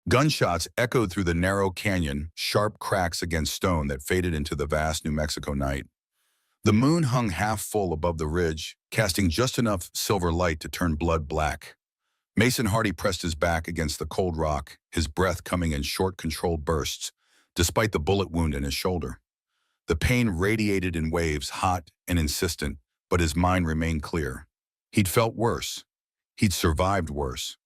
Gunshots echoed through the narrow canyon, sharp cracks against stone that faded into the vast New Mexico night. The moon hung half full above the ridge, casting just enough silver light to turn blood black. Mason Hardy pressed his back against the cold rock, his breath coming in short, controlled bursts, despite the bullet wound in his shoulder. The pain radiated in waves, hot and insistent, but his mind remained clear. He'd felt worse. He'd survived worse.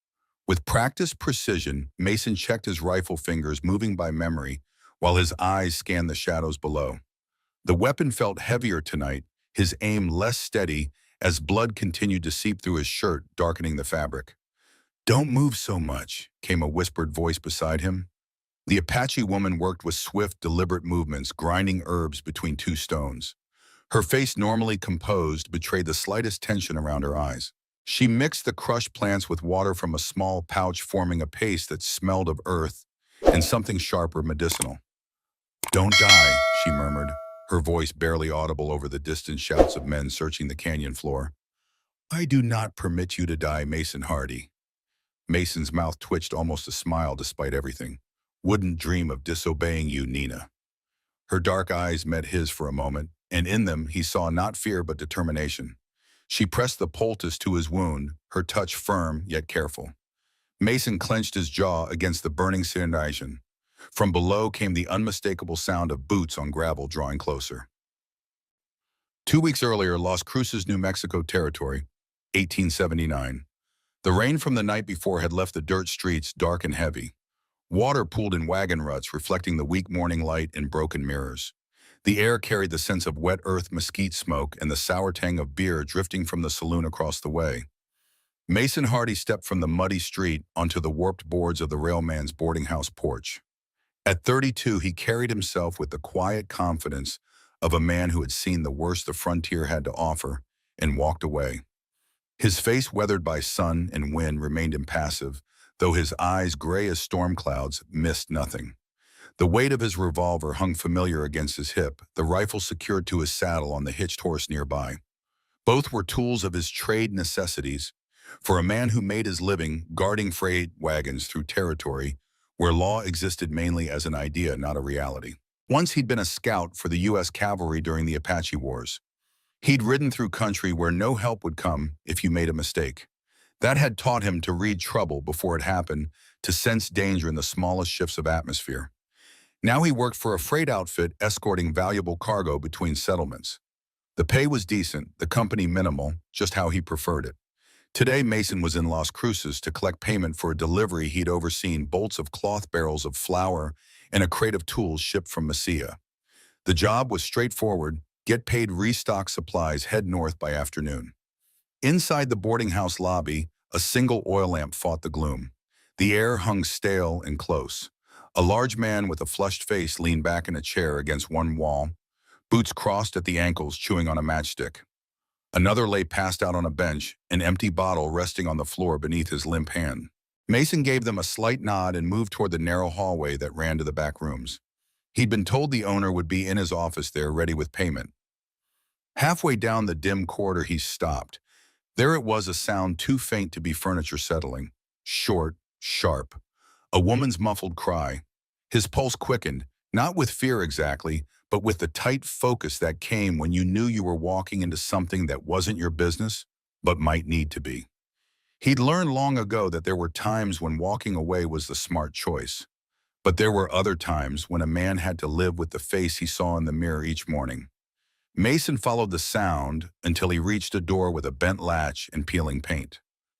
With practiced precision, Mason checked his rifle fingers, moving by memory, while his eyes scanned the shadows below. The weapon felt heavier tonight, his aim less steady as blood continued to seep through his shirt, darkening the fabric. "Don't move so much," came a whispered voice beside him. The Apache woman worked with swift, deliberate movements, grinding herbs between two stones. Her face, normally composed, betrayed the slightest tension around her eyes. She mixed the crushed plants with water from a small pouch, forming a paste that smelled of earth and something sharper, medicinal. "Don't die," she murmured, her voice barely audible over the distant shouts of men searching the canyon floor. "I do not permit you to die, Mason Hardy." Mason's mouth twitched, almost a smile despite everything. "Wouldn't dream of disobeying you, Nina." Her dark eyes met his for a moment, and in them he saw not fear but determination. She pressed the poultice to his wound, her touch firm yet careful. Mason clenched his jaw against the burning cyanide. From below came the unmistakable sound of boots on gravel drawing closer. 2 weeks earlier, Las Cruces, New Mexico territory, 1879. The rain from the night before had left the dirt streets dark and heavy. Water pooled in wagon ruts, reflecting the weak morning light in broken mirrors. The air carried the sense of wet earth, mesquite smoke, and the sour tang of beer drifting from the saloon across the way. Mason Hardy stepped from the muddy street onto the warped boards of the railman's boarding house porch. At 32, he carried himself with the quiet confidence of a man who had seen the worst the frontier had to offer and walked away. His face, weathered by sun and wind, remained impassive, though his eyes, gray as storm clouds, missed nothing. The weight of his revolver hung familiar against his hip, the rifle secured to his saddle on the hitched horse nearby. Both were tools of his trade necessities, for a man who made his living guarding freight wagons through territory where law existed mainly as an idea, not a reality. Once he'd been a scout for the U.S. cavalry during the Apache Wars. He'd ridden through country where no help would come if you made a mistake. That had taught him to read trouble before it happened, to sense danger in the smallest shifts of atmosphere. Now he worked for a freight outfit escorting valuable cargo between settlements. The pay was decent, the company minimal, just how he preferred it. Today, Mason was in Las Cruces to collect payment for a delivery he'd overseen, bolts of cloth, barrels of flour, and a crate of tools shipped from Mesilla. The job was straightforward: get paid, restock supplies, head north by afternoon. Inside the boarding house lobby, a single oil lamp fought the gloom. The air hung stale and close. A large man with a flushed face leaned back in a chair against one wall, boots crossed at the ankles, chewing on a matchstick. Another lay passed out on a bench, an empty bottle resting on the floor beneath his limp hand. Mason gave them a slight nod and moved toward the narrow hallway that ran to the back rooms. He'd been told the owner would be in his office there, ready with payment. Halfway down the dim corridor, he stopped. There it was, a sound too faint to be furniture settling. Short, sharp. A woman's muffled cry. His pulse quickened, not with fear exactly, but with the tight focus that came when you knew you were walking into something that wasn't your business, but might need to be. He'd learned long ago that there were times when walking away was the smart choice. But there were other times when a man had to live with the face he saw in the mirror each morning. Mason followed the sound until he reached a door with a bent latch and peeling paint.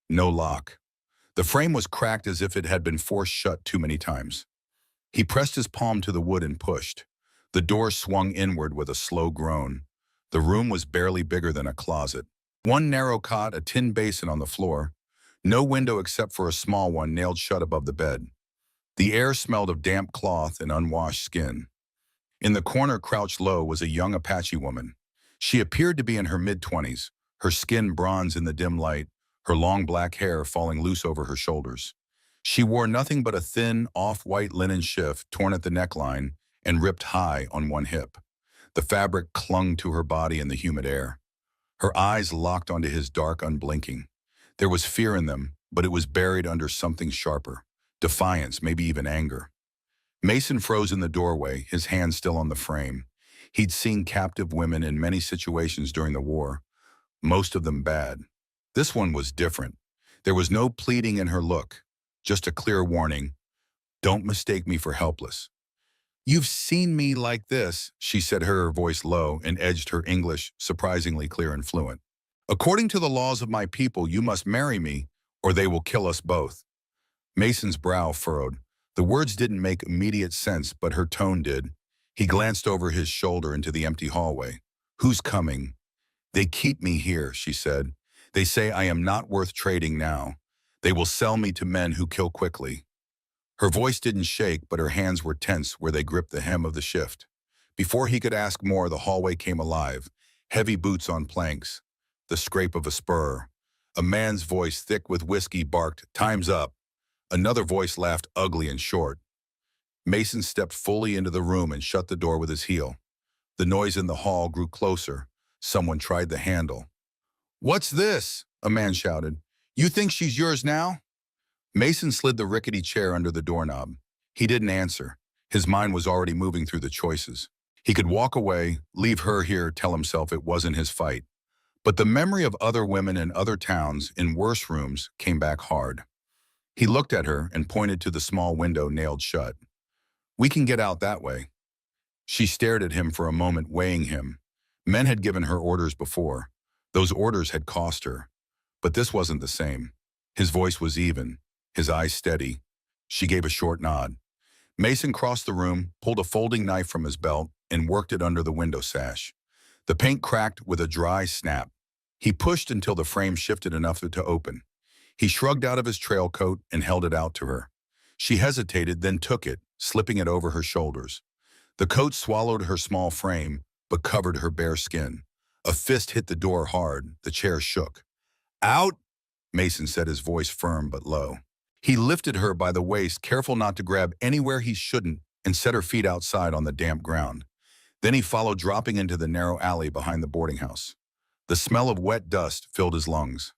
No lock. The frame was cracked as if it had been forced shut too many times. He pressed his palm to the wood and pushed. The door swung inward with a slow groan. The room was barely bigger than a closet. One narrow cot, a tin basin on the floor. No window except for a small one nailed shut above the bed. The air smelled of damp cloth and unwashed skin. In the corner, crouched low, was a young Apache woman. She appeared to be in her mid-20s, her skin bronze in the dim light, her long black hair falling loose over her shoulders. She wore nothing but a thin, off-white linen shift torn at the neckline and ripped high on one hip. The fabric clung to her body in the humid air. Her eyes locked onto his, dark, unblinking. There was fear in them, but it was buried under something sharper. defiance, maybe even anger. Mason froze in the doorway, his hand still on the frame. He'd seen captive women in many situations during the war, most of them bad. This one was different. There was no pleading in her look, just a clear warning, don't mistake me for helpless. You've seen me like this, she said, her voice low, and edged her English surprisingly clear and fluent. According to the laws of my people, you must marry me, or they will kill us both. Mason's brow furrowed. The words didn't make immediate sense, but her tone did. He glanced over his shoulder into the empty hallway. Who's coming? They keep me here, she said. They say I am not worth trading now. They will sell me to men who kill quickly. Her voice didn't shake, but her hands were tense where they gripped the hem of the shift. Before he could ask more, the hallway came alive. Heavy boots on planks, the scrape of a spur. A man's voice, thick with whiskey, barked, "Time's up." Another voice laughed, ugly and short. Mason stepped fully into the room and shut the door with his heel. The noise in the hall grew closer. Someone tried the handle. "What's this?" a man shouted. "You think she's yours now?" Mason slid the rickety chair under the doorknob. He didn't answer. His mind was already moving through the choices. He could walk away, leave her here, tell himself it wasn't his fight. But the memory of other women in other towns, in worse rooms, came back hard. He looked at her and pointed to the small window nailed shut. "We can get out that way." She stared at him for a moment, weighing him. Men had given her orders before. Those orders had cost her. But this wasn't the same. His voice was even, his eyes steady. She gave a short nod. Mason crossed the room, pulled a folding knife from his belt, and worked it under the window sash. The paint cracked with a dry snap. He pushed until the frame shifted enough to open. He shrugged out of his trail coat and held it out to her. She hesitated, then took it, slipping it over her shoulders. The coat swallowed her small frame, but covered her bare skin. A fist hit the door hard. The chair shook. "Out!" Mason said, his voice firm but low. He lifted her by the waist, careful not to grab anywhere he shouldn't, and set her feet outside on the damp ground. Then he followed, dropping into the narrow alley behind the boarding house. The smell of wet dust filled his lungs.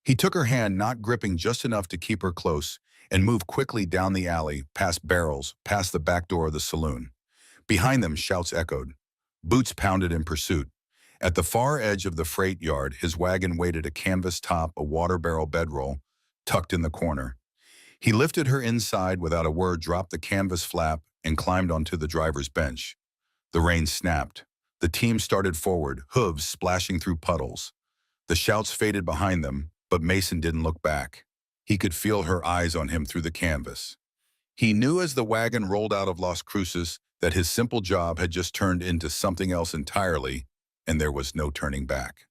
He took her hand, not gripping just enough to keep her close, and moved quickly down the alley, past barrels, past the back door of the saloon. Behind them, shouts echoed. Boots pounded in pursuit. At the far edge of the freight yard, his wagon waited, a canvas top, a water barrel bedroll, tucked in the corner. He lifted her inside without a word, dropped the canvas flap, and climbed onto the driver's bench. The rain snapped. The team started forward, hooves splashing through puddles. The shouts faded behind them, but Mason didn't look back. He could feel her eyes on him through the canvas. He knew as the wagon rolled out of Las Cruces that his simple job had just turned into something else entirely, and there was no turning back.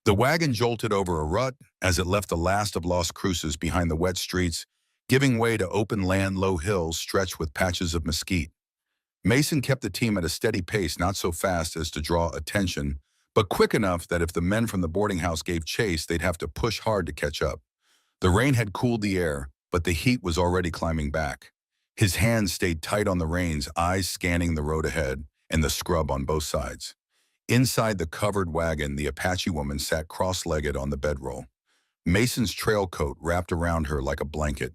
The wagon jolted over a rut as it left the last of Las Cruces behind the wet streets, giving way to open land, low hills stretched with patches of mesquite. Mason kept the team at a steady pace, not so fast as to draw attention, but quick enough that if the men from the boarding house gave chase, they'd have to push hard to catch up. The rain had cooled the air, but the heat was already climbing back. His hands stayed tight on the reins, eyes scanning the road ahead and the scrub on both sides. Inside the covered wagon, the Apache woman sat cross-legged on the bedroll. Mason's trail coat wrapped around her like a blanket.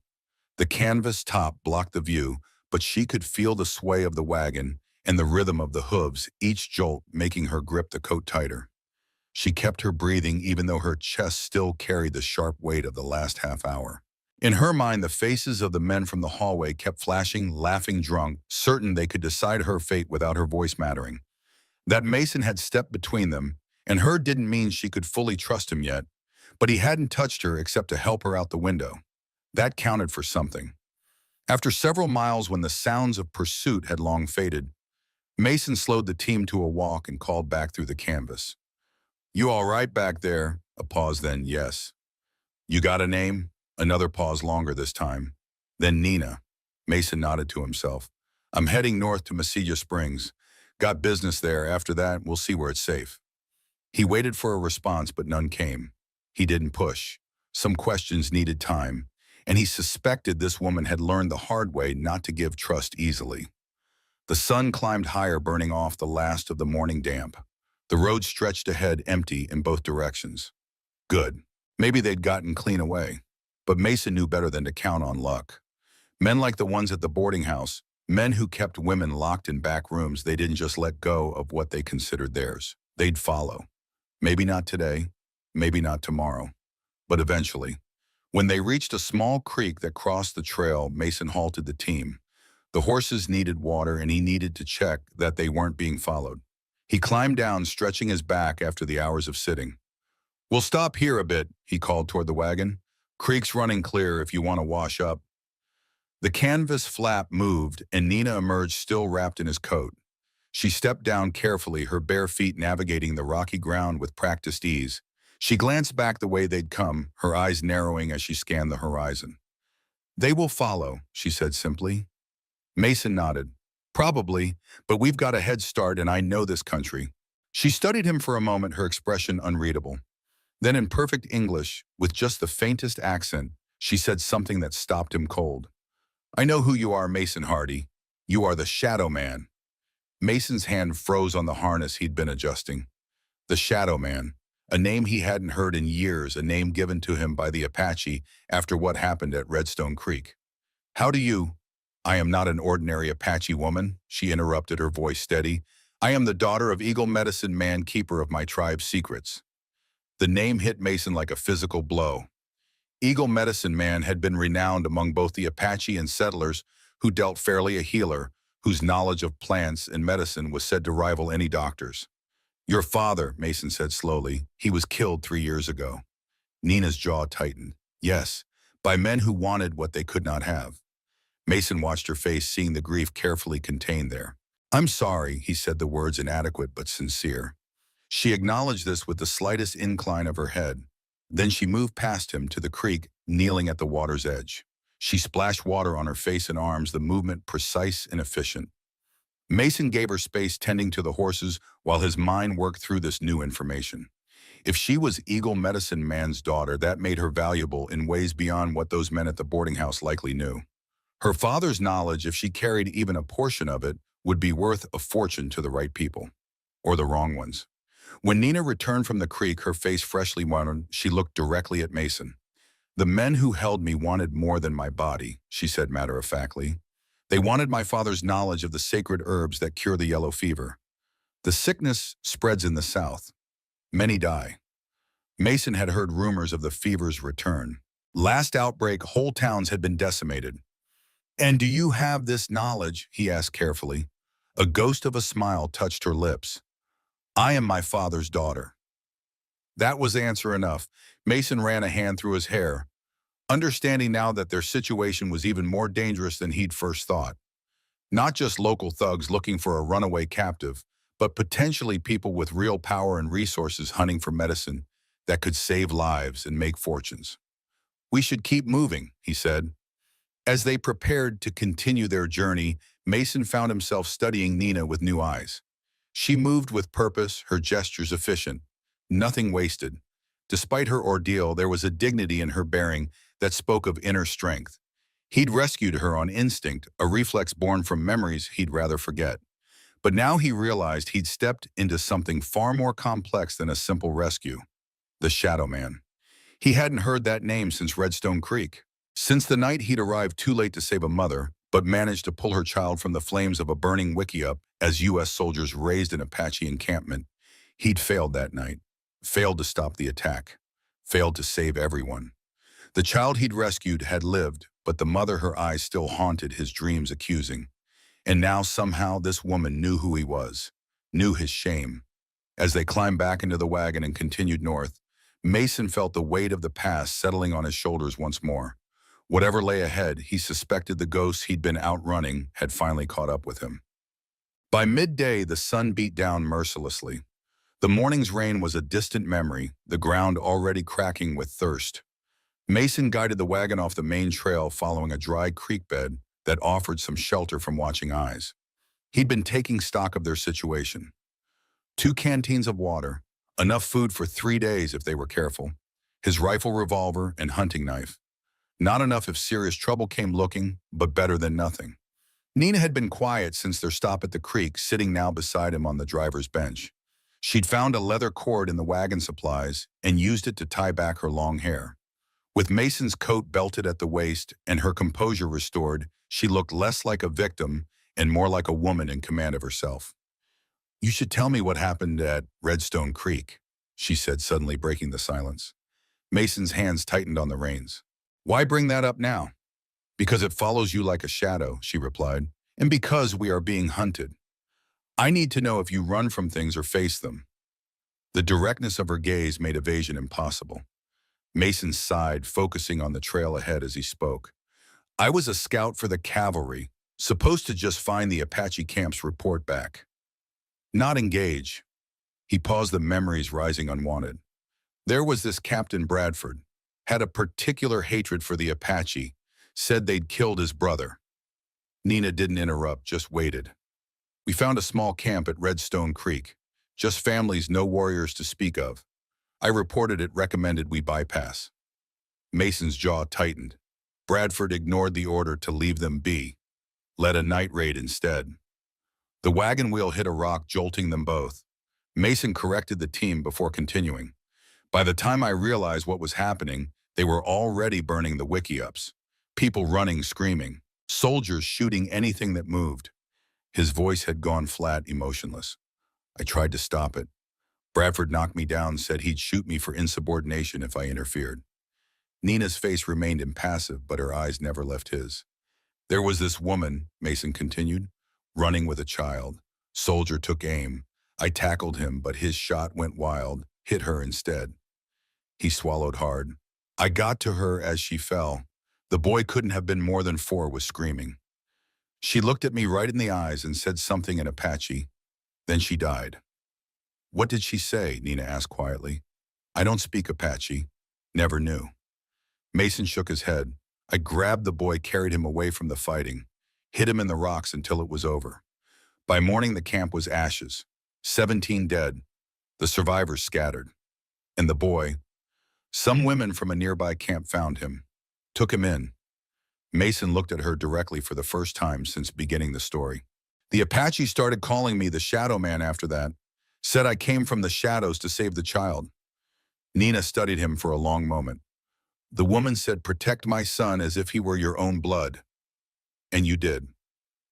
The canvas top blocked the view, but she could feel the sway of the wagon and the rhythm of the hooves, each jolt making her grip the coat tighter. She kept her breathing even though her chest still carried the sharp weight of the last half hour. In her mind, the faces of the men from the hallway kept flashing, laughing drunk, certain they could decide her fate without her voice mattering. That Mason had stepped between them, and her didn't mean she could fully trust him yet, but he hadn't touched her except to help her out the window. That counted for something. After several miles, when the sounds of pursuit had long faded, Mason slowed the team to a walk and called back through the canvas. "You all right back there?" A pause, then, "Yes." "You got a name?" Another pause, longer this time. Then, "Nina." Mason nodded to himself. "I'm heading north to Mesilla Springs. Got business there. After that, we'll see where it's safe." He waited for a response, but none came. He didn't push. Some questions needed time, and he suspected this woman had learned the hard way not to give trust easily. The sun climbed higher, burning off the last of the morning damp. The road stretched ahead, empty in both directions. Good. Maybe they'd gotten clean away. But Mason knew better than to count on luck. Men like the ones at the boarding house, men who kept women locked in back rooms. They didn't just let go of what they considered theirs. They'd follow. Maybe not today, maybe not tomorrow, but eventually. When they reached a small creek that crossed the trail, Mason halted the team. The horses needed water, and he needed to check that they weren't being followed. He climbed down, stretching his back after the hours of sitting. "We'll stop here a bit," he called toward the wagon. "Creek's running clear if you want to wash up." The canvas flap moved, and Nina emerged still wrapped in his coat. She stepped down carefully, her bare feet navigating the rocky ground with practiced ease. She glanced back the way they'd come, her eyes narrowing as she scanned the horizon. "They will follow," she said simply. Mason nodded. "Probably, but we've got a head start and I know this country." She studied him for a moment, her expression unreadable. Then in perfect English, with just the faintest accent, she said something that stopped him cold. "I know who you are, Mason Hardy. You are the Shadow Man." Mason's hand froze on the harness he'd been adjusting. The Shadow Man, a name he hadn't heard in years, a name given to him by the Apache after what happened at Redstone Creek. "How do you—" "I am not an ordinary Apache woman," she interrupted, her voice steady. "I am the daughter of Eagle Medicine Man, keeper of my tribe's secrets." The name hit Mason like a physical blow. Eagle Medicine Man had been renowned among both the Apache and settlers who dealt fairly, a healer whose knowledge of plants and medicine was said to rival any doctor's. "Your father," Mason said slowly, "he was killed 3 years ago." Nina's jaw tightened. "Yes, by men who wanted what they could not have." Mason watched her face, seeing the grief carefully contained there. "I'm sorry," he said, the words inadequate but sincere. She acknowledged this with the slightest incline of her head. Then she moved past him to the creek, kneeling at the water's edge. She splashed water on her face and arms, the movement precise and efficient. Mason gave her space, tending to the horses while his mind worked through this new information. If she was Eagle Medicine Man's daughter, that made her valuable in ways beyond what those men at the boarding house likely knew. Her father's knowledge, if she carried even a portion of it, would be worth a fortune to the right people. Or the wrong ones. When Nina returned from the creek, her face freshly worn, she looked directly at Mason. "The men who held me wanted more than my body," she said matter-of-factly. "They wanted my father's knowledge of the sacred herbs that cure the yellow fever. The sickness spreads in the south. Many die." Mason had heard rumors of the fever's return. Last outbreak, whole towns had been decimated. "And do you have this knowledge?" he asked carefully. A ghost of a smile touched her lips. "I am my father's daughter." That was answer enough. Mason ran a hand through his hair, understanding now that their situation was even more dangerous than he'd first thought. Not just local thugs looking for a runaway captive, but potentially people with real power and resources hunting for medicine that could save lives and make fortunes. "We should keep moving," he said. As they prepared to continue their journey, Mason found himself studying Nina with new eyes. She moved with purpose, her gestures efficient, nothing wasted. Despite her ordeal, there was a dignity in her bearing that spoke of inner strength. He'd rescued her on instinct, a reflex born from memories he'd rather forget. But now he realized he'd stepped into something far more complex than a simple rescue. The Shadow Man. He hadn't heard that name since Redstone Creek. Since the night he'd arrived too late to save a mother, but managed to pull her child from the flames of a burning wickiup as U.S. soldiers raised an Apache encampment. He'd failed that night. Failed to stop the attack. Failed to save everyone. The child he'd rescued had lived, but the mother, her eyes still haunted his dreams, accusing. And now somehow this woman knew who he was, knew his shame. As they climbed back into the wagon and continued north, Mason felt the weight of the past settling on his shoulders once more. Whatever lay ahead, he suspected the ghosts he'd been outrunning had finally caught up with him. By midday, the sun beat down mercilessly. The morning's rain was a distant memory, the ground already cracking with thirst. Mason guided the wagon off the main trail, following a dry creek bed that offered some shelter from watching eyes. He'd been taking stock of their situation. 2 canteens of water, enough food for 3 days if they were careful, his rifle, revolver, and hunting knife. Not enough if serious trouble came looking, but better than nothing. Nina had been quiet since their stop at the creek, sitting now beside him on the driver's bench. She'd found a leather cord in the wagon supplies and used it to tie back her long hair. With Mason's coat belted at the waist and her composure restored, she looked less like a victim and more like a woman in command of herself. "You should tell me what happened at Redstone Creek," she said, suddenly breaking the silence. Mason's hands tightened on the reins. "Why bring that up now?" "Because it follows you like a shadow," she replied, "and because we are being hunted. I need to know if you run from things or face them." The directness of her gaze made evasion impossible. Mason sighed, focusing on the trail ahead as he spoke. "I was a scout for the cavalry, supposed to just find the Apache camp's report back. Not engage." He paused, the memories rising unwanted. "There was this Captain Bradford, had a particular hatred for the Apache, said they'd killed his brother." Nina didn't interrupt, just waited. "We found a small camp at Redstone Creek. Just families, no warriors to speak of. I reported it, recommended we bypass." Mason's jaw tightened. Bradford ignored the order to leave them be, led a night raid instead. The wagon wheel hit a rock, jolting them both. Mason corrected the team before continuing. "By the time I realized what was happening, they were already burning the wiki-ups. People running, screaming. Soldiers shooting anything that moved." His voice had gone flat, emotionless. "I tried to stop it. Bradford knocked me down, said he'd shoot me for insubordination if I interfered." Nina's face remained impassive, but her eyes never left his. "There was this woman," Mason continued, "running with a child. Soldier took aim. I tackled him, but his shot went wild, hit her instead." He swallowed hard. "I got to her as she fell. The boy couldn't have been more than 4, was screaming. She looked at me right in the eyes and said something in Apache. Then she died." "What did she say?" Nina asked quietly. "I don't speak Apache. Never knew." Mason shook his head. "I grabbed the boy, carried him away from the fighting, hid him in the rocks until it was over. By morning the camp was ashes. 17 dead. The survivors scattered. And the boy, some women from a nearby camp found him, took him in." Mason looked at her directly for the first time since beginning the story. "The Apache started calling me the Shadow Man after that. Said I came from the shadows to save the child." Nina studied him for a long moment. "The woman said, 'Protect my son as if he were your own blood.' And you did."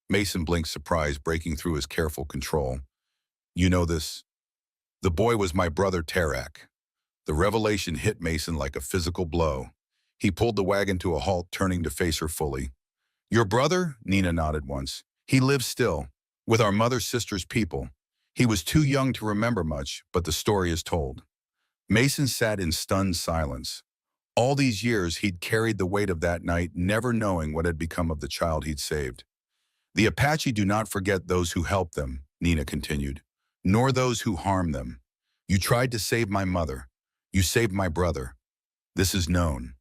Mason blinked, surprise breaking through his careful control. "You know this?" "The boy was my brother Tarak." The revelation hit Mason like a physical blow. He pulled the wagon to a halt, turning to face her fully. "Your brother?" Nina nodded once. "He lives still, with our mother's sister's people. He was too young to remember much, but the story is told." Mason sat in stunned silence. All these years he'd carried the weight of that night, never knowing what had become of the child he'd saved. "The Apache do not forget those who help them," Nina continued, "nor those who harm them. You tried to save my mother. You saved my brother. This is known."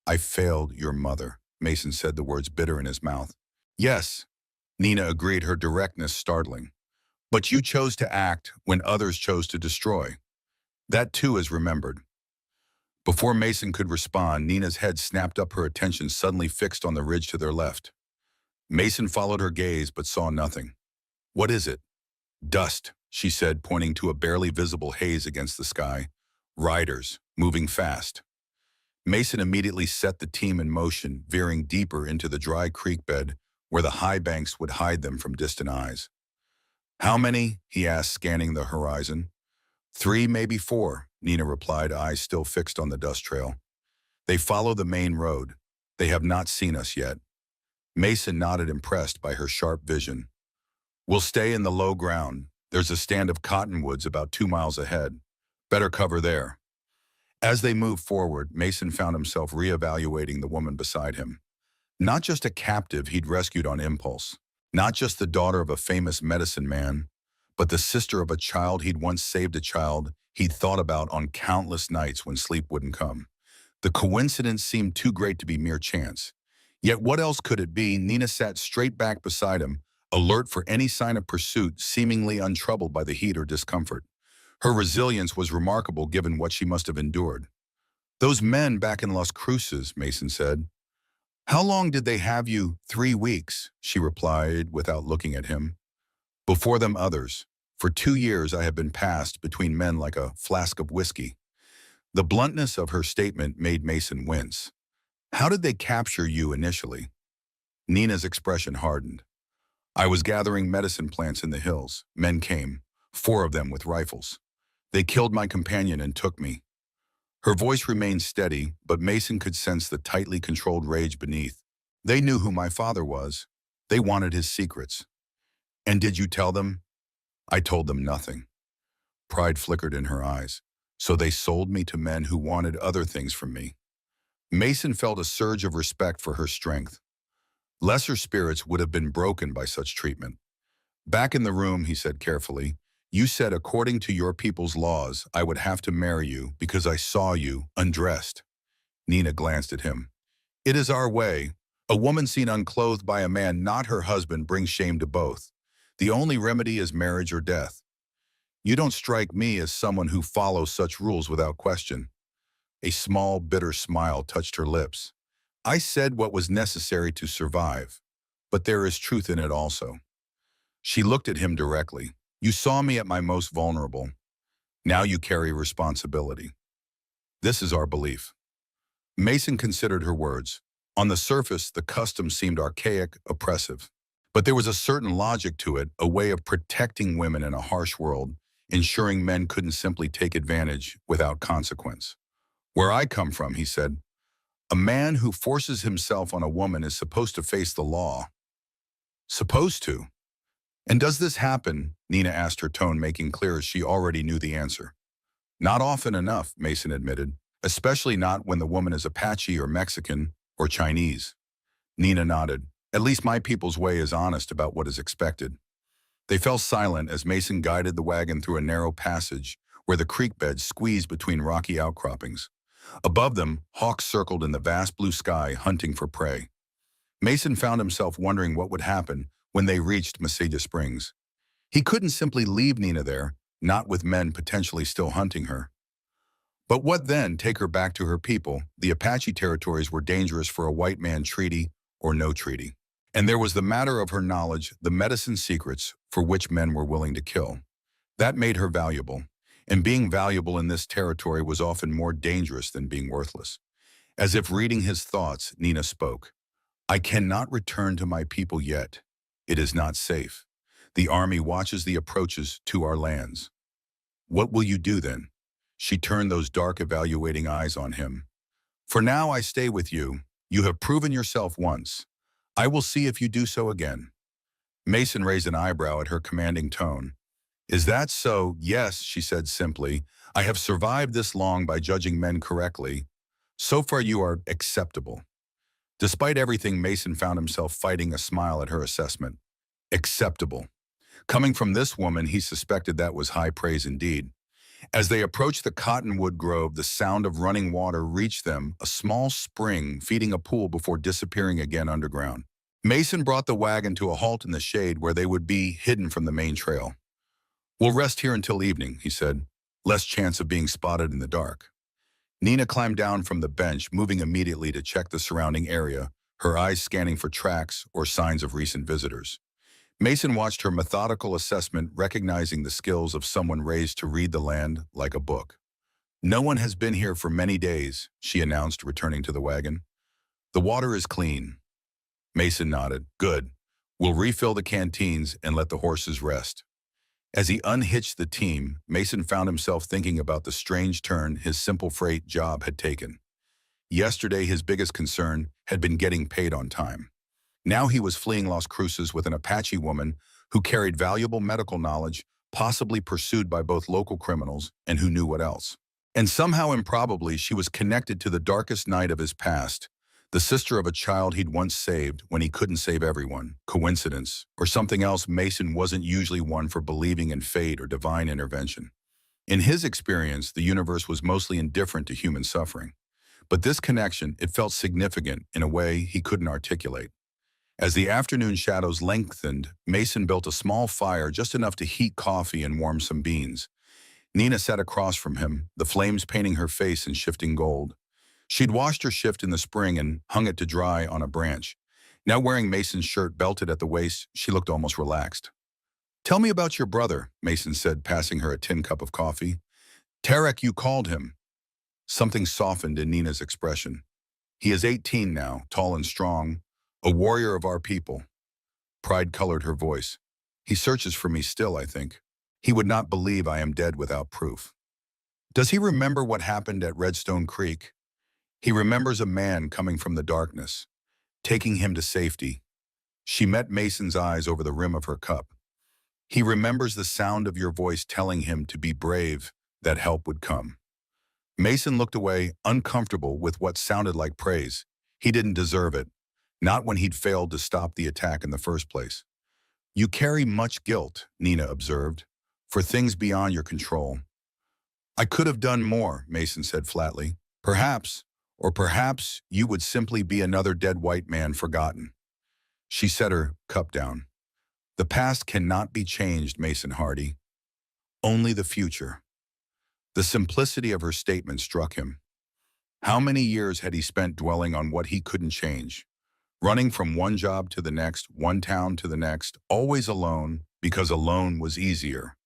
"I failed your mother," Mason said, the words bitter in his mouth. "Yes," Nina agreed, her directness startling. "But you chose to act when others chose to destroy. That too is remembered." Before Mason could respond, Nina's head snapped up, her attention suddenly fixed on the ridge to their left. Mason followed her gaze but saw nothing. "What is it?" "Dust," she said, pointing to a barely visible haze against the sky. "Riders, moving fast." Mason immediately set the team in motion, veering deeper into the dry creek bed where the high banks would hide them from distant eyes. "How many?" he asked, scanning the horizon. 3, maybe 4, Nina replied, eyes still fixed on the dust trail. "They follow the main road. They have not seen us yet." Mason nodded, impressed by her sharp vision. "We'll stay in the low ground. There's a stand of cottonwoods about 2 miles ahead. Better cover there." As they moved forward, Mason found himself reevaluating the woman beside him. Not just a captive he'd rescued on impulse, not just the daughter of a famous medicine man, but the sister of a child he'd once saved, a child he'd thought about on countless nights when sleep wouldn't come. The coincidence seemed too great to be mere chance. Yet what else could it be? Nina sat straight back beside him, alert for any sign of pursuit, seemingly untroubled by the heat or discomfort. Her resilience was remarkable given what she must have endured. "Those men back in Las Cruces," Mason said. "How long did they have you?" 3 weeks, she replied without looking at him. "Before them others. For 2 years I have been passed between men like a flask of whiskey." The bluntness of her statement made Mason wince. How did they capture you initially? Nina's expression hardened. I was gathering medicine plants in the hills. Men came, 4 of them with rifles. They killed my companion and took me. Her voice remained steady, but Mason could sense the tightly controlled rage beneath. They knew who my father was. They wanted his secrets. And did you tell them? I told them nothing. Pride flickered in her eyes. So they sold me to men who wanted other things from me. Mason felt a surge of respect for her strength. Lesser spirits would have been broken by such treatment. Back in the room, he said carefully, you said according to your people's laws, I would have to marry you because I saw you undressed. Nina glanced at him. It is our way. A woman seen unclothed by a man not her husband brings shame to both. The only remedy is marriage or death. You don't strike me as someone who follows such rules without question. A small, bitter smile touched her lips. I said what was necessary to survive, but there is truth in it also. She looked at him directly. You saw me at my most vulnerable. Now you carry responsibility. This is our belief. Mason considered her words. On the surface, the custom seemed archaic, oppressive. But there was a certain logic to it, a way of protecting women in a harsh world, ensuring men couldn't simply take advantage without consequence. Where I come from, he said, a man who forces himself on a woman is supposed to face the law. Supposed to? And does this happen? Nina asked, her tone making clear she already knew the answer. Not often enough, Mason admitted, especially not when the woman is Apache or Mexican or Chinese. Nina nodded. At least my people's way is honest about what is expected. They fell silent as Mason guided the wagon through a narrow passage where the creek bed squeezed between rocky outcroppings. Above them, hawks circled in the vast blue sky, hunting for prey. Mason found himself wondering what would happen when they reached Mesilla Springs. He couldn't simply leave Nina there, not with men potentially still hunting her. But what then? Take her back to her people? The Apache territories were dangerous for a white man, treaty or no treaty. And there was the matter of her knowledge, the medicine secrets for which men were willing to kill. That made her valuable. And being valuable in this territory was often more dangerous than being worthless. As if reading his thoughts, Nina spoke. I cannot return to my people yet. It is not safe. The army watches the approaches to our lands. What will you do then? She turned those dark, evaluating eyes on him. For now, I stay with you. You have proven yourself once. I will see if you do so again. Mason raised an eyebrow at her commanding tone. Is that so? Yes, she said simply. I have survived this long by judging men correctly. So far you are acceptable. Despite everything, Mason found himself fighting a smile at her assessment. Acceptable. Coming from this woman, he suspected that was high praise indeed. As they approached the cottonwood grove, the sound of running water reached them, a small spring feeding a pool before disappearing again underground. Mason brought the wagon to a halt in the shade where they would be hidden from the main trail. We'll rest here until evening, he said. Less chance of being spotted in the dark. Nina climbed down from the bench, moving immediately to check the surrounding area, her eyes scanning for tracks or signs of recent visitors. Mason watched her methodical assessment, recognizing the skills of someone raised to read the land like a book. No one has been here for many days, she announced, returning to the wagon. The water is clean. Mason nodded. Good. We'll refill the canteens and let the horses rest. As he unhitched the team, Mason found himself thinking about the strange turn his simple freight job had taken. Yesterday, his biggest concern had been getting paid on time. Now he was fleeing Las Cruces with an Apache woman who carried valuable medical knowledge, possibly pursued by both local criminals and who knew what else. And somehow improbably, she was connected to the darkest night of his past, the sister of a child he'd once saved when he couldn't save everyone. Coincidence, or something else? Mason wasn't usually one for believing in fate or divine intervention. In his experience, the universe was mostly indifferent to human suffering. But this connection, it felt significant in a way he couldn't articulate. As the afternoon shadows lengthened, Mason built a small fire, just enough to heat coffee and warm some beans. Nina sat across from him, the flames painting her face in shifting gold. She'd washed her shift in the spring and hung it to dry on a branch. Now wearing Mason's shirt belted at the waist, she looked almost relaxed. Tell me about your brother, Mason said, passing her a tin cup of coffee. Tarek, you called him. Something softened in Nina's expression. He is 18 now, tall and strong, a warrior of our people. Pride colored her voice. He searches for me still, I think. He would not believe I am dead without proof. Does he remember what happened at Redstone Creek? He remembers a man coming from the darkness, taking him to safety. She met Mason's eyes over the rim of her cup. He remembers the sound of your voice telling him to be brave, that help would come. Mason looked away, uncomfortable with what sounded like praise. He didn't deserve it, not when he'd failed to stop the attack in the first place. You carry much guilt, Nina observed, for things beyond your control. I could have done more, Mason said flatly. Perhaps, or perhaps you would simply be another dead white man forgotten. She set her cup down. The past cannot be changed, Mason Hardy. Only the future. The simplicity of her statement struck him. How many years had he spent dwelling on what he couldn't change? Running from one job to the next, one town to the next, always alone, because alone was easier.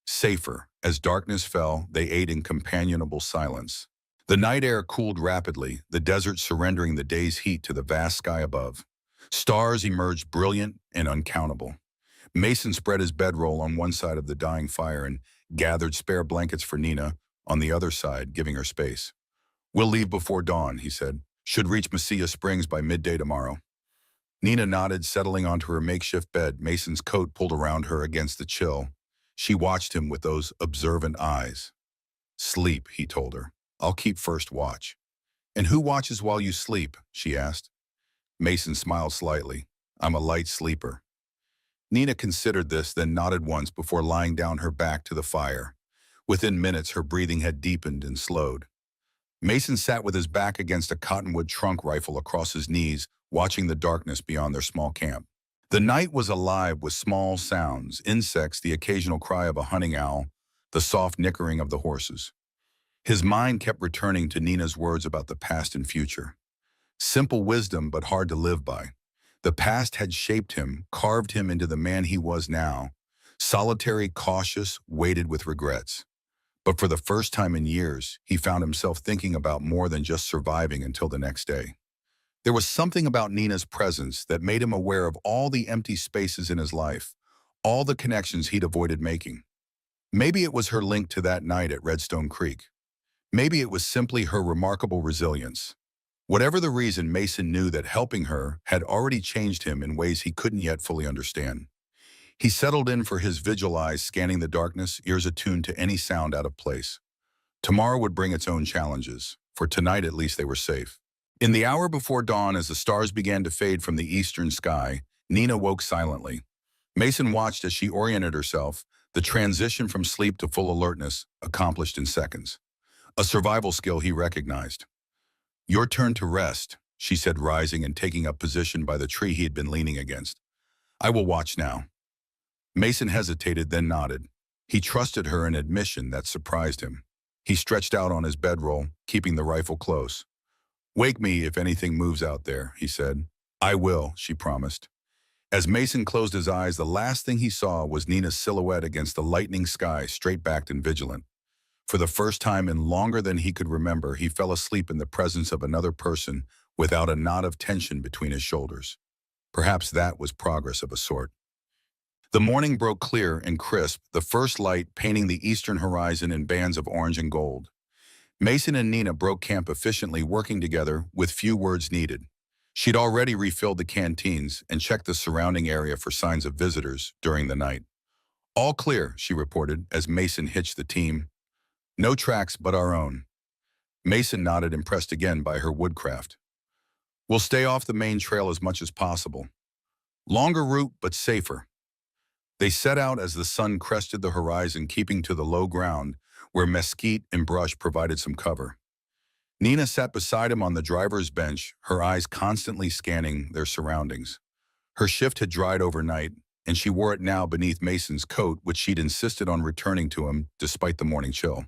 Safer. As darkness fell, they ate in companionable silence. The night air cooled rapidly, the desert surrendering the day's heat to the vast sky above. Stars emerged brilliant and uncountable. Mason spread his bedroll on one side of the dying fire and gathered spare blankets for Nina on the other side, giving her space. We'll leave before dawn, he said. Should reach Mesilla Springs by midday tomorrow. Nina nodded, settling onto her makeshift bed, Mason's coat pulled around her against the chill. She watched him with those observant eyes. Sleep, he told her. I'll keep first watch. And who watches while you sleep? She asked. Mason smiled slightly. I'm a light sleeper. Nina considered this, then nodded once before lying down her back to the fire. Within minutes, her breathing had deepened and slowed. Mason sat with his back against a cottonwood trunk rifle across his knees, watching the darkness beyond their small camp. The night was alive with small sounds, insects, the occasional cry of a hunting owl, the soft nickering of the horses. His mind kept returning to Nina's words about the past and future. Simple wisdom, but hard to live by. The past had shaped him, carved him into the man he was now, solitary, cautious, weighted with regrets. But for the first time in years, he found himself thinking about more than just surviving until the next day. There was something about Nina's presence that made him aware of all the empty spaces in his life, all the connections he'd avoided making. Maybe it was her link to that night at Redstone Creek. Maybe it was simply her remarkable resilience. Whatever the reason, Mason knew that helping her had already changed him in ways he couldn't yet fully understand. He settled in for his vigil eyes, scanning the darkness, ears attuned to any sound out of place. Tomorrow would bring its own challenges. For tonight, at least, they were safe. In the hour before dawn, as the stars began to fade from the eastern sky, Nina woke silently. Mason watched as she oriented herself, the transition from sleep to full alertness accomplished in seconds. A survival skill he recognized. Your turn to rest, she said, rising and taking up position by the tree he had been leaning against. I will watch now. Mason hesitated, then nodded. He trusted her, an admission that surprised him. He stretched out on his bedroll, keeping the rifle close. Wake me if anything moves out there, he said. I will, she promised. As Mason closed his eyes, the last thing he saw was Nina's silhouette against the lightning sky, straight-backed and vigilant. For the first time in longer than he could remember, he fell asleep in the presence of another person without a knot of tension between his shoulders. Perhaps that was progress of a sort. The morning broke clear and crisp, the first light painting the eastern horizon in bands of orange and gold. Mason and Nina broke camp efficiently, working together with few words needed. She'd already refilled the canteens and checked the surrounding area for signs of visitors during the night. All clear, she reported as Mason hitched the team. No tracks but our own. Mason nodded, impressed again by her woodcraft. We'll stay off the main trail as much as possible. Longer route, but safer. They set out as the sun crested the horizon, keeping to the low ground where mesquite and brush provided some cover. Nina sat beside him on the driver's bench, her eyes constantly scanning their surroundings. Her shift had dried overnight, and she wore it now beneath Mason's coat, which she'd insisted on returning to him despite the morning chill.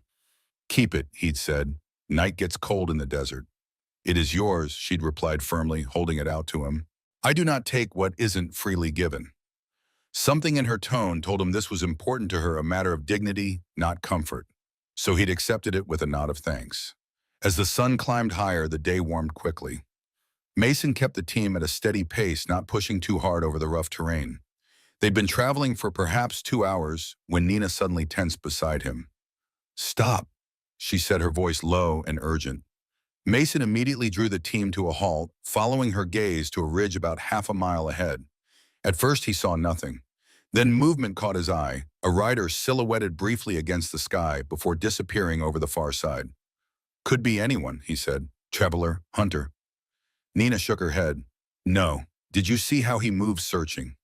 Keep it, he'd said. Night gets cold in the desert. It is yours, she'd replied firmly, holding it out to him. I do not take what isn't freely given. Something in her tone told him this was important to her, a matter of dignity, not comfort. So he'd accepted it with a nod of thanks. As the sun climbed higher, the day warmed quickly. Mason kept the team at a steady pace, not pushing too hard over the rough terrain. They'd been traveling for perhaps 2 hours when Nina suddenly tensed beside him. "Stop," she said, her voice low and urgent. Mason immediately drew the team to a halt, following her gaze to a ridge about half a mile ahead. At first he saw nothing. Then movement caught his eye, a rider silhouetted briefly against the sky before disappearing over the far side. "Could be anyone," he said. "Traveler, hunter." Nina shook her head. "No. Did you see how he moved searching?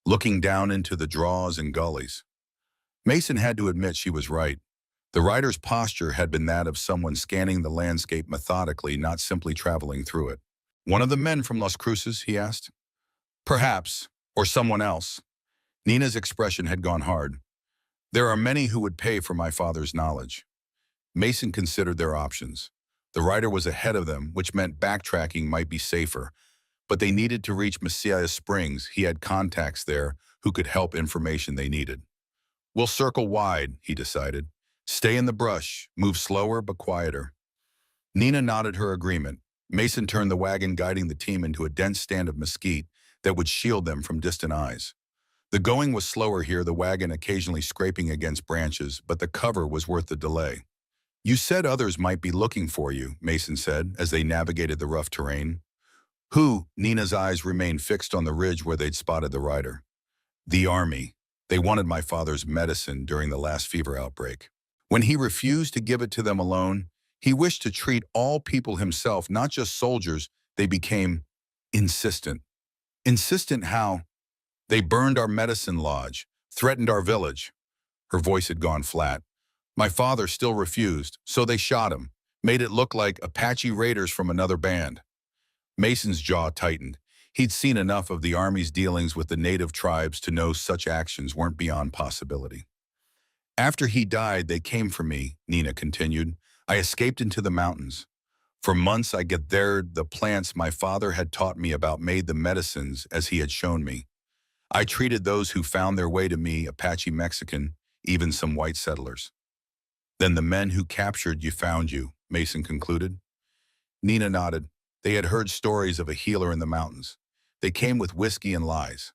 Looking down into the draws and gullies." Mason had to admit she was right. The rider's posture had been that of someone scanning the landscape methodically, not simply traveling through it. "One of the men from Las Cruces?" he asked. "Perhaps, or someone else." Nina's expression had gone hard. "There are many who would pay for my father's knowledge." Mason considered their options. The rider was ahead of them, which meant backtracking might be safer, but they needed to reach Messiah Springs. He had contacts there who could help information they needed. "We'll circle wide," he decided. "Stay in the brush, move slower but quieter." Nina nodded her agreement. Mason turned the wagon, guiding the team into a dense stand of mesquite that would shield them from distant eyes. The going was slower here, the wagon occasionally scraping against branches, but the cover was worth the delay. "You said others might be looking for you," Mason said as they navigated the rough terrain. "Who?" Nina's eyes remained fixed on the ridge where they'd spotted the rider. "The army. They wanted my father's medicine during the last fever outbreak. When he refused to give it to them alone, he wished to treat all people himself, not just soldiers. They became insistent." "Insistent how?" "They burned our medicine lodge, threatened our village." Her voice had gone flat. "My father still refused, so they shot him, made it look like Apache raiders from another band." Mason's jaw tightened. He'd seen enough of the army's dealings with the native tribes to know such actions weren't beyond possibility. "After he died, they came for me," Nina continued. "I escaped into the mountains. For months I gathered the plants my father had taught me about, made the medicines as he had shown me. I treated those who found their way to me, Apache, Mexican, even some white settlers." "Then the men who captured you found you," Mason concluded. Nina nodded. "They had heard stories of a healer in the mountains. They came with whiskey and lies.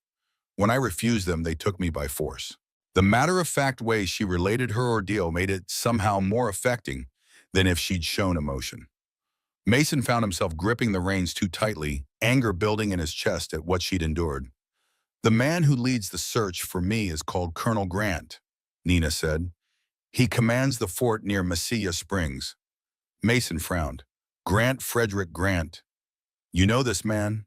When I refused them, they took me by force." The matter-of-fact way she related her ordeal made it somehow more affecting than if she'd shown emotion. Mason found himself gripping the reins too tightly, anger building in his chest at what she'd endured. "The man who leads the search for me is called Colonel Grant," Nina said. "He commands the fort near Messiah Springs." Mason frowned. "Grant Frederick Grant. You know this man?"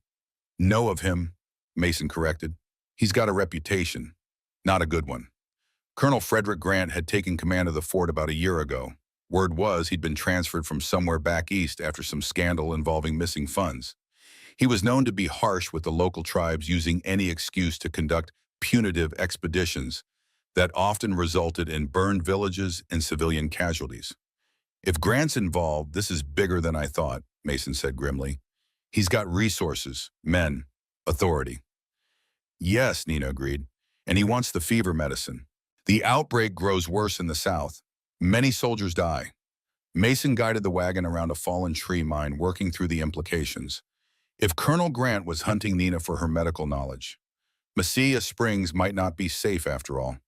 "Know of him," Mason corrected. "He's got a reputation. Not a good one." Colonel Frederick Grant had taken command of the fort about a year ago. Word was he'd been transferred from somewhere back east after some scandal involving missing funds. He was known to be harsh with the local tribes, using any excuse to conduct punitive expeditions that often resulted in burned villages and civilian casualties. "If Grant's involved, this is bigger than I thought," Mason said grimly. "He's got resources, men, authority." "Yes," Nina agreed, "and he wants the fever medicine. The outbreak grows worse in the south. Many soldiers die." Mason guided the wagon around a fallen tree mine, working through the implications. If Colonel Grant was hunting Nina for her medical knowledge, Messiah Springs might not be safe after all.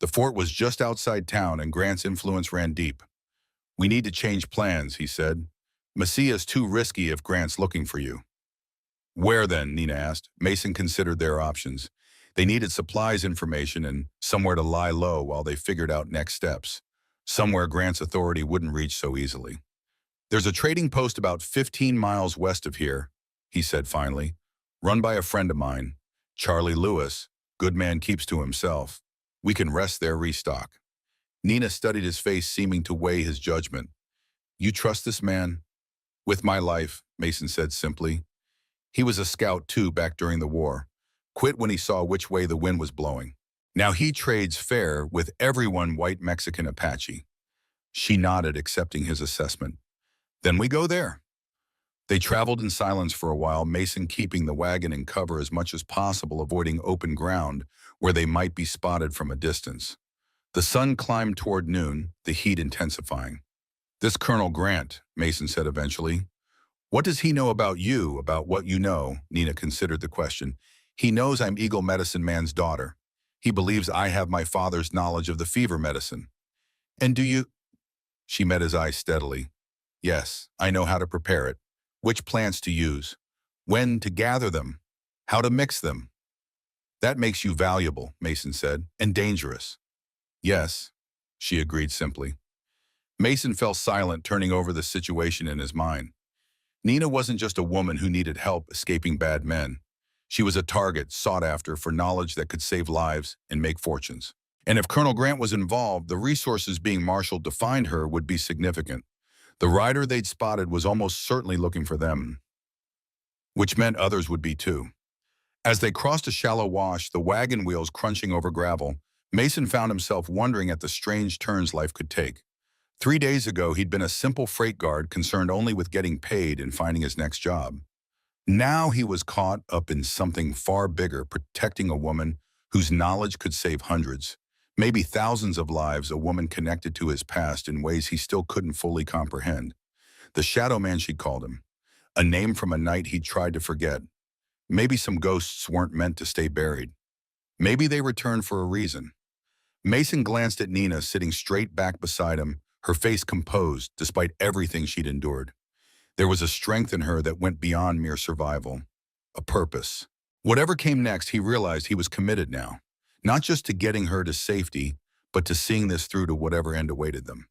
The fort was just outside town and Grant's influence ran deep. "We need to change plans," he said. "Messiah's too risky if Grant's looking for you." "Where then?" Nina asked. Mason considered their options. They needed supplies, information, and somewhere to lie low while they figured out next steps. Somewhere Grant's authority wouldn't reach so easily. "There's a trading post about 15 miles west of here," he said finally. "Run by a friend of mine, Charlie Lewis. Good man keeps to himself. We can rest there, restock." Nina studied his face, seeming to weigh his judgment. "You trust this man?" "With my life," Mason said simply. He was a scout too back during the war. Quit when he saw which way the wind was blowing. Now he trades fair with everyone, white, Mexican, Apache. She nodded, accepting his assessment. "Then we go there." They traveled in silence for a while, Mason keeping the wagon in cover as much as possible, avoiding open ground where they might be spotted from a distance. The sun climbed toward noon, the heat intensifying. This Colonel Grant, Mason said eventually. What does he know about you, about what you know? Nina considered the question. He knows I'm Eagle Medicine Man's daughter. He believes I have my father's knowledge of the fever medicine. And do you? She met his eyes steadily. Yes, I know how to prepare it. Which plants to use. When to gather them. How to mix them. That makes you valuable, Mason said, and dangerous. Yes, she agreed simply. Mason fell silent, turning over the situation in his mind. Nina wasn't just a woman who needed help escaping bad men. She was a target sought after for knowledge that could save lives and make fortunes. And if Colonel Grant was involved, the resources being marshaled to find her would be significant. The rider they'd spotted was almost certainly looking for them, which meant others would be too. As they crossed a shallow wash, the wagon wheels crunching over gravel, Mason found himself wondering at the strange turns life could take. 3 days ago, he'd been a simple freight guard concerned only with getting paid and finding his next job. Now he was caught up in something far bigger, protecting a woman whose knowledge could save hundreds, maybe thousands of lives, a woman connected to his past in ways he still couldn't fully comprehend. The Shadow Man, she called him, a name from a night he'd tried to forget. Maybe some ghosts weren't meant to stay buried. Maybe they returned for a reason. Mason glanced at Nina sitting straight back beside him, her face composed despite everything she'd endured. There was a strength in her that went beyond mere survival, a purpose. Whatever came next, he realized he was committed now, not just to getting her to safety, but to seeing this through to whatever end awaited them.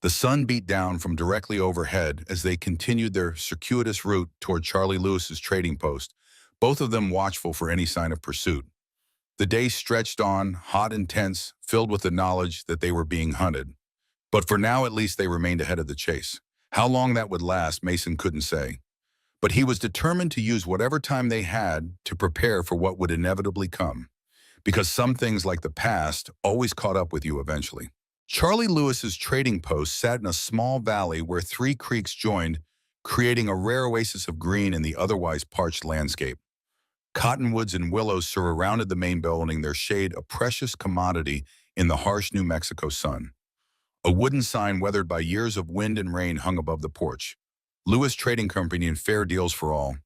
The sun beat down from directly overhead as they continued their circuitous route toward Charlie Lewis's trading post, both of them watchful for any sign of pursuit. The day stretched on, hot and tense, filled with the knowledge that they were being hunted. But for now, at least, they remained ahead of the chase. How long that would last, Mason couldn't say. But he was determined to use whatever time they had to prepare for what would inevitably come. Because some things, like the past, always caught up with you eventually. Charlie Lewis's trading post sat in a small valley where 3 creeks joined, creating a rare oasis of green in the otherwise parched landscape. Cottonwoods and willows surrounded the main building, their shade a precious commodity in the harsh New Mexico sun. A wooden sign weathered by years of wind and rain hung above the porch. Lewis Trading Company and fair deals for all.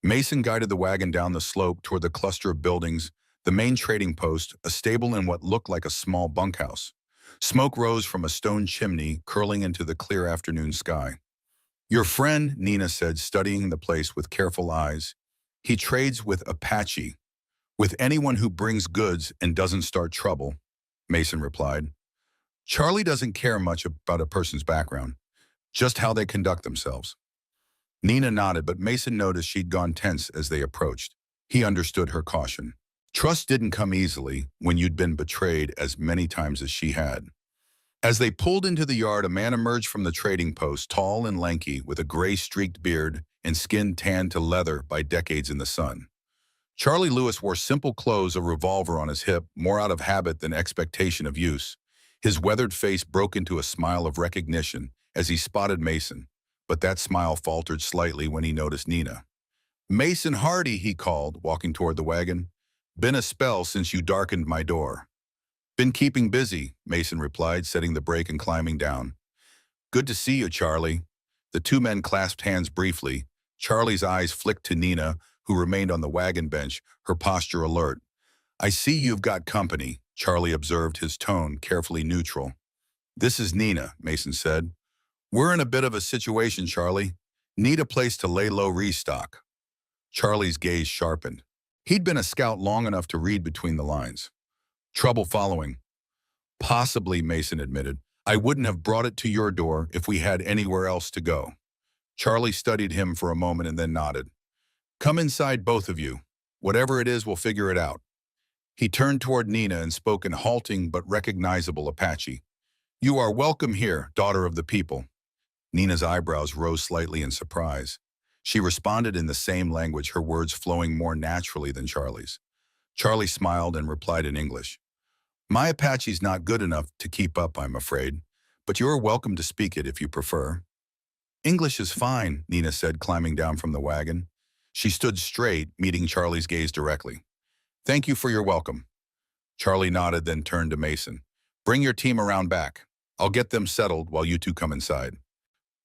Mason guided the wagon down the slope toward the cluster of buildings, the main trading post, a stable in what looked like a small bunkhouse. Smoke rose from a stone chimney curling into the clear afternoon sky. Your friend, Nina said, studying the place with careful eyes. He trades with Apache, with anyone who brings goods and doesn't start trouble, Mason replied. Charlie doesn't care much about a person's background, just how they conduct themselves. Nina nodded, but Mason noticed she'd gone tense as they approached. He understood her caution. Trust didn't come easily when you'd been betrayed as many times as she had. As they pulled into the yard, a man emerged from the trading post, tall and lanky, with a gray-streaked beard and skin tanned to leather by decades in the sun. Charlie Lewis wore simple clothes, a revolver on his hip, more out of habit than expectation of use. His weathered face broke into a smile of recognition as he spotted Mason, but that smile faltered slightly when he noticed Nina. Mason Hardy, he called, walking toward the wagon. Been a spell since you darkened my door. Been keeping busy, Mason replied, setting the brake and climbing down. Good to see you, Charlie. The 2 men clasped hands briefly. Charlie's eyes flicked to Nina, who remained on the wagon bench, her posture alert. I see you've got company, Charlie observed, his tone carefully neutral. This is Nina, Mason said. We're in a bit of a situation, Charlie. Need a place to lay low, restock. Charlie's gaze sharpened. He'd been a scout long enough to read between the lines. Trouble following. Possibly, Mason admitted. I wouldn't have brought it to your door if we had anywhere else to go. Charlie studied him for a moment and then nodded. Come inside, both of you. Whatever it is, we'll figure it out. He turned toward Nina and spoke in halting but recognizable Apache. You are welcome here, daughter of the people. Nina's eyebrows rose slightly in surprise. She responded in the same language, her words flowing more naturally than Charlie's. Charlie smiled and replied in English. My Apache's not good enough to keep up, I'm afraid, but you are welcome to speak it if you prefer. English is fine, Nina said, climbing down from the wagon. She stood straight, meeting Charlie's gaze directly. Thank you for your welcome. Charlie nodded, then turned to Mason. Bring your team around back. I'll get them settled while you two come inside.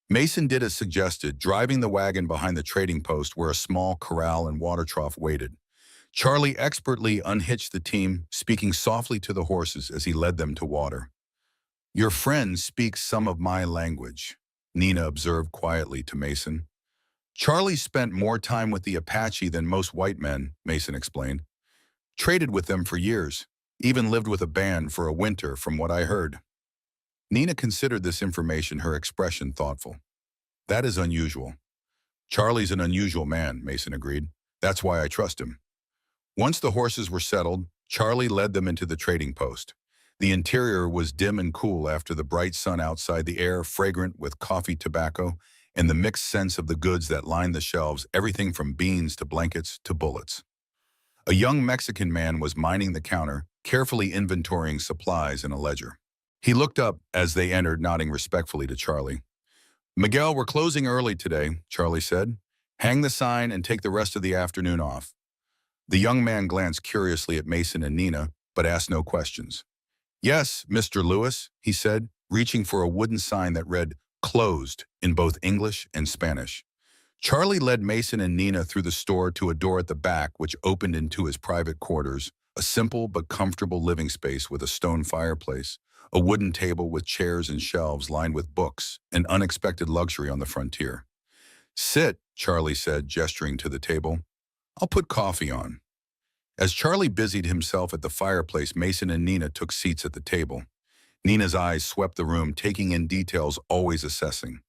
Mason did as suggested, driving the wagon behind the trading post where a small corral and water trough waited. Charlie expertly unhitched the team, speaking softly to the horses as he led them to water. Your friend speaks some of my language, Nina observed quietly to Mason. Charlie spent more time with the Apache than most white men, Mason explained. Traded with them for years, even lived with a band for a winter from what I heard. Nina considered this information, her expression thoughtful. That is unusual. Charlie's an unusual man, Mason agreed. That's why I trust him. Once the horses were settled, Charlie led them into the trading post. The interior was dim and cool after the bright sun outside, the air fragrant with coffee, tobacco, and the mixed scents of the goods that lined the shelves, everything from beans to blankets to bullets. A young Mexican man was minding the counter, carefully inventorying supplies in a ledger. He looked up as they entered, nodding respectfully to Charlie. Miguel, we're closing early today, Charlie said. Hang the sign and take the rest of the afternoon off. The young man glanced curiously at Mason and Nina, but asked no questions. Yes, Mr. Lewis, he said, reaching for a wooden sign that read, closed, in both English and Spanish. Charlie led Mason and Nina through the store to a door at the back which opened into his private quarters, a simple but comfortable living space with a stone fireplace, a wooden table with chairs and shelves lined with books, an unexpected luxury on the frontier. Sit, Charlie said, gesturing to the table. I'll put coffee on. As Charlie busied himself at the fireplace, Mason and Nina took seats at the table. Nina's eyes swept the room, taking in details, always assessing.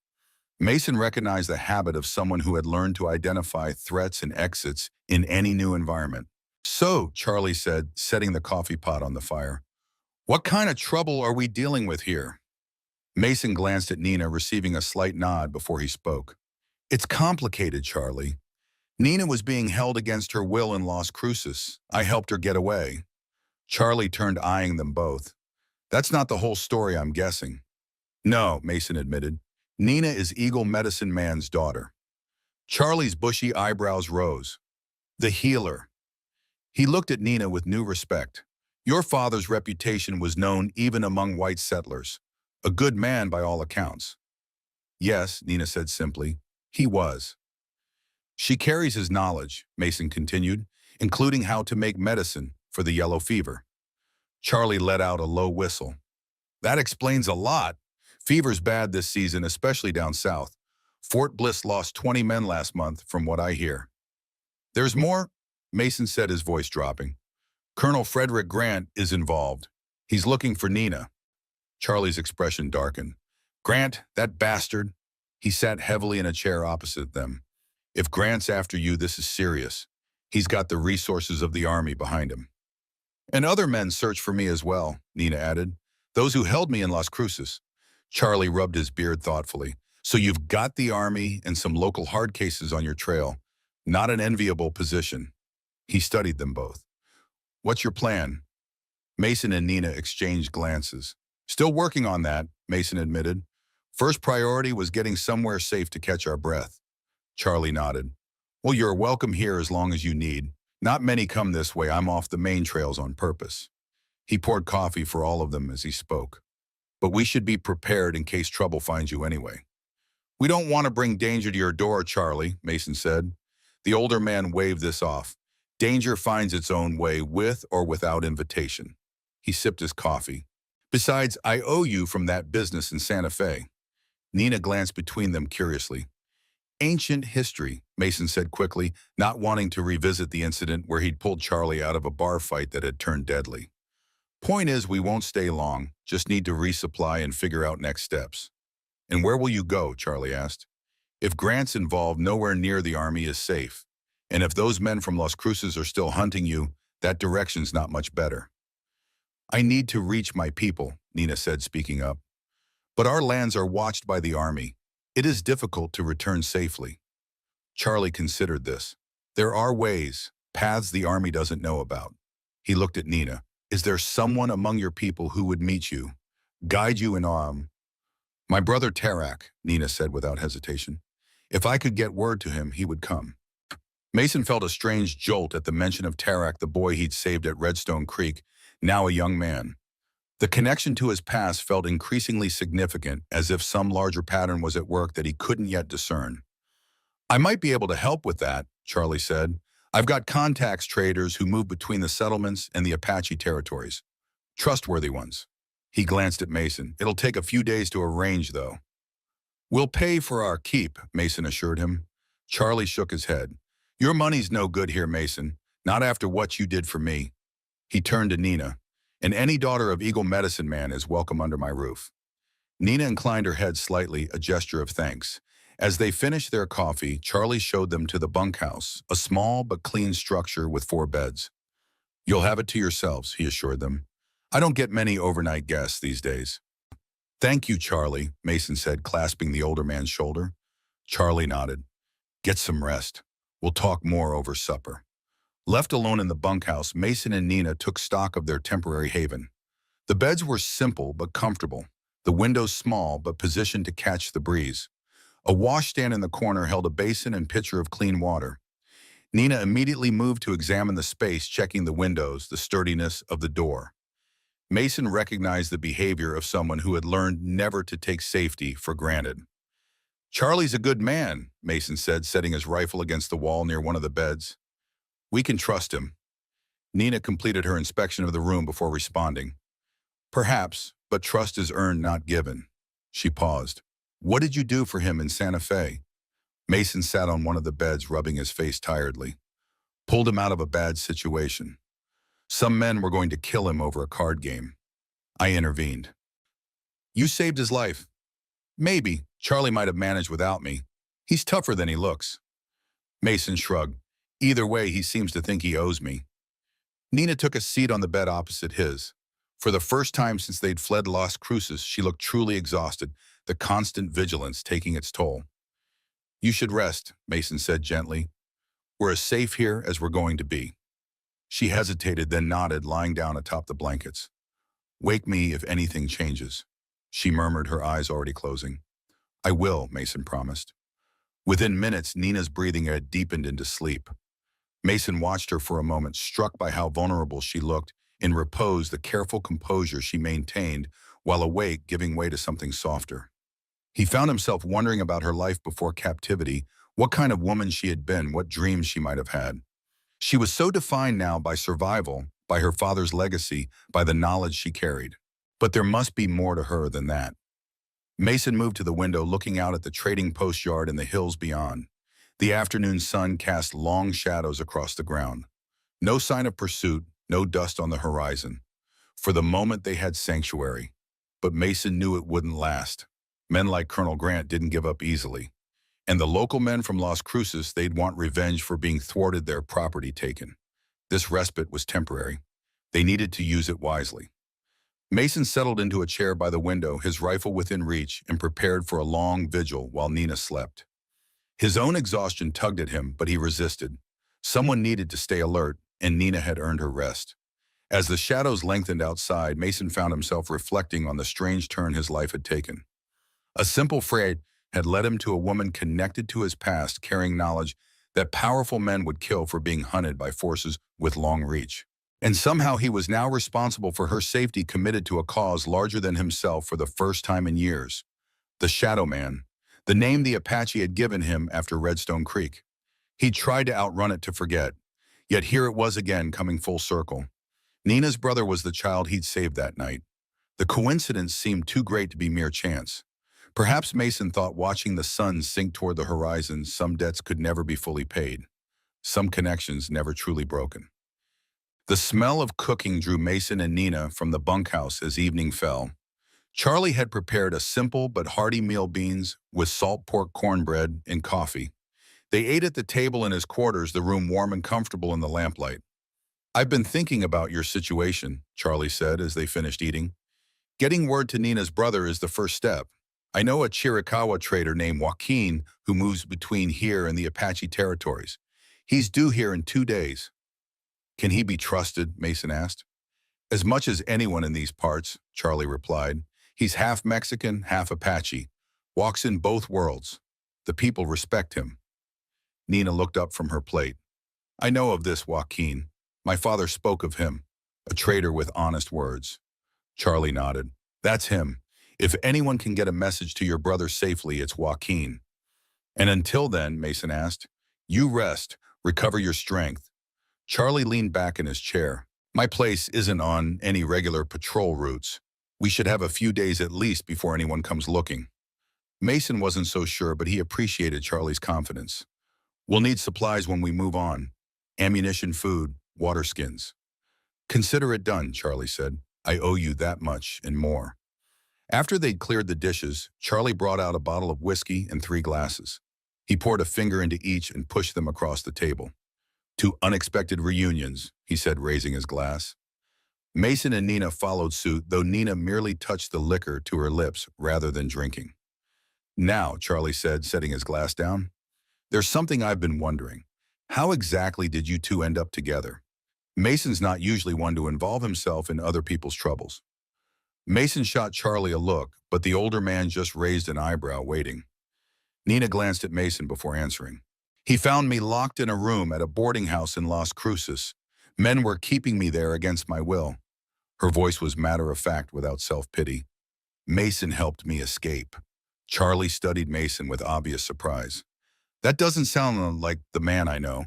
Mason recognized the habit of someone who had learned to identify threats and exits in any new environment. So, Charlie said, setting the coffee pot on the fire, what kind of trouble are we dealing with here? Mason glanced at Nina, receiving a slight nod before he spoke. It's complicated, Charlie. Nina was being held against her will in Las Cruces. I helped her get away. Charlie turned, eyeing them both. That's not the whole story, I'm guessing. No, Mason admitted. Nina is Eagle Medicine Man's daughter. Charlie's bushy eyebrows rose. The healer. He looked at Nina with new respect. Your father's reputation was known even among white settlers. A good man by all accounts. Yes, Nina said simply. He was. She carries his knowledge, Mason continued, including how to make medicine for the yellow fever. Charlie let out a low whistle. That explains a lot. Fever's bad this season, especially down south. Fort Bliss lost 20 men last month, from what I hear. There's more, Mason said, his voice dropping. Colonel Frederick Grant is involved. He's looking for Nina. Charlie's expression darkened. Grant, that bastard. He sat heavily in a chair opposite them. If Grant's after you, this is serious. He's got the resources of the army behind him. And other men search for me as well, Nina added. Those who held me in Las Cruces. Charlie rubbed his beard thoughtfully. So you've got the army and some local hard cases on your trail. Not an enviable position. He studied them both. What's your plan? Mason and Nina exchanged glances. Still working on that, Mason admitted. First priority was getting somewhere safe to catch our breath. Charlie nodded. Well, you're welcome here as long as you need. Not many come this way. I'm off the main trails on purpose. He poured coffee for all of them as he spoke. But we should be prepared in case trouble finds you anyway. We don't want to bring danger to your door, Charlie, Mason said. The older man waved this off. Danger finds its own way with or without invitation. He sipped his coffee. Besides, I owe you from that business in Santa Fe. Nina glanced between them curiously. Ancient history, Mason said quickly, not wanting to revisit the incident where he'd pulled Charlie out of a bar fight that had turned deadly. Point is, we won't stay long, just need to resupply and figure out next steps. And where will you go? Charlie asked. If Grant's involved, nowhere near the army is safe. And if those men from Las Cruces are still hunting you, that direction's not much better. I need to reach my people, Nina said, speaking up. But our lands are watched by the army. It is difficult to return safely. Charlie considered this. There are ways, paths the army doesn't know about. He looked at Nina. Is there someone among your people who would meet you, guide you in My brother Tarak, Nina said without hesitation. If I could get word to him, he would come. Mason felt a strange jolt at the mention of Tarak, the boy he'd saved at Redstone Creek, now a young man. The connection to his past felt increasingly significant, as if some larger pattern was at work that he couldn't yet discern. I might be able to help with that, Charlie said. I've got contacts traders who move between the settlements and the Apache territories. Trustworthy ones. He glanced at Mason. It'll take a few days to arrange, though. We'll pay for our keep, Mason assured him. Charlie shook his head. Your money's no good here, Mason. Not after what you did for me. He turned to Nina. And any daughter of Eagle Medicine Man is welcome under my roof. Nina inclined her head slightly, a gesture of thanks. As they finished their coffee, Charlie showed them to the bunkhouse, a small but clean structure with 4 beds. You'll have it to yourselves, he assured them. I don't get many overnight guests these days. Thank you, Charlie, Mason said, clasping the older man's shoulder. Charlie nodded. Get some rest. We'll talk more over supper. Left alone in the bunkhouse, Mason and Nina took stock of their temporary haven. The beds were simple but comfortable, the windows small but positioned to catch the breeze. A washstand in the corner held a basin and pitcher of clean water. Nina immediately moved to examine the space, checking the windows, the sturdiness of the door. Mason recognized the behavior of someone who had learned never to take safety for granted. Charlie's a good man, Mason said, setting his rifle against the wall near one of the beds. We can trust him. Nina completed her inspection of the room before responding. Perhaps, but trust is earned, not given. She paused. What did you do for him in Santa Fe? Mason sat on one of the beds, rubbing his face tiredly. Pulled him out of a bad situation. Some men were going to kill him over a card game. I intervened. You saved his life. Maybe. Charlie might have managed without me. He's tougher than he looks. Mason shrugged. Either way, he seems to think he owes me. Nina took a seat on the bed opposite his. For the first time since they'd fled Las Cruces, she looked truly exhausted, the constant vigilance taking its toll. You should rest, Mason said gently. We're as safe here as we're going to be. She hesitated, then nodded, lying down atop the blankets. Wake me if anything changes, she murmured, her eyes already closing. I will, Mason promised. Within minutes, Nina's breathing had deepened into sleep. Mason watched her for a moment, struck by how vulnerable she looked. In repose, the careful composure she maintained, while awake, giving way to something softer. He found himself wondering about her life before captivity, what kind of woman she had been, what dreams she might have had. She was so defined now by survival, by her father's legacy, by the knowledge she carried. But there must be more to her than that. Mason moved to the window, looking out at the trading post yard and the hills beyond. The afternoon sun cast long shadows across the ground. No sign of pursuit, no dust on the horizon. For the moment they had sanctuary. But Mason knew it wouldn't last. Men like Colonel Grant didn't give up easily. And the local men from Las Cruces, they'd want revenge for being thwarted, their property taken. This respite was temporary. They needed to use it wisely. Mason settled into a chair by the window, his rifle within reach, and prepared for a long vigil while Nina slept. His own exhaustion tugged at him, but he resisted. Someone needed to stay alert, and Nina had earned her rest. As the shadows lengthened outside, Mason found himself reflecting on the strange turn his life had taken. A simple phrase had led him to a woman connected to his past, carrying knowledge that powerful men would kill for being hunted by forces with long reach. And somehow he was now responsible for her safety, committed to a cause larger than himself for the first time in years. The Shadow Man, the name the Apache had given him after Redstone Creek. He'd tried to outrun it, to forget. Yet here it was again, coming full circle. Nina's brother was the child he'd saved that night. The coincidence seemed too great to be mere chance. Perhaps Mason thought, watching the sun sink toward the horizon, some debts could never be fully paid. Some connections never truly broken. The smell of cooking drew Mason and Nina from the bunkhouse as evening fell. Charlie had prepared a simple but hearty meal, beans with salt pork cornbread and coffee. They ate at the table in his quarters, the room warm and comfortable in the lamplight. I've been thinking about your situation, Charlie said as they finished eating. Getting word to Nina's brother is the first step. I know a Chiricahua trader named Joaquin who moves between here and the Apache territories. He's due here in 2 days. Can he be trusted? Mason asked. As much as anyone in these parts, Charlie replied. He's half Mexican, half Apache. Walks in both worlds. The people respect him. Nina looked up from her plate. I know of this Joaquin. My father spoke of him. A trader with honest words. Charlie nodded. That's him. If anyone can get a message to your brother safely, it's Joaquin. And until then, Mason asked, you rest, recover your strength. Charlie leaned back in his chair. My place isn't on any regular patrol routes. We should have a few days at least before anyone comes looking. Mason wasn't so sure, but he appreciated Charlie's confidence. We'll need supplies when we move on. Ammunition, food, water skins. Consider it done, Charlie said. I owe you that much and more. After they'd cleared the dishes, Charlie brought out a bottle of whiskey and 3 glasses. He poured a finger into each and pushed them across the table. 2 unexpected reunions, he said, raising his glass. Mason and Nina followed suit, though Nina merely touched the liquor to her lips rather than drinking. Now, Charlie said, setting his glass down, there's something I've been wondering. How exactly did you two end up together? Mason's not usually one to involve himself in other people's troubles. Mason shot Charlie a look, but the older man just raised an eyebrow, waiting. Nina glanced at Mason before answering. He found me locked in a room at a boarding house in Las Cruces. Men were keeping me there against my will. Her voice was matter-of-fact without self-pity. Mason helped me escape. Charlie studied Mason with obvious surprise. That doesn't sound like the man I know.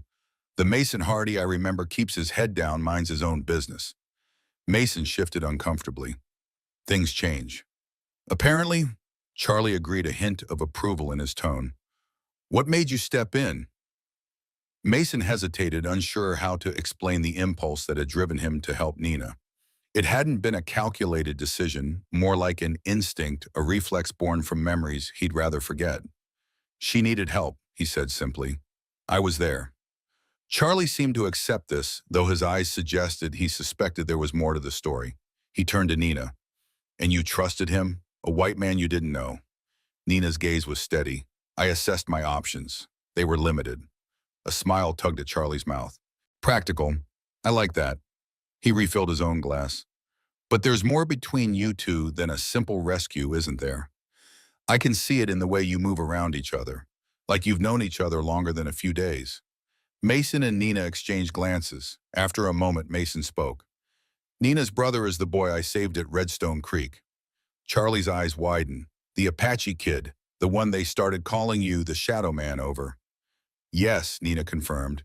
The Mason Hardy I remember keeps his head down, minds his own business. Mason shifted uncomfortably. Things change. Apparently, Charlie agreed, a hint of approval in his tone. What made you step in? Mason hesitated, unsure how to explain the impulse that had driven him to help Nina. It hadn't been a calculated decision, more like an instinct, a reflex born from memories he'd rather forget. She needed help, he said simply. I was there. Charlie seemed to accept this, though his eyes suggested he suspected there was more to the story. He turned to Nina. And you trusted him? A white man you didn't know? Nina's gaze was steady. I assessed my options. They were limited. A smile tugged at Charlie's mouth. Practical. I like that. He refilled his own glass. But there's more between you two than a simple rescue, isn't there? I can see it in the way you move around each other, like you've known each other longer than a few days. Mason and Nina exchanged glances. After a moment, Mason spoke. Nina's brother is the boy I saved at Redstone Creek. Charlie's eyes widened. The Apache kid, the one they started calling you the Shadow Man over. Yes, Nina confirmed.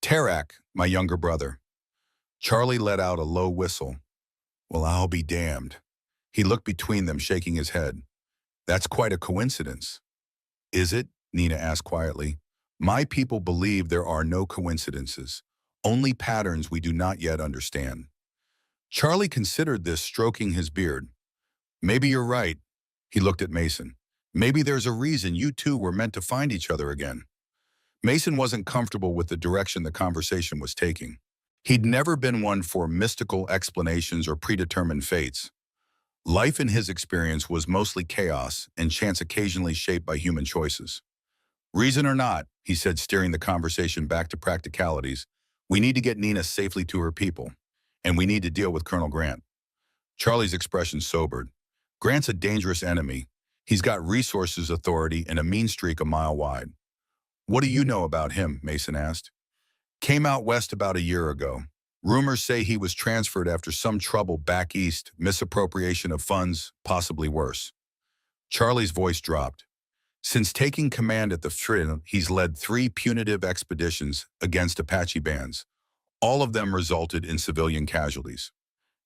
Tarak, my younger brother. Charlie let out a low whistle. Well, I'll be damned. He looked between them, shaking his head. That's quite a coincidence. Is it? Nina asked quietly. My people believe there are no coincidences, only patterns we do not yet understand. Charlie considered this, stroking his beard. Maybe you're right. He looked at Mason. Maybe there's a reason you two were meant to find each other again. Mason wasn't comfortable with the direction the conversation was taking. He'd never been one for mystical explanations or predetermined fates. Life in his experience was mostly chaos and chance, occasionally shaped by human choices. Reason or not, he said, steering the conversation back to practicalities, we need to get Nina safely to her people, and we need to deal with Colonel Grant. Charlie's expression sobered. Grant's a dangerous enemy. He's got resources, authority, and a mean streak a mile wide. What do you know about him? Mason asked. Came out west about a year ago. Rumors say he was transferred after some trouble back east, misappropriation of funds, possibly worse. Charlie's voice dropped. Since taking command at the front, he's led 3 punitive expeditions against Apache bands. All of them resulted in civilian casualties.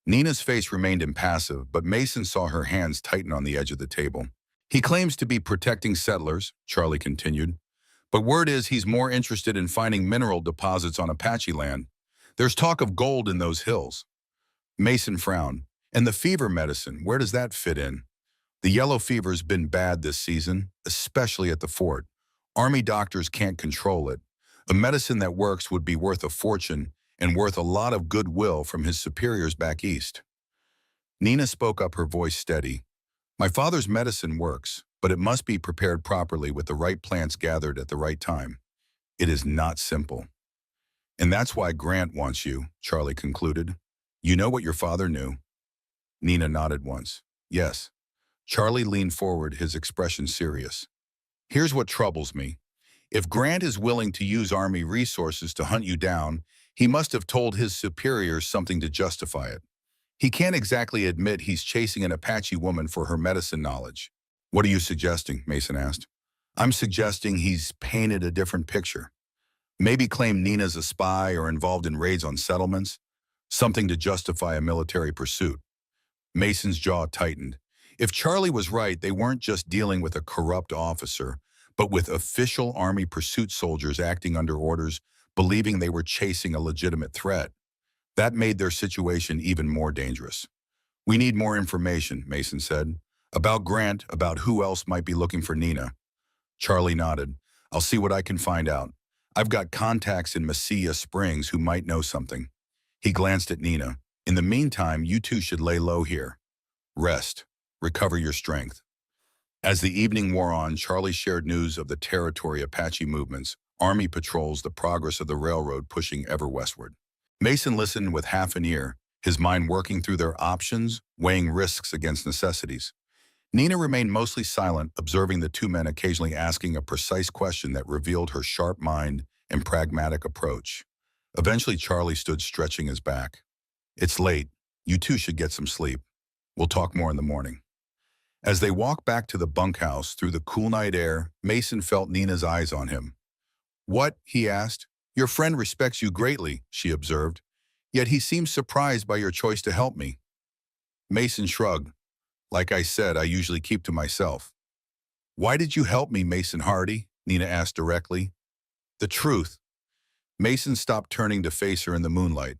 Nina's face remained impassive, but Mason saw her hands tighten on the edge of the table. He claims to be protecting settlers, Charlie continued, but word is he's more interested in finding mineral deposits on Apache land. There's talk of gold in those hills. Mason frowned. And the fever medicine, where does that fit in? The yellow fever's been bad this season, especially at the fort. Army doctors can't control it. A medicine that works would be worth a fortune and worth a lot of goodwill from his superiors back east. Nina spoke up, her voice steady. My father's medicine works, but it must be prepared properly with the right plants gathered at the right time. It is not simple. And that's why Grant wants you, Charlie concluded. You know what your father knew? Nina nodded once. Yes. Charlie leaned forward, his expression serious. Here's what troubles me. If Grant is willing to use Army resources to hunt you down, he must have told his superiors something to justify it. He can't exactly admit he's chasing an Apache woman for her medicine knowledge. What are you suggesting? Mason asked. I'm suggesting he's painted a different picture. Maybe claim Nina's a spy or involved in raids on settlements, something to justify a military pursuit. Mason's jaw tightened. If Charlie was right, they weren't just dealing with a corrupt officer, but with official army pursuit soldiers acting under orders, believing they were chasing a legitimate threat. That made their situation even more dangerous. We need more information, Mason said. About Grant, about who else might be looking for Nina. Charlie nodded. I'll see what I can find out. I've got contacts in Mesilla Springs who might know something. He glanced at Nina. In the meantime, you two should lay low here. Rest. Recover your strength. As the evening wore on, Charlie shared news of the territory Apache movements, army patrols, the progress of the railroad pushing ever westward. Mason listened with half an ear, his mind working through their options, weighing risks against necessities. Nina remained mostly silent, observing the two men occasionally asking a precise question that revealed her sharp mind and pragmatic approach. Eventually, Charlie stood stretching his back. It's late. You two should get some sleep. We'll talk more in the morning. As they walked back to the bunkhouse through the cool night air, Mason felt Nina's eyes on him. What? He asked. Your friend respects you greatly, she observed. Yet he seems surprised by your choice to help me. Mason shrugged. Like I said, I usually keep to myself. Why did you help me, Mason Hardy? Nina asked directly. The truth. Mason stopped turning to face her in the moonlight.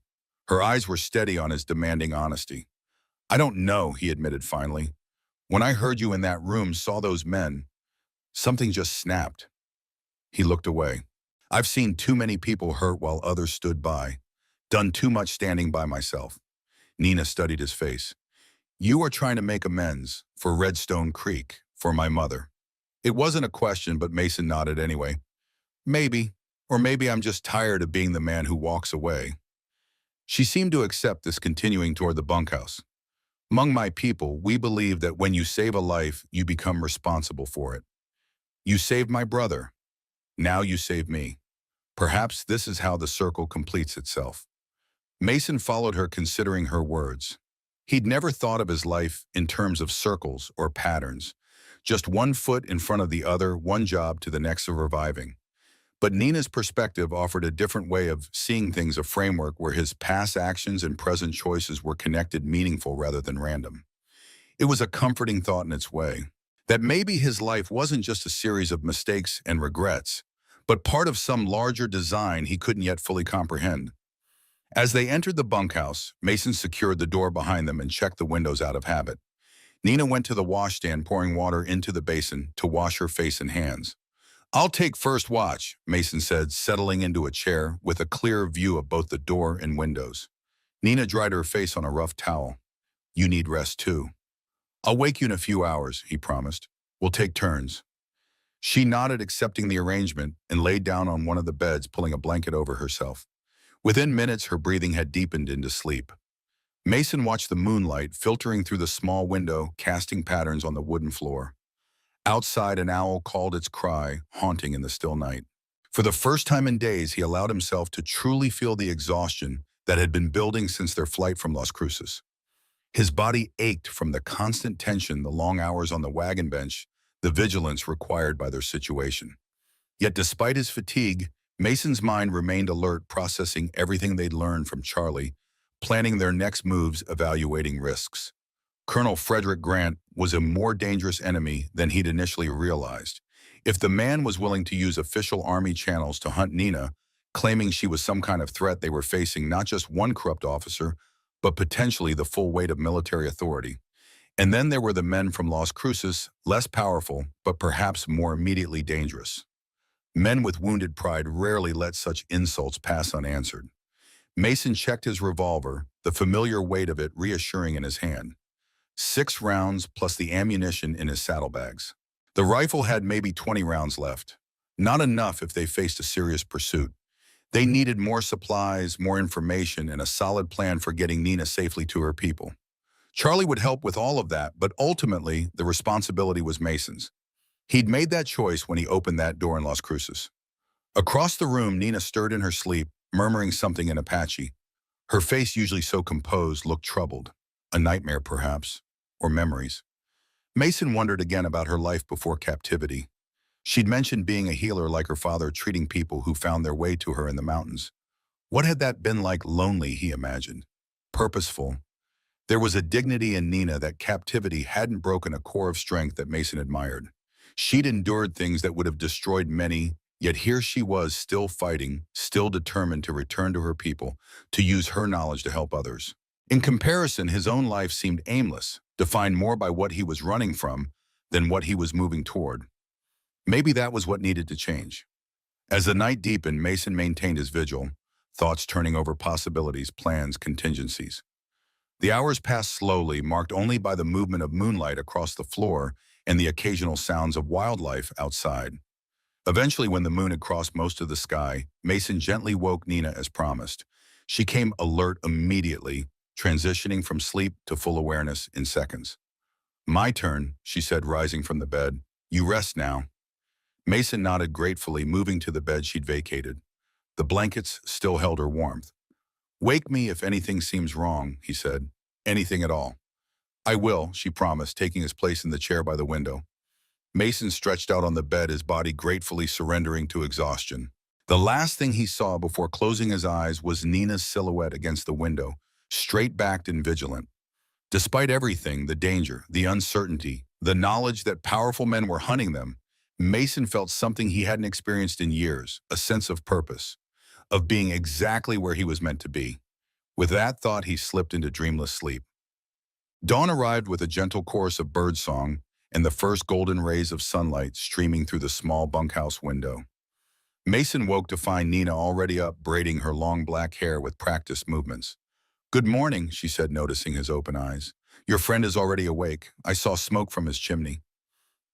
Her eyes were steady on his demanding honesty. I don't know, he admitted finally. When I heard you in that room, saw those men, something just snapped. He looked away. I've seen too many people hurt while others stood by. Done too much standing by myself. Nina studied his face. You are trying to make amends for Redstone Creek, for my mother. It wasn't a question, but Mason nodded anyway. Maybe, or maybe I'm just tired of being the man who walks away. She seemed to accept this, continuing toward the bunkhouse. Among my people, we believe that when you save a life, you become responsible for it. You saved my brother. Now you save me. Perhaps this is how the circle completes itself. Mason followed her, considering her words. He'd never thought of his life in terms of circles or patterns, just one foot in front of the other, one job to the next of reviving. But Nina's perspective offered a different way of seeing things, a framework where his past actions and present choices were connected, meaningful rather than random. It was a comforting thought in its way, that maybe his life wasn't just a series of mistakes and regrets, but part of some larger design he couldn't yet fully comprehend. As they entered the bunkhouse, Mason secured the door behind them and checked the windows out of habit. Nina went to the washstand, pouring water into the basin to wash her face and hands. I'll take first watch, Mason said, settling into a chair with a clear view of both the door and windows. Nina dried her face on a rough towel. You need rest too. I'll wake you in a few hours, he promised. We'll take turns. She nodded, accepting the arrangement, and laid down on one of the beds, pulling a blanket over herself. Within minutes, her breathing had deepened into sleep. Mason watched the moonlight filtering through the small window, casting patterns on the wooden floor. Outside, an owl called its cry, haunting in the still night. For the first time in days, he allowed himself to truly feel the exhaustion that had been building since their flight from Las Cruces. His body ached from the constant tension, the long hours on the wagon bench, the vigilance required by their situation. Yet despite his fatigue, Mason's mind remained alert, processing everything they'd learned from Charlie, planning their next moves, evaluating risks. Colonel Frederick Grant was a more dangerous enemy than he'd initially realized. If the man was willing to use official army channels to hunt Nina, claiming she was some kind of threat, they were facing not just one corrupt officer, but potentially the full weight of military authority. And then there were the men from Las Cruces, less powerful, but perhaps more immediately dangerous. Men with wounded pride rarely let such insults pass unanswered. Mason checked his revolver, the familiar weight of it reassuring in his hand. 6 rounds plus the ammunition in his saddlebags. The rifle had maybe 20 rounds left. Not enough if they faced a serious pursuit. They needed more supplies, more information, and a solid plan for getting Nina safely to her people. Charlie would help with all of that, but ultimately, the responsibility was Mason's. He'd made that choice when he opened that door in Las Cruces. Across the room, Nina stirred in her sleep, murmuring something in Apache. Her face, usually so composed, looked troubled. A nightmare, perhaps, or memories. Mason wondered again about her life before captivity. She'd mentioned being a healer like her father, treating people who found their way to her in the mountains. What had that been like? Lonely, he imagined. Purposeful. There was a dignity in Nina that captivity hadn't broken, a core of strength that Mason admired. She'd endured things that would have destroyed many, yet here she was, still fighting, still determined to return to her people, to use her knowledge to help others. In comparison, his own life seemed aimless, defined more by what he was running from than what he was moving toward. Maybe that was what needed to change. As the night deepened, Mason maintained his vigil, thoughts turning over possibilities, plans, contingencies. The hours passed slowly, marked only by the movement of moonlight across the floor and the occasional sounds of wildlife outside. Eventually, when the moon had crossed most of the sky, Mason gently woke Nina as promised. She came alert immediately, transitioning from sleep to full awareness in seconds. "My turn," she said, rising from the bed. "You rest now." Mason nodded gratefully, moving to the bed she'd vacated. The blankets still held her warmth. "Wake me if anything seems wrong," he said. "Anything at all." "I will," she promised, taking his place in the chair by the window. Mason stretched out on the bed, his body gratefully surrendering to exhaustion. The last thing he saw before closing his eyes was Nina's silhouette against the window, straight-backed and vigilant. Despite everything, the danger, the uncertainty, the knowledge that powerful men were hunting them, Mason felt something he hadn't experienced in years, a sense of purpose, of being exactly where he was meant to be. With that thought, he slipped into dreamless sleep. Dawn arrived with a gentle chorus of birdsong and the first golden rays of sunlight streaming through the small bunkhouse window. Mason woke to find Nina already up, braiding her long black hair with practiced movements. "Good morning," she said, noticing his open eyes. "Your friend is already awake. I saw smoke from his chimney."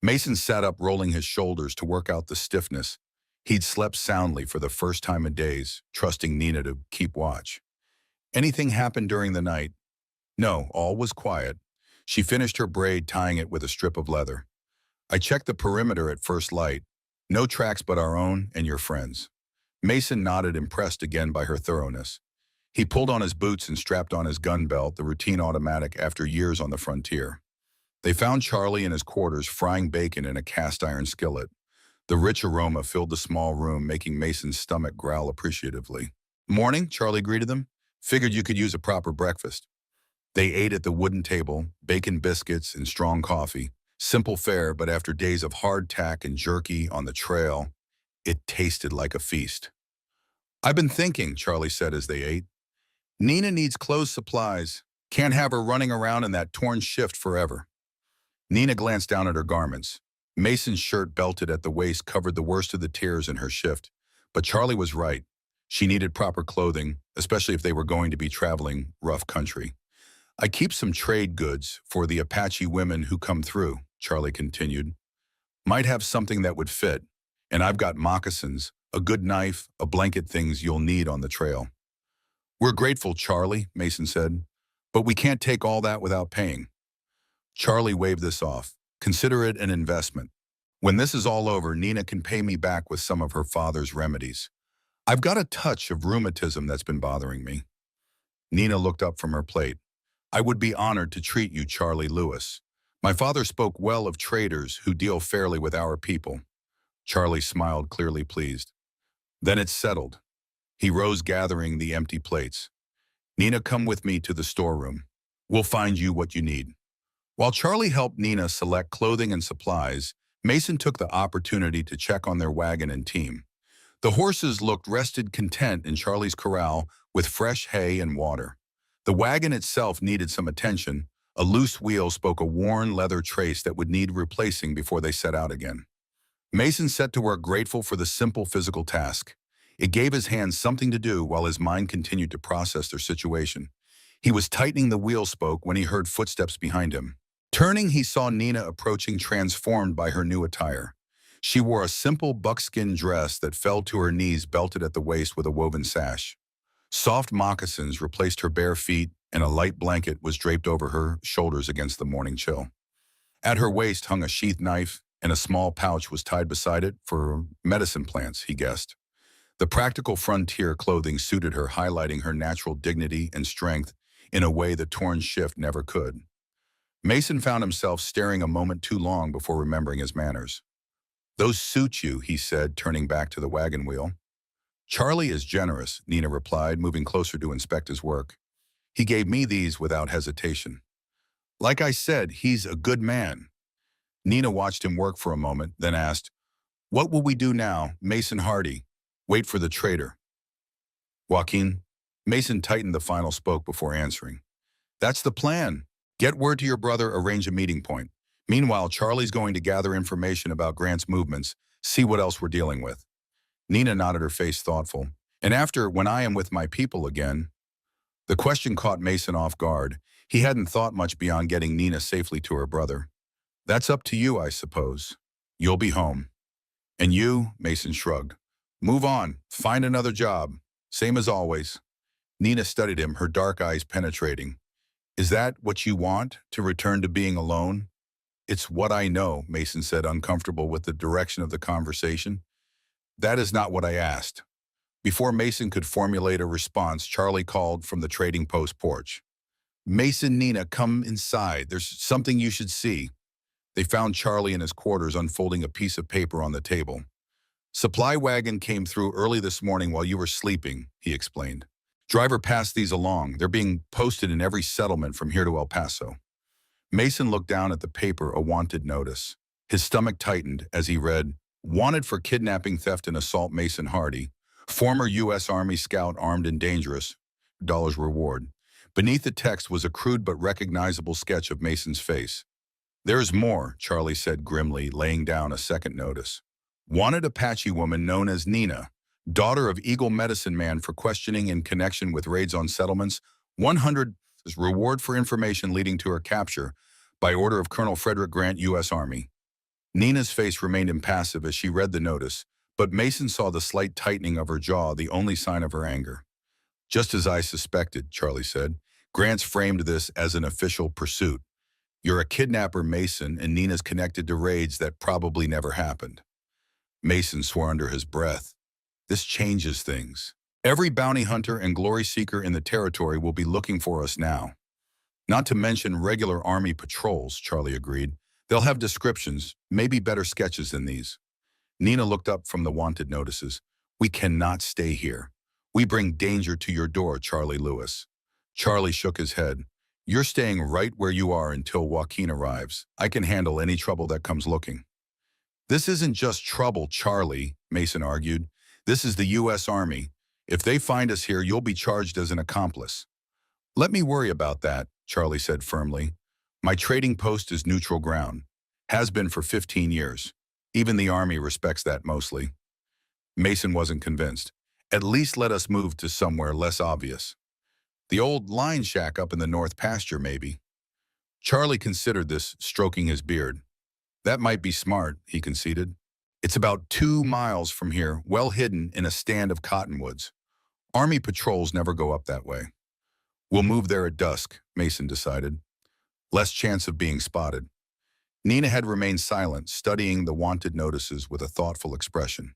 Mason sat up, rolling his shoulders to work out the stiffness. He'd slept soundly for the first time in days, trusting Nina to keep watch. "Anything happened during the night?" "No, all was quiet." She finished her braid, tying it with a strip of leather. "I checked the perimeter at first light. No tracks but our own and your friends." Mason nodded, impressed again by her thoroughness. He pulled on his boots and strapped on his gun belt, the routine automatic after years on the frontier. They found Charlie in his quarters, frying bacon in a cast-iron skillet. The rich aroma filled the small room, making Mason's stomach growl appreciatively. "Morning," Charlie greeted them. "Figured you could use a proper breakfast." They ate at the wooden table, bacon biscuits and strong coffee. Simple fare, but after days of hardtack and jerky on the trail, it tasted like a feast. "I've been thinking," Charlie said as they ate. "Nina needs clothes supplies. Can't have her running around in that torn shift forever." Nina glanced down at her garments. Mason's shirt, belted at the waist, covered the worst of the tears in her shift. But Charlie was right. She needed proper clothing, especially if they were going to be traveling rough country. "I keep some trade goods for the Apache women who come through," Charlie continued. "Might have something that would fit. And I've got moccasins, a good knife, a blanket, things you'll need on the trail." "We're grateful, Charlie," Mason said. "But we can't take all that without paying." Charlie waved this off. "Consider it an investment. When this is all over, Nina can pay me back with some of her father's remedies. I've got a touch of rheumatism that's been bothering me." Nina looked up from her plate. "I would be honored to treat you, Charlie Lewis. My father spoke well of traders who deal fairly with our people." Charlie smiled, clearly pleased. "Then it's settled." He rose, gathering the empty plates. "Nina, come with me to the storeroom. We'll find you what you need." While Charlie helped Nina select clothing and supplies, Mason took the opportunity to check on their wagon and team. The horses looked rested, content in Charlie's corral with fresh hay and water. The wagon itself needed some attention. A loose wheel spoke a worn leather trace that would need replacing before they set out again. Mason set to work, grateful for the simple physical task. It gave his hands something to do while his mind continued to process their situation. He was tightening the wheel spoke when he heard footsteps behind him. Turning, he saw Nina approaching, transformed by her new attire. She wore a simple buckskin dress that fell to her knees, belted at the waist with a woven sash. Soft moccasins replaced her bare feet, and a light blanket was draped over her shoulders against the morning chill. At her waist hung a sheath knife, and a small pouch was tied beside it for medicine plants, he guessed. The practical frontier clothing suited her, highlighting her natural dignity and strength in a way the torn shift never could. Mason found himself staring a moment too long before remembering his manners. "Those suit you," he said, turning back to the wagon wheel. "Charlie is generous," Nina replied, moving closer to inspect his work. "He gave me these without hesitation. Like I said, he's a good man." Nina watched him work for a moment, then asked, "What will we do now, Mason Hardy? Wait for the trader." "Joaquin?" Mason tightened the final spoke before answering. "That's the plan. Get word to your brother, arrange a meeting point. Meanwhile, Charlie's going to gather information about Grant's movements, see what else we're dealing with." Nina nodded, her face thoughtful. "And after, when I am with my people again?" The question caught Mason off guard. He hadn't thought much beyond getting Nina safely to her brother. "That's up to you, I suppose. You'll be home." "And you?" Mason shrugged. "Move on. Find another job. Same as always." Nina studied him, her dark eyes penetrating. "Is that what you want, to return to being alone?" "It's what I know," Mason said, uncomfortable with the direction of the conversation. "That is not what I asked." Before Mason could formulate a response, Charlie called from the trading post porch. "Mason, Nina, come inside. There's something you should see." They found Charlie in his quarters, unfolding a piece of paper on the table. "Supply wagon came through early this morning while you were sleeping," he explained. "Driver passed these along. They're being posted in every settlement from here to El Paso." Mason looked down at the paper, a wanted notice. His stomach tightened as he read, "Wanted for kidnapping, theft, and assault, Mason Hardy. Former U.S. Army scout, armed and dangerous. Dollars reward." Beneath the text was a crude but recognizable sketch of Mason's face. "There's more," Charlie said grimly, laying down a second notice. "Wanted Apache woman known as Nina, daughter of Eagle Medicine Man, for questioning in connection with raids on settlements. 100 is reward for information leading to her capture by order of Colonel Frederick Grant, U.S. Army." Nina's face remained impassive as she read the notice, but Mason saw the slight tightening of her jaw, the only sign of her anger. "Just as I suspected," Charlie said. "Grant's framed this as an official pursuit. You're a kidnapper, Mason, and Nina's connected to raids that probably never happened." Mason swore under his breath. "This changes things. Every bounty hunter and glory seeker in the territory will be looking for us now." "Not to mention regular Army patrols," Charlie agreed. "They'll have descriptions, maybe better sketches than these." Nina looked up from the wanted notices. "We cannot stay here. We bring danger to your door, Charlie Lewis." Charlie shook his head. "You're staying right where you are until Joaquin arrives. I can handle any trouble that comes looking." "This isn't just trouble, Charlie," Mason argued. "This is the U.S. Army. If they find us here, you'll be charged as an accomplice." "Let me worry about that," Charlie said firmly. "My trading post is neutral ground. Has been for 15 years. Even the Army respects that mostly." Mason wasn't convinced. "At least let us move to somewhere less obvious. The old line shack up in the north pasture, maybe." Charlie considered this, stroking his beard. "That might be smart," he conceded. "It's about 2 miles from here, well hidden in a stand of cottonwoods. Army patrols never go up that way." "We'll move there at dusk," Mason decided. "Less chance of being spotted." Nina had remained silent, studying the wanted notices with a thoughtful expression.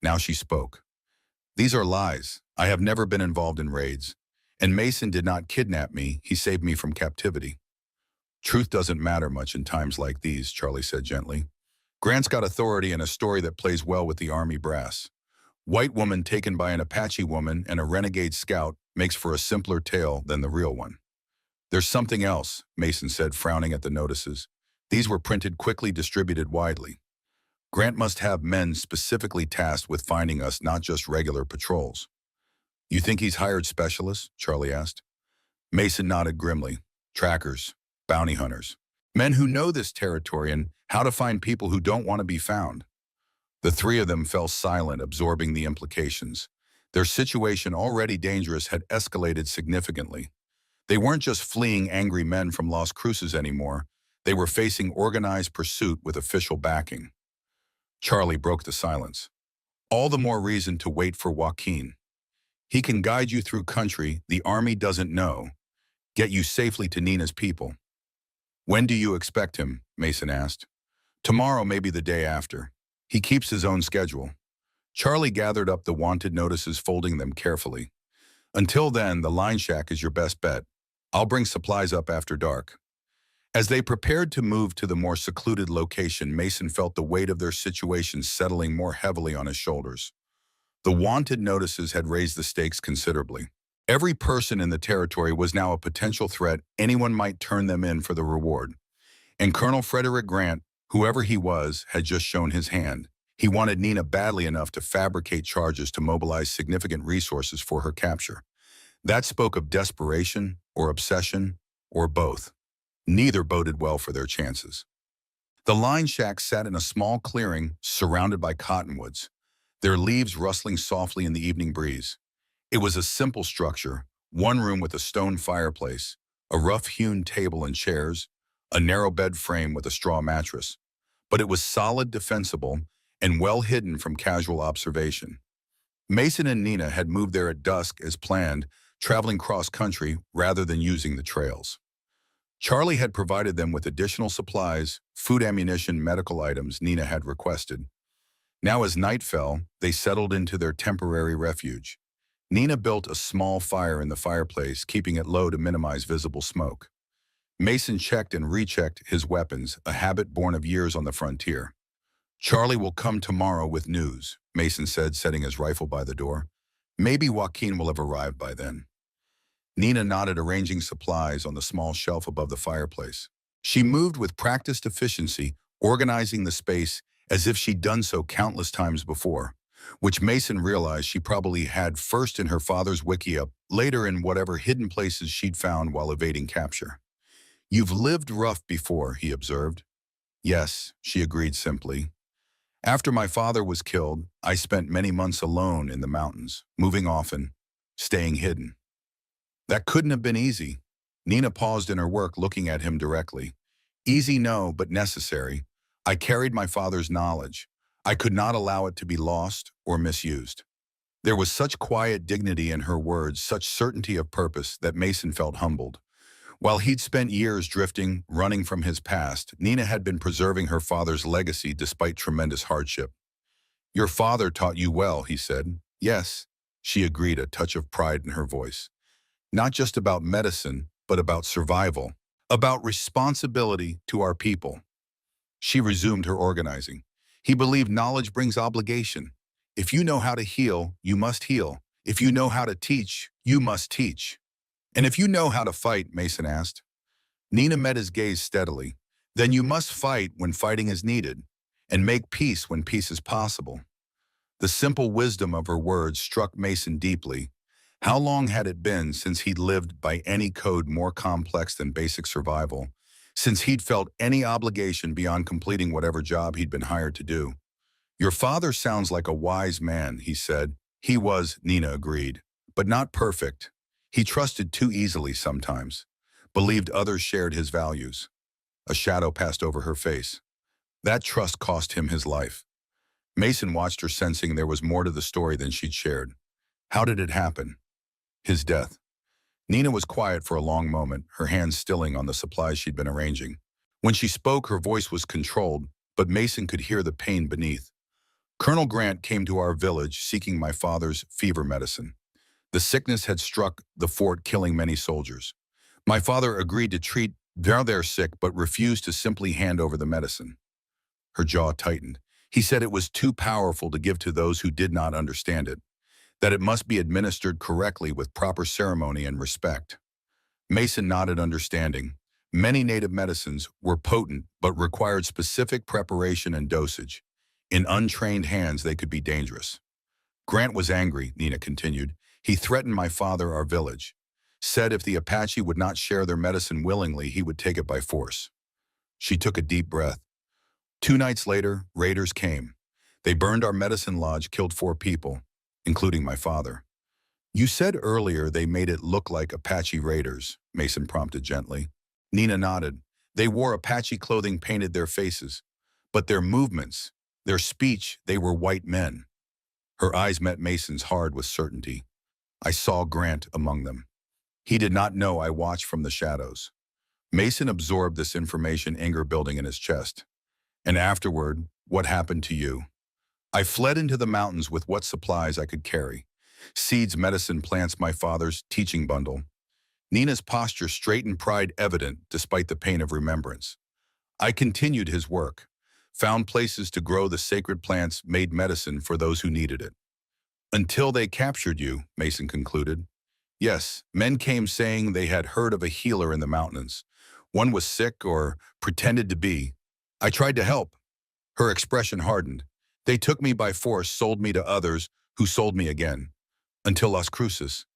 Now she spoke. "These are lies. I have never been involved in raids. And Mason did not kidnap me. He saved me from captivity." "Truth doesn't matter much in times like these," Charlie said gently. "Grant's got authority and a story that plays well with the Army brass. White woman taken by an Apache woman and a renegade scout makes for a simpler tale than the real one." "There's something else," Mason said, frowning at the notices. These were printed, quickly distributed widely. "Grant must have men specifically tasked with finding us, not just regular patrols." "You think he's hired specialists?" Charlie asked. Mason nodded grimly. "Trackers, bounty hunters, men who know this territory and how to find people who don't want to be found." The three of them fell silent, absorbing the implications. Their situation, already dangerous, had escalated significantly. They weren't just fleeing angry men from Las Cruces anymore. They were facing organized pursuit with official backing. Charlie broke the silence. "All the more reason to wait for Joaquin. He can guide you through country the Army doesn't know, get you safely to Nina's people." "When do you expect him?" Mason asked. "Tomorrow, maybe the day after. He keeps his own schedule." Charlie gathered up the wanted notices, folding them carefully. "Until then, the line shack is your best bet. I'll bring supplies up after dark. As they prepared to move to the more secluded location, Mason felt the weight of their situation settling more heavily on his shoulders. The wanted notices had raised the stakes considerably. Every person in the territory was now a potential threat. Anyone might turn them in for the reward. And Colonel Frederick Grant, whoever he was, had just shown his hand. He wanted Nina badly enough to fabricate charges to mobilize significant resources for her capture. That spoke of desperation or obsession or both. Neither boded well for their chances. The line shack sat in a small clearing surrounded by cottonwoods, their leaves rustling softly in the evening breeze. It was a simple structure, one room with a stone fireplace, a rough-hewn table and chairs, a narrow bed frame with a straw mattress. But it was solid, defensible, and well hidden from casual observation. Mason and Nina had moved there at dusk as planned, traveling cross-country rather than using the trails. Charlie had provided them with additional supplies, food, ammunition, medical items Nina had requested. Now as night fell, they settled into their temporary refuge. Nina built a small fire in the fireplace, keeping it low to minimize visible smoke. Mason checked and rechecked his weapons, a habit born of years on the frontier. "Charlie will come tomorrow with news," Mason said, setting his rifle by the door. "Maybe Joaquin will have arrived by then." Nina nodded, arranging supplies on the small shelf above the fireplace. She moved with practiced efficiency, organizing the space as if she'd done so countless times before, which Mason realized she probably had first in her father's wickiup, later in whatever hidden places she'd found while evading capture. "You've lived rough before," he observed. "Yes," she agreed simply. "After my father was killed, I spent many months alone in the mountains, moving often, staying hidden." "That couldn't have been easy." Nina paused in her work, looking at him directly. "Easy, no, but necessary. I carried my father's knowledge. I could not allow it to be lost or misused." There was such quiet dignity in her words, such certainty of purpose, that Mason felt humbled. While he'd spent years drifting, running from his past, Nina had been preserving her father's legacy despite tremendous hardship. "Your father taught you well," he said. "Yes," she agreed, a touch of pride in her voice. "Not just about medicine, but about survival, about responsibility to our people." She resumed her organizing. "He believed knowledge brings obligation. If you know how to heal, you must heal. If you know how to teach, you must teach." "And if you know how to fight?" Mason asked. Nina met his gaze steadily. "Then you must fight when fighting is needed, and make peace when peace is possible." The simple wisdom of her words struck Mason deeply. How long had it been since he'd lived by any code more complex than basic survival, since he'd felt any obligation beyond completing whatever job he'd been hired to do? "Your father sounds like a wise man," he said. "He was," Nina agreed, "but not perfect. He trusted too easily sometimes, believed others shared his values." A shadow passed over her face. That trust cost him his life. Mason watched her, sensing there was more to the story than she'd shared. "How did it happen?" "His death." Nina was quiet for a long moment, her hands stilling on the supplies she'd been arranging. When she spoke, her voice was controlled, but Mason could hear the pain beneath. "Colonel Grant came to our village seeking my father's fever medicine. The sickness had struck the fort, killing many soldiers. My father agreed to treat their sick, but refused to simply hand over the medicine." Her jaw tightened. "He said it was too powerful to give to those who did not understand it, that it must be administered correctly with proper ceremony and respect." Mason nodded, understanding. Many native medicines were potent but required specific preparation and dosage. In untrained hands, they could be dangerous. "Grant was angry," Nina continued. "He threatened my father, our village. Said if the Apache would not share their medicine willingly, he would take it by force." She took a deep breath. 2 nights later, raiders came. They burned our medicine lodge, killed 4 people, including my father. "You said earlier they made it look like Apache raiders," Mason prompted gently. Nina nodded. "They wore Apache clothing, painted their faces. But their movements, their speech, they were white men." Her eyes met Mason's hard with certainty. "I saw Grant among them. He did not know I watched from the shadows." Mason absorbed this information, anger building in his chest. "And afterward, what happened to you?" "I fled into the mountains with what supplies I could carry. Seeds, medicine, plants, my father's teaching bundle. Nina's posture straightened, pride evident despite the pain of remembrance. I continued his work, found places to grow the sacred plants, made medicine for those who needed it. Until they captured you, Mason concluded. Yes, men came saying they had heard of a healer in the mountains. One was sick or pretended to be. I tried to help. Her expression hardened. They took me by force, sold me to others, who sold me again. Until Las Cruces.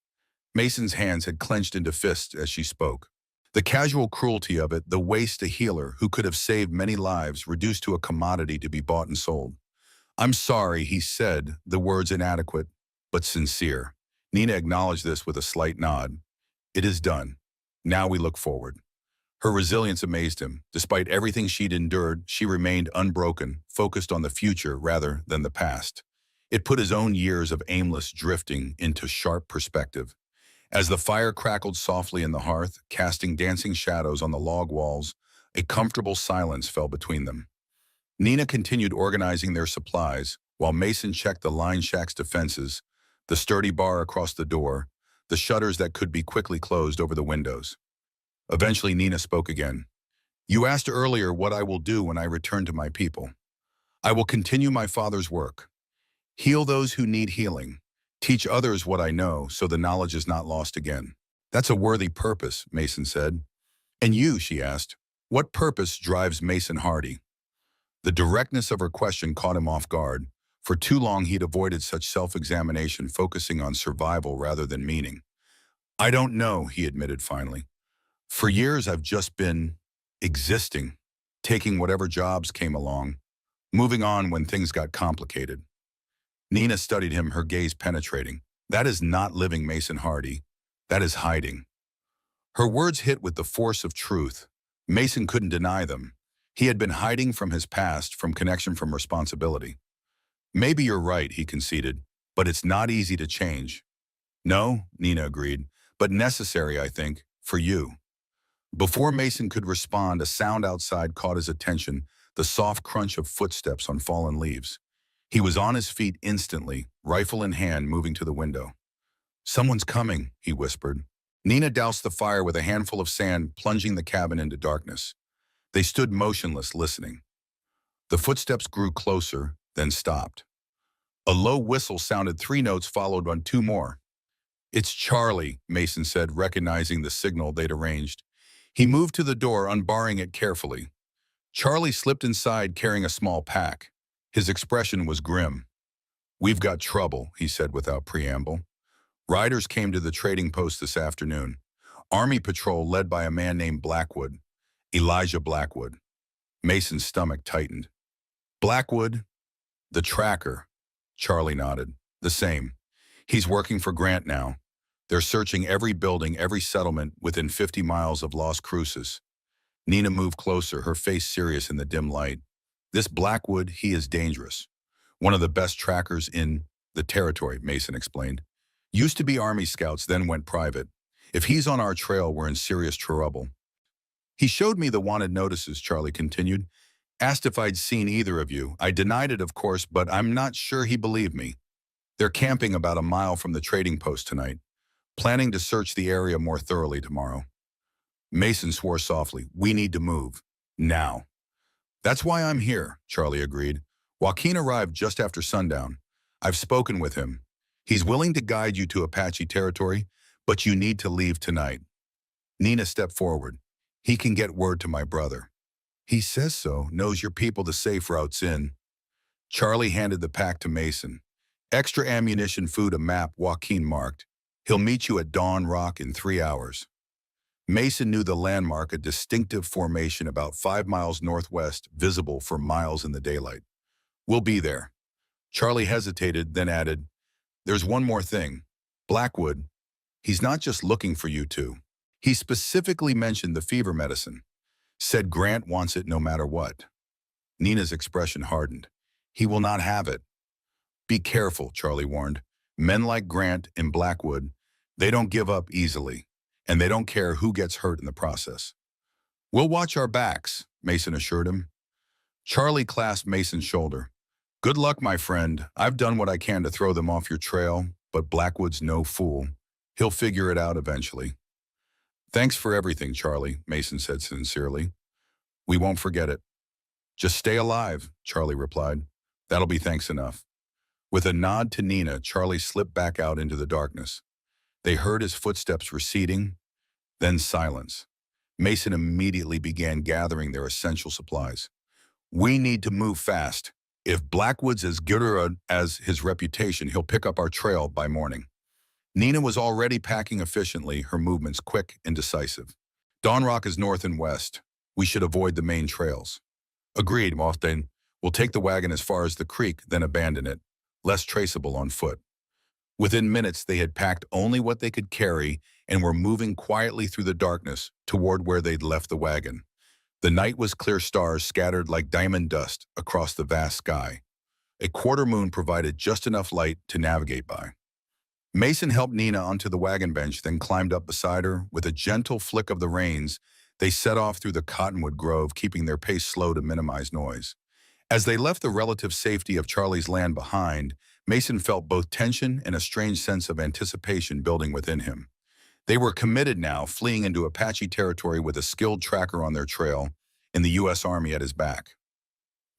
Mason's hands had clenched into fists as she spoke. The casual cruelty of it, the waste a healer who could have saved many lives, reduced to a commodity to be bought and sold. I'm sorry, he said, the words inadequate, but sincere. Nina acknowledged this with a slight nod. It is done. Now we look forward. Her resilience amazed him. Despite everything she'd endured, she remained unbroken, focused on the future rather than the past. It put his own years of aimless drifting into sharp perspective. As the fire crackled softly in the hearth, casting dancing shadows on the log walls, a comfortable silence fell between them. Nina continued organizing their supplies, while Mason checked the line shack's defenses, the sturdy bar across the door, the shutters that could be quickly closed over the windows. Eventually, Nina spoke again. You asked earlier what I will do when I return to my people. I will continue my father's work. Heal those who need healing. Teach others what I know so the knowledge is not lost again. That's a worthy purpose, Mason said. And you, she asked, what purpose drives Mason Hardy? The directness of her question caught him off guard. For too long he'd avoided such self-examination, focusing on survival rather than meaning. I don't know, he admitted finally. For years I've just been existing, taking whatever jobs came along, moving on when things got complicated. Nina studied him, her gaze penetrating. That is not living, Mason Hardy. That is hiding. Her words hit with the force of truth. Mason couldn't deny them. He had been hiding from his past, from connection, from responsibility. Maybe you're right, he conceded, but it's not easy to change. No, Nina agreed, but necessary, I think, for you. Before Mason could respond, a sound outside caught his attention, the soft crunch of footsteps on fallen leaves. He was on his feet instantly, rifle in hand, moving to the window. Someone's coming, he whispered. Nina doused the fire with a handful of sand, plunging the cabin into darkness. They stood motionless, listening. The footsteps grew closer, then stopped. A low whistle sounded 3 notes, followed by 2 more. It's Charlie, Mason said, recognizing the signal they'd arranged. He moved to the door, unbarring it carefully. Charlie slipped inside, carrying a small pack. His expression was grim. We've got trouble, he said without preamble. Riders came to the trading post this afternoon. Army patrol led by a man named Blackwood. Elijah Blackwood. Mason's stomach tightened. Blackwood? The tracker. Charlie nodded. The same. He's working for Grant now. They're searching every building, every settlement within 50 miles of Las Cruces. Nina moved closer, her face serious in the dim light. This Blackwood, he is dangerous. One of the best trackers in the territory, Mason explained. Used to be Army scouts, then went private. If he's on our trail, we're in serious trouble. He showed me the wanted notices, Charlie continued. Asked if I'd seen either of you. I denied it, of course, but I'm not sure he believed me. They're camping about a mile from the trading post tonight, planning to search the area more thoroughly tomorrow. Mason swore softly. We need to move. Now. That's why I'm here, Charlie agreed. Joaquin arrived just after sundown. I've spoken with him. He's willing to guide you to Apache territory, but you need to leave tonight. Nina stepped forward. He can get word to my brother. He says so, knows your people, the safe routes in. Charlie handed the pack to Mason. Extra ammunition, food, a map, Joaquin marked. He'll meet you at Dawn Rock in 3 hours. Mason knew the landmark, a distinctive formation about 5 miles northwest, visible for miles in the daylight. We'll be there. Charlie hesitated, then added, there's one more thing. Blackwood, he's not just looking for you two. He specifically mentioned the fever medicine. Said Grant wants it no matter what. Nina's expression hardened. He will not have it. Be careful, Charlie warned. Men like Grant in Blackwood, they don't give up easily, and they don't care who gets hurt in the process. We'll watch our backs, Mason assured him. Charlie clasped Mason's shoulder. Good luck, my friend. I've done what I can to throw them off your trail, but Blackwood's no fool. He'll figure it out eventually. Thanks for everything, Charlie, Mason said sincerely. We won't forget it. Just stay alive, Charlie replied. That'll be thanks enough. With a nod to Nina, Charlie slipped back out into the darkness. They heard his footsteps receding, then silence. Mason immediately began gathering their essential supplies. We need to move fast. If Blackwood's as good as his reputation, he'll pick up our trail by morning. Nina was already packing efficiently, her movements quick and decisive. Dawn Rock is north and west. We should avoid the main trails. Agreed, Mothden. We'll take the wagon as far as the creek, then abandon it. Less traceable on foot. Within minutes, they had packed only what they could carry and were moving quietly through the darkness toward where they'd left the wagon. The night was clear, stars scattered like diamond dust across the vast sky. A quarter moon provided just enough light to navigate by. Mason helped Nina onto the wagon bench, then climbed up beside her. With a gentle flick of the reins, they set off through the cottonwood grove, keeping their pace slow to minimize noise. As they left the relative safety of Charlie's land behind, Mason felt both tension and a strange sense of anticipation building within him. They were committed now, fleeing into Apache territory with a skilled tracker on their trail and the U.S. Army at his back.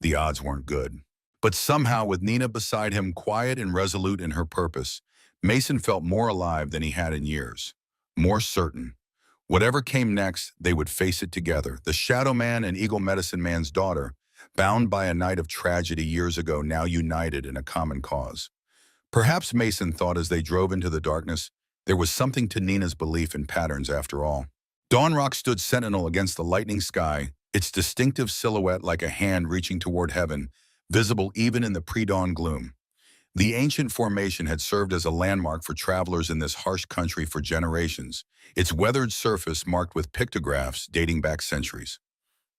The odds weren't good. But somehow, with Nina beside him, quiet and resolute in her purpose, Mason felt more alive than he had in years, more certain. Whatever came next, they would face it together. The Shadow Man and Eagle Medicine Man's daughter, bound by a night of tragedy years ago, now united in a common cause. Perhaps, Mason thought as they drove into the darkness, there was something to Nina's belief in patterns after all. Dawn Rock stood sentinel against the lightning sky, its distinctive silhouette like a hand reaching toward heaven, visible even in the pre-dawn gloom. The ancient formation had served as a landmark for travelers in this harsh country for generations, its weathered surface marked with pictographs dating back centuries.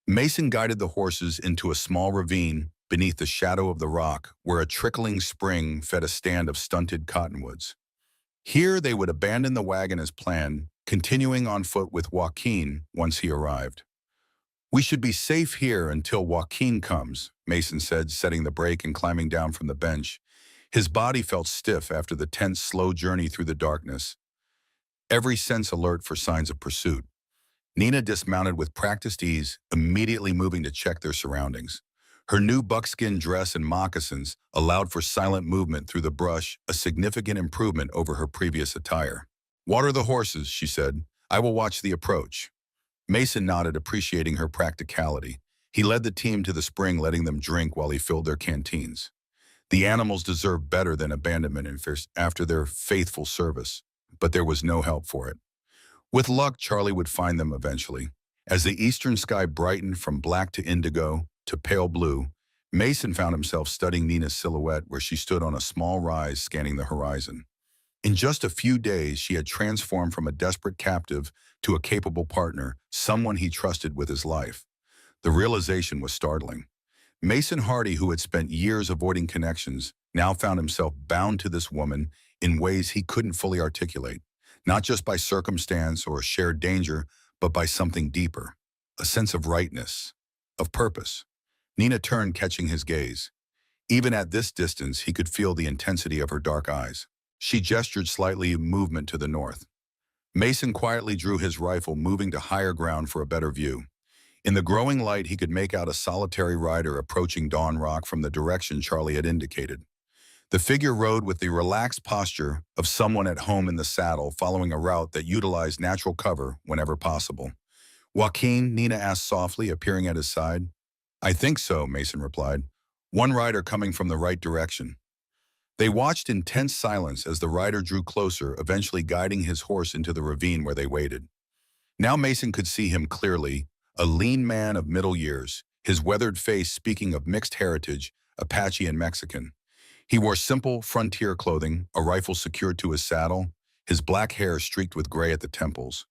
Mason guided the horses into a small ravine beneath the shadow of the rock, where a trickling spring fed a stand of stunted cottonwoods. Here they would abandon the wagon as planned, continuing on foot with Joaquin once he arrived. We should be safe here until Joaquin comes, Mason said, setting the brake and climbing down from the bench. His body felt stiff after the tense, slow journey through the darkness, every sense alert for signs of pursuit. Nina dismounted with practiced ease, immediately moving to check their surroundings. Her new buckskin dress and moccasins allowed for silent movement through the brush, a significant improvement over her previous attire. Water the horses, she said. I will watch the approach. Mason nodded, appreciating her practicality. He led the team to the spring, letting them drink while he filled their canteens. The animals deserved better than abandonment after their faithful service, but there was no help for it. With luck, Charlie would find them eventually. As the eastern sky brightened from black to indigo to pale blue, Mason found himself studying Nina's silhouette where she stood on a small rise scanning the horizon. In just a few days, she had transformed from a desperate captive to a capable partner, someone he trusted with his life. The realization was startling. Mason Hardy, who had spent years avoiding connections, now found himself bound to this woman in ways he couldn't fully articulate, not just by circumstance or shared danger, but by something deeper, a sense of rightness, of purpose. Nina turned, catching his gaze. Even at this distance, he could feel the intensity of her dark eyes. She gestured slightly, movement to the north. Mason quietly drew his rifle, moving to higher ground for a better view. In the growing light, he could make out a solitary rider approaching Dawn Rock from the direction Charlie had indicated. The figure rode with the relaxed posture of someone at home in the saddle, following a route that utilized natural cover whenever possible. Joaquin, Nina asked softly, appearing at his side. I think so, Mason replied. One rider coming from the right direction. They watched in tense silence as the rider drew closer, eventually guiding his horse into the ravine where they waited. Now Mason could see him clearly, a lean man of middle years, his weathered face speaking of mixed heritage, Apache and Mexican. He wore simple frontier clothing, a rifle secured to his saddle, his black hair streaked with gray at the temples.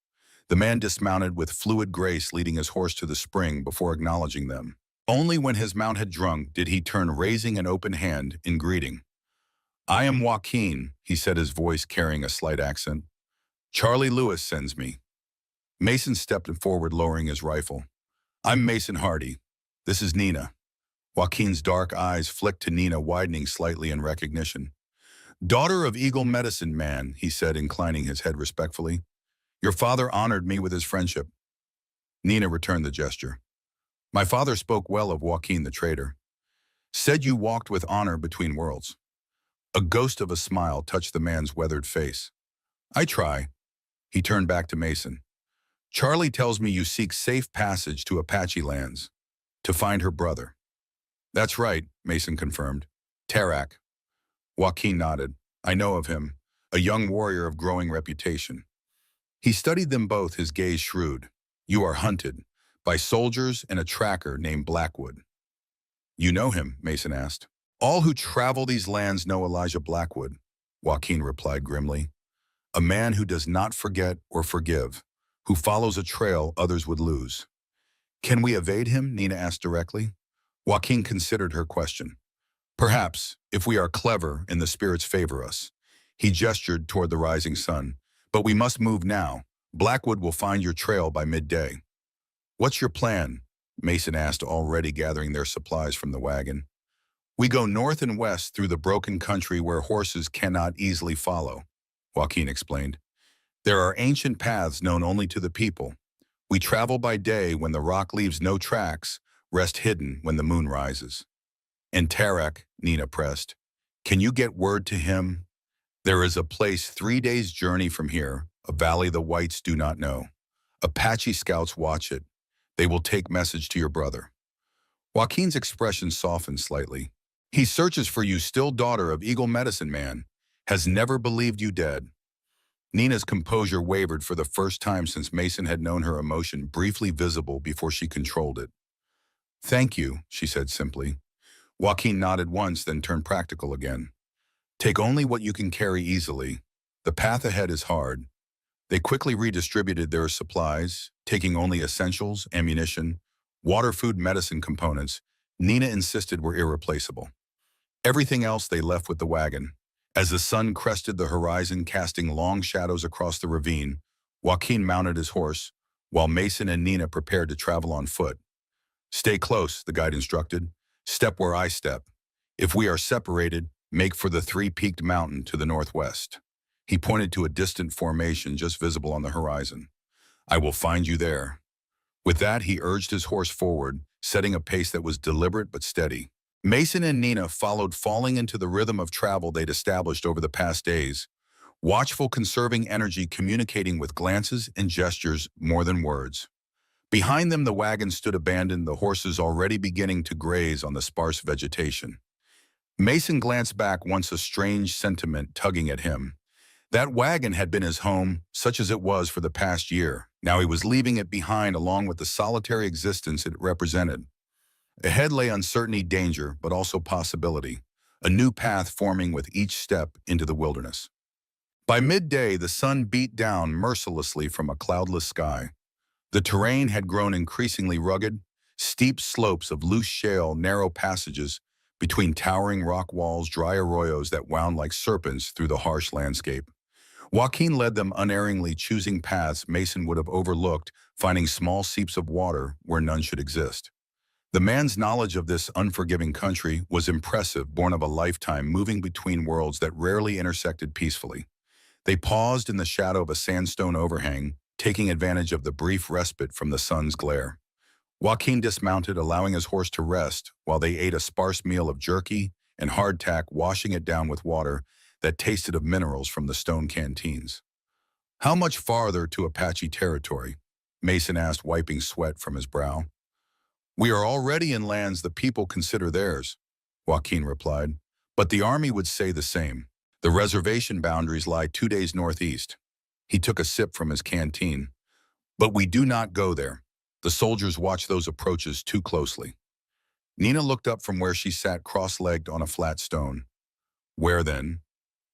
The man dismounted with fluid grace, leading his horse to the spring before acknowledging them. Only when his mount had drunk did he turn, raising an open hand in greeting. I am Joaquin, he said, his voice carrying a slight accent. Charlie Lewis sends me. Mason stepped forward, lowering his rifle. I'm Mason Hardy. This is Nina. Joaquin's dark eyes flicked to Nina, widening slightly in recognition. Daughter of Eagle Medicine Man, he said, inclining his head respectfully. Your father honored me with his friendship. Nina returned the gesture. My father spoke well of Joaquin the trader. Said you walked with honor between worlds. A ghost of a smile touched the man's weathered face. I try. He turned back to Mason. Charlie tells me you seek safe passage to Apache lands. To find her brother. That's right, Mason confirmed. Tarak. Joaquin nodded. I know of him. A young warrior of growing reputation. He studied them both, his gaze shrewd. You are hunted by soldiers and a tracker named Blackwood. You know him, Mason asked. All who travel these lands know Elijah Blackwood, Joaquin replied grimly. A man who does not forget or forgive, who follows a trail others would lose. Can we evade him? Nina asked directly. Joaquin considered her question. Perhaps, if we are clever and the spirits favor us. He gestured toward the rising sun. But we must move now. Blackwood will find your trail by midday. What's your plan? Mason asked, already gathering their supplies from the wagon. We go north and west through the broken country where horses cannot easily follow, Joaquin explained. There are ancient paths known only to the people. We travel by day when the rock leaves no tracks, rest hidden when the moon rises. And Tarak, Nina pressed, can you get word to him? There is a place 3 days' journey from here, a valley the whites do not know. Apache scouts watch it. They will take message to your brother. Joaquin's expression softened slightly. He searches for you still, daughter of Eagle Medicine Man. Has never believed you dead. Nina's composure wavered for the first time since Mason had known her emotion briefly visible before she controlled it. Thank you, she said simply. Joaquin nodded once, then turned practical again. Take only what you can carry easily. The path ahead is hard. They quickly redistributed their supplies, taking only essentials, ammunition, water, food, medicine components Nina insisted were irreplaceable. Everything else they left with the wagon. As the sun crested the horizon, casting long shadows across the ravine, Joaquin mounted his horse, while Mason and Nina prepared to travel on foot. Stay close, the guide instructed. Step where I step. If we are separated, make for the three-peaked mountain to the northwest. He pointed to a distant formation just visible on the horizon. I will find you there. With that, he urged his horse forward, setting a pace that was deliberate but steady. Mason and Nina followed, falling into the rhythm of travel they'd established over the past days, watchful, conserving energy, communicating with glances and gestures more than words. Behind them, the wagon stood abandoned, the horses already beginning to graze on the sparse vegetation. Mason glanced back, once a strange sentiment tugging at him. That wagon had been his home, such as it was for the past year. Now he was leaving it behind, along with the solitary existence it represented. Ahead lay uncertainty, danger, but also possibility, a new path forming with each step into the wilderness. By midday, the sun beat down mercilessly from a cloudless sky. The terrain had grown increasingly rugged, steep slopes of loose shale, narrow passages between towering rock walls, dry arroyos that wound like serpents through the harsh landscape. Joaquin led them unerringly, choosing paths Mason would have overlooked, finding small seeps of water where none should exist. The man's knowledge of this unforgiving country was impressive, born of a lifetime moving between worlds that rarely intersected peacefully. They paused in the shadow of a sandstone overhang, taking advantage of the brief respite from the sun's glare. Joaquin dismounted, allowing his horse to rest, while they ate a sparse meal of jerky and hardtack, washing it down with water that tasted of minerals from the stone canteens. How much farther to Apache territory? Mason asked, wiping sweat from his brow. We are already in lands the people consider theirs, Joaquin replied, but the army would say the same. The reservation boundaries lie 2 days northeast. He took a sip from his canteen. But we do not go there. The soldiers watch those approaches too closely. Nina looked up from where she sat cross-legged on a flat stone. Where then?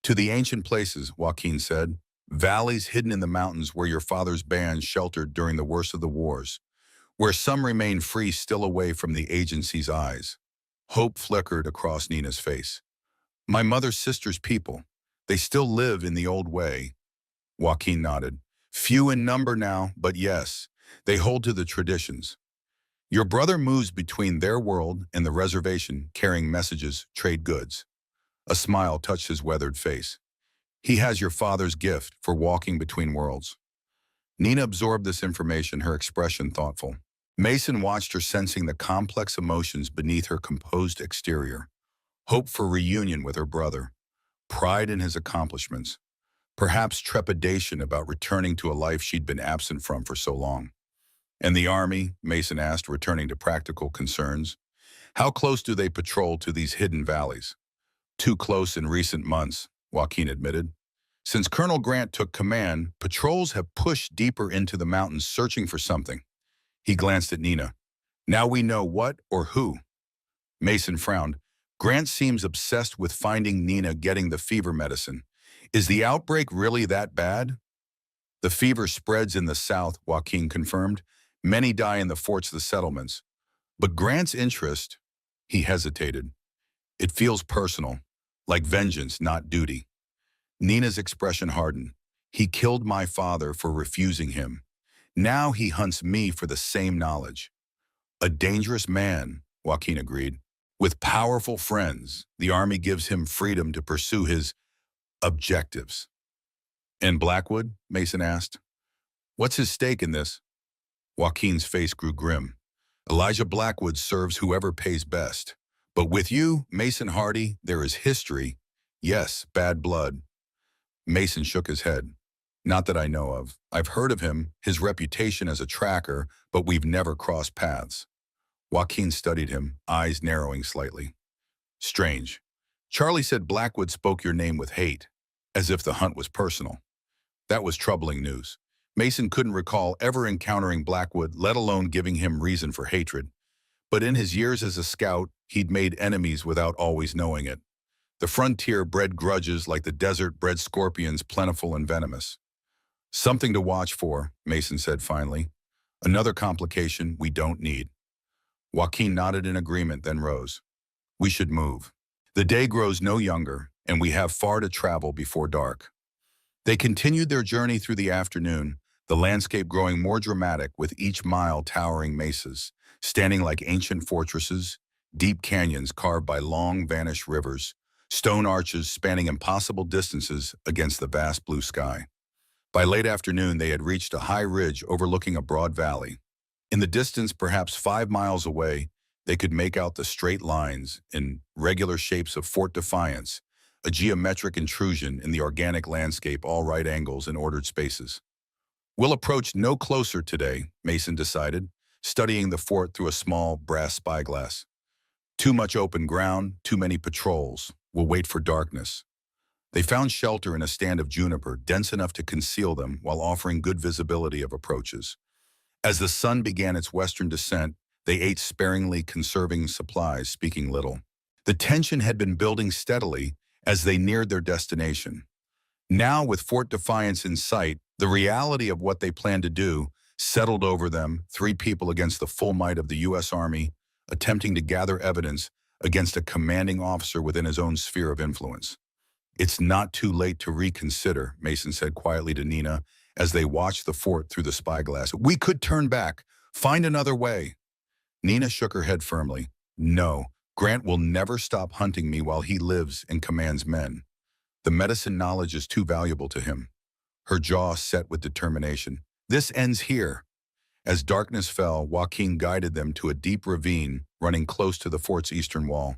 To the ancient places, Joaquin said. Valleys hidden in the mountains where your father's band sheltered during the worst of the wars. Where some remain free, still away from the agency's eyes. Hope flickered across Nina's face. My mother's sister's people. They still live in the old way. Joaquin nodded. Few in number now, but yes, they hold to the traditions. Your brother moves between their world and the reservation, carrying messages, trade goods. A smile touched his weathered face. He has your father's gift for walking between worlds. Nina absorbed this information, her expression thoughtful. Mason watched her, sensing the complex emotions beneath her composed exterior. Hope for reunion with her brother, pride in his accomplishments, perhaps trepidation about returning to a life she'd been absent from for so long. And the army, Mason asked, returning to practical concerns. How close do they patrol to these hidden valleys? Too close in recent months, Joaquin admitted. Since Colonel Grant took command, patrols have pushed deeper into the mountains searching for something. He glanced at Nina. Now we know what or who. Mason frowned. Grant seems obsessed with finding Nina getting the fever medicine. Is the outbreak really that bad? The fever spreads in the south, Joaquin confirmed. Many die in the forts of the settlements. But Grant's interest, he hesitated. It feels personal, like vengeance, not duty. Nina's expression hardened. He killed my father for refusing him. Now he hunts me for the same knowledge. A dangerous man, Joaquin agreed. With powerful friends, the army gives him freedom to pursue his objectives. And Blackwood? Mason asked. What's his stake in this? Joaquin's face grew grim. Elijah Blackwood serves whoever pays best. But with you, Mason Hardy, there is history. Yes, bad blood. Mason shook his head. Not that I know of. I've heard of him, his reputation as a tracker, but we've never crossed paths. Joaquin studied him, eyes narrowing slightly. Strange. Charlie said Blackwood spoke your name with hate, as if the hunt was personal. That was troubling news. Mason couldn't recall ever encountering Blackwood, let alone giving him reason for hatred. But in his years as a scout, he'd made enemies without always knowing it. The frontier bred grudges like the desert bred scorpions, plentiful and venomous. Something to watch for, Mason said finally. Another complication we don't need. Joaquin nodded in agreement, then rose. We should move. The day grows no younger, and we have far to travel before dark. They continued their journey through the afternoon, the landscape growing more dramatic with each mile towering mesas, standing like ancient fortresses, deep canyons carved by long vanished rivers, stone arches spanning impossible distances against the vast blue sky. By late afternoon, they had reached a high ridge overlooking a broad valley. In the distance, perhaps 5 miles away, they could make out the straight lines in regular shapes of Fort Defiance, a geometric intrusion in the organic landscape, all right angles and ordered spaces. We'll approach no closer today, Mason decided, studying the fort through a small brass spyglass. Too much open ground, too many patrols. We'll wait for darkness. They found shelter in a stand of juniper, dense enough to conceal them while offering good visibility of approaches. As the sun began its western descent, they ate sparingly, conserving supplies, speaking little. The tension had been building steadily as they neared their destination. Now, with Fort Defiance in sight, the reality of what they planned to do settled over them, 3 people against the full might of the U.S. Army, attempting to gather evidence against a commanding officer within his own sphere of influence. It's not too late to reconsider, Mason said quietly to Nina as they watched the fort through the spyglass. We could turn back, find another way. Nina shook her head firmly. No, Grant will never stop hunting me while he lives and commands men. The medicine knowledge is too valuable to him. Her jaw set with determination. This ends here. As darkness fell, Joaquin guided them to a deep ravine running close to the fort's eastern wall.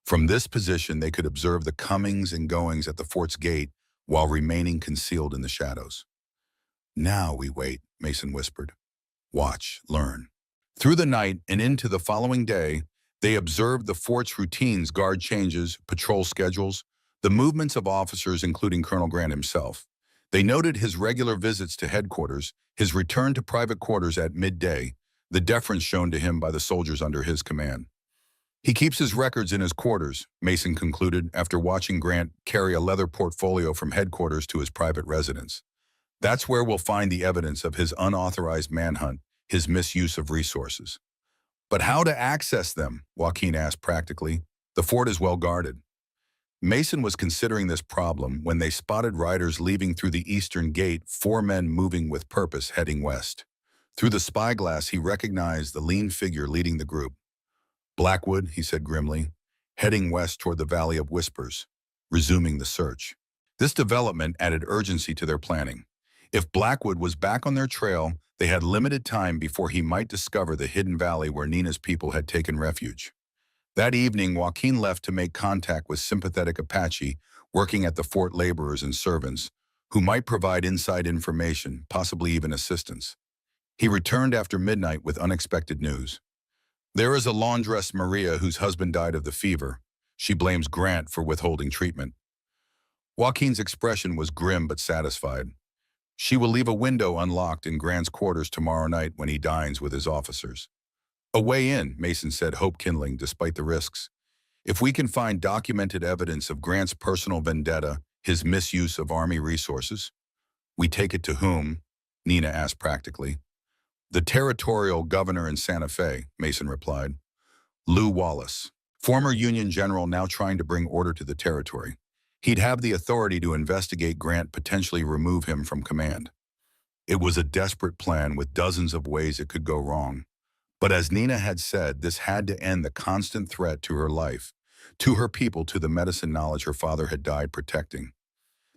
From this position, they could observe the comings and goings at the fort's gate while remaining concealed in the shadows. Now we wait, Mason whispered. Watch, learn. Through the night and into the following day, they observed the fort's routines, guard changes, patrol schedules, the movements of officers, including Colonel Grant himself. They noted his regular visits to headquarters, his return to private quarters at midday, the deference shown to him by the soldiers under his command. He keeps his records in his quarters, Mason concluded after watching Grant carry a leather portfolio from headquarters to his private residence. That's where we'll find the evidence of his unauthorized manhunt, his misuse of resources. But how to access them? Joaquin asked practically. The fort is well guarded. Mason was considering this problem when they spotted riders leaving through the eastern gate, 4 men moving with purpose heading west. Through the spyglass, he recognized the lean figure leading the group. Blackwood, he said grimly, heading west toward the Valley of Whispers, resuming the search. This development added urgency to their planning. If Blackwood was back on their trail, they had limited time before he might discover the hidden valley where Nina's people had taken refuge. That evening, Joaquin left to make contact with sympathetic Apache working at the fort, laborers and servants, who might provide inside information, possibly even assistance. He returned after midnight with unexpected news. There is a laundress, Maria, whose husband died of the fever. She blames Grant for withholding treatment. Joaquin's expression was grim but satisfied. She will leave a window unlocked in Grant's quarters tomorrow night when he dines with his officers. A way in, Mason said, hope kindling despite the risks. If we can find documented evidence of Grant's personal vendetta, his misuse of Army resources, we take it to whom? Nina asked practically. The territorial governor in Santa Fe, Mason replied. Lew Wallace, former Union general now trying to bring order to the territory. He'd have the authority to investigate Grant, potentially remove him from command. It was a desperate plan with dozens of ways it could go wrong. But as Nina had said, this had to end the constant threat to her life, to her people, to the medicine knowledge her father had died protecting.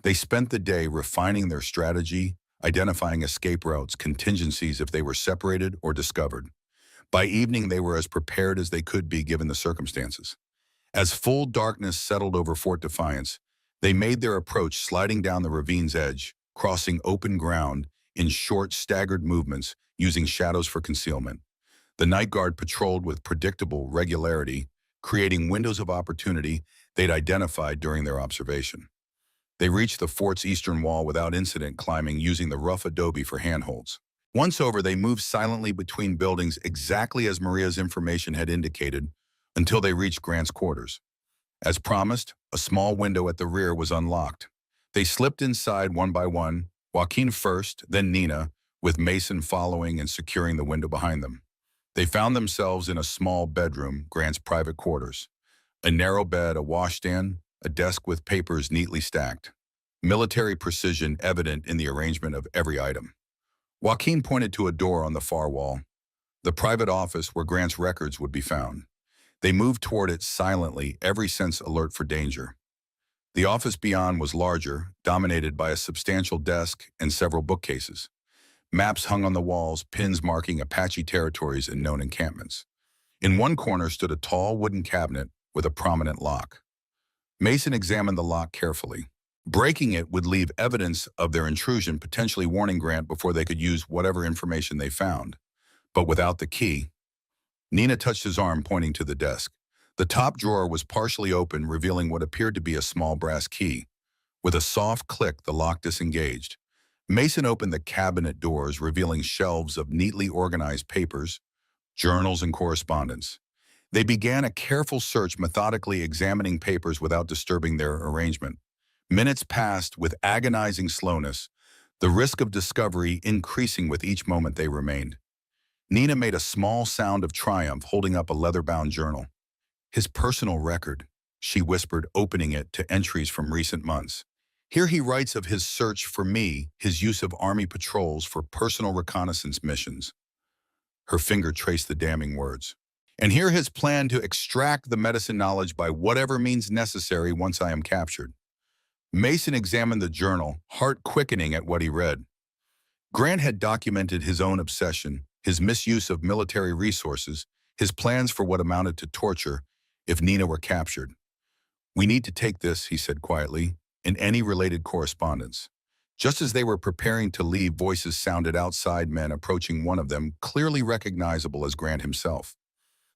They spent the day refining their strategy, identifying escape routes, contingencies if they were separated or discovered. By evening, they were as prepared as they could be given the circumstances. As full darkness settled over Fort Defiance, they made their approach sliding down the ravine's edge, crossing open ground in short, staggered movements, using shadows for concealment. The night guard patrolled with predictable regularity, creating windows of opportunity they'd identified during their observation. They reached the fort's eastern wall without incident, climbing using the rough adobe for handholds. Once over, they moved silently between buildings exactly as Maria's information had indicated until they reached Grant's quarters. As promised, a small window at the rear was unlocked. They slipped inside one by one, Joaquin first, then Nina, with Mason following and securing the window behind them. They found themselves in a small bedroom, Grant's private quarters. A narrow bed, a washstand, a desk with papers neatly stacked. Military precision evident in the arrangement of every item. Joaquin pointed to a door on the far wall, the private office where Grant's records would be found. They moved toward it silently, every sense alert for danger. The office beyond was larger, dominated by a substantial desk and several bookcases. Maps hung on the walls, pins marking Apache territories and known encampments. In one corner stood a tall wooden cabinet with a prominent lock. Mason examined the lock carefully. Breaking it would leave evidence of their intrusion, potentially warning Grant before they could use whatever information they found. But without the key, Nina touched his arm, pointing to the desk. The top drawer was partially open, revealing what appeared to be a small brass key. With a soft click, the lock disengaged. Mason opened the cabinet doors, revealing shelves of neatly organized papers, journals, and correspondence. They began a careful search, methodically examining papers without disturbing their arrangement. Minutes passed with agonizing slowness, the risk of discovery increasing with each moment they remained. Nina made a small sound of triumph, holding up a leather-bound journal. His personal record, she whispered, opening it to entries from recent months. Here he writes of his search for me, his use of Army patrols for personal reconnaissance missions. Her finger traced the damning words. And here his plan to extract the medicine knowledge by whatever means necessary once I am captured. Mason examined the journal, heart quickening at what he read. Grant had documented his own obsession, his misuse of military resources, his plans for what amounted to torture if Nina were captured. We need to take this, he said quietly, in any related correspondence. Just as they were preparing to leave, voices sounded outside, men approaching, one of them clearly recognizable as Grant himself.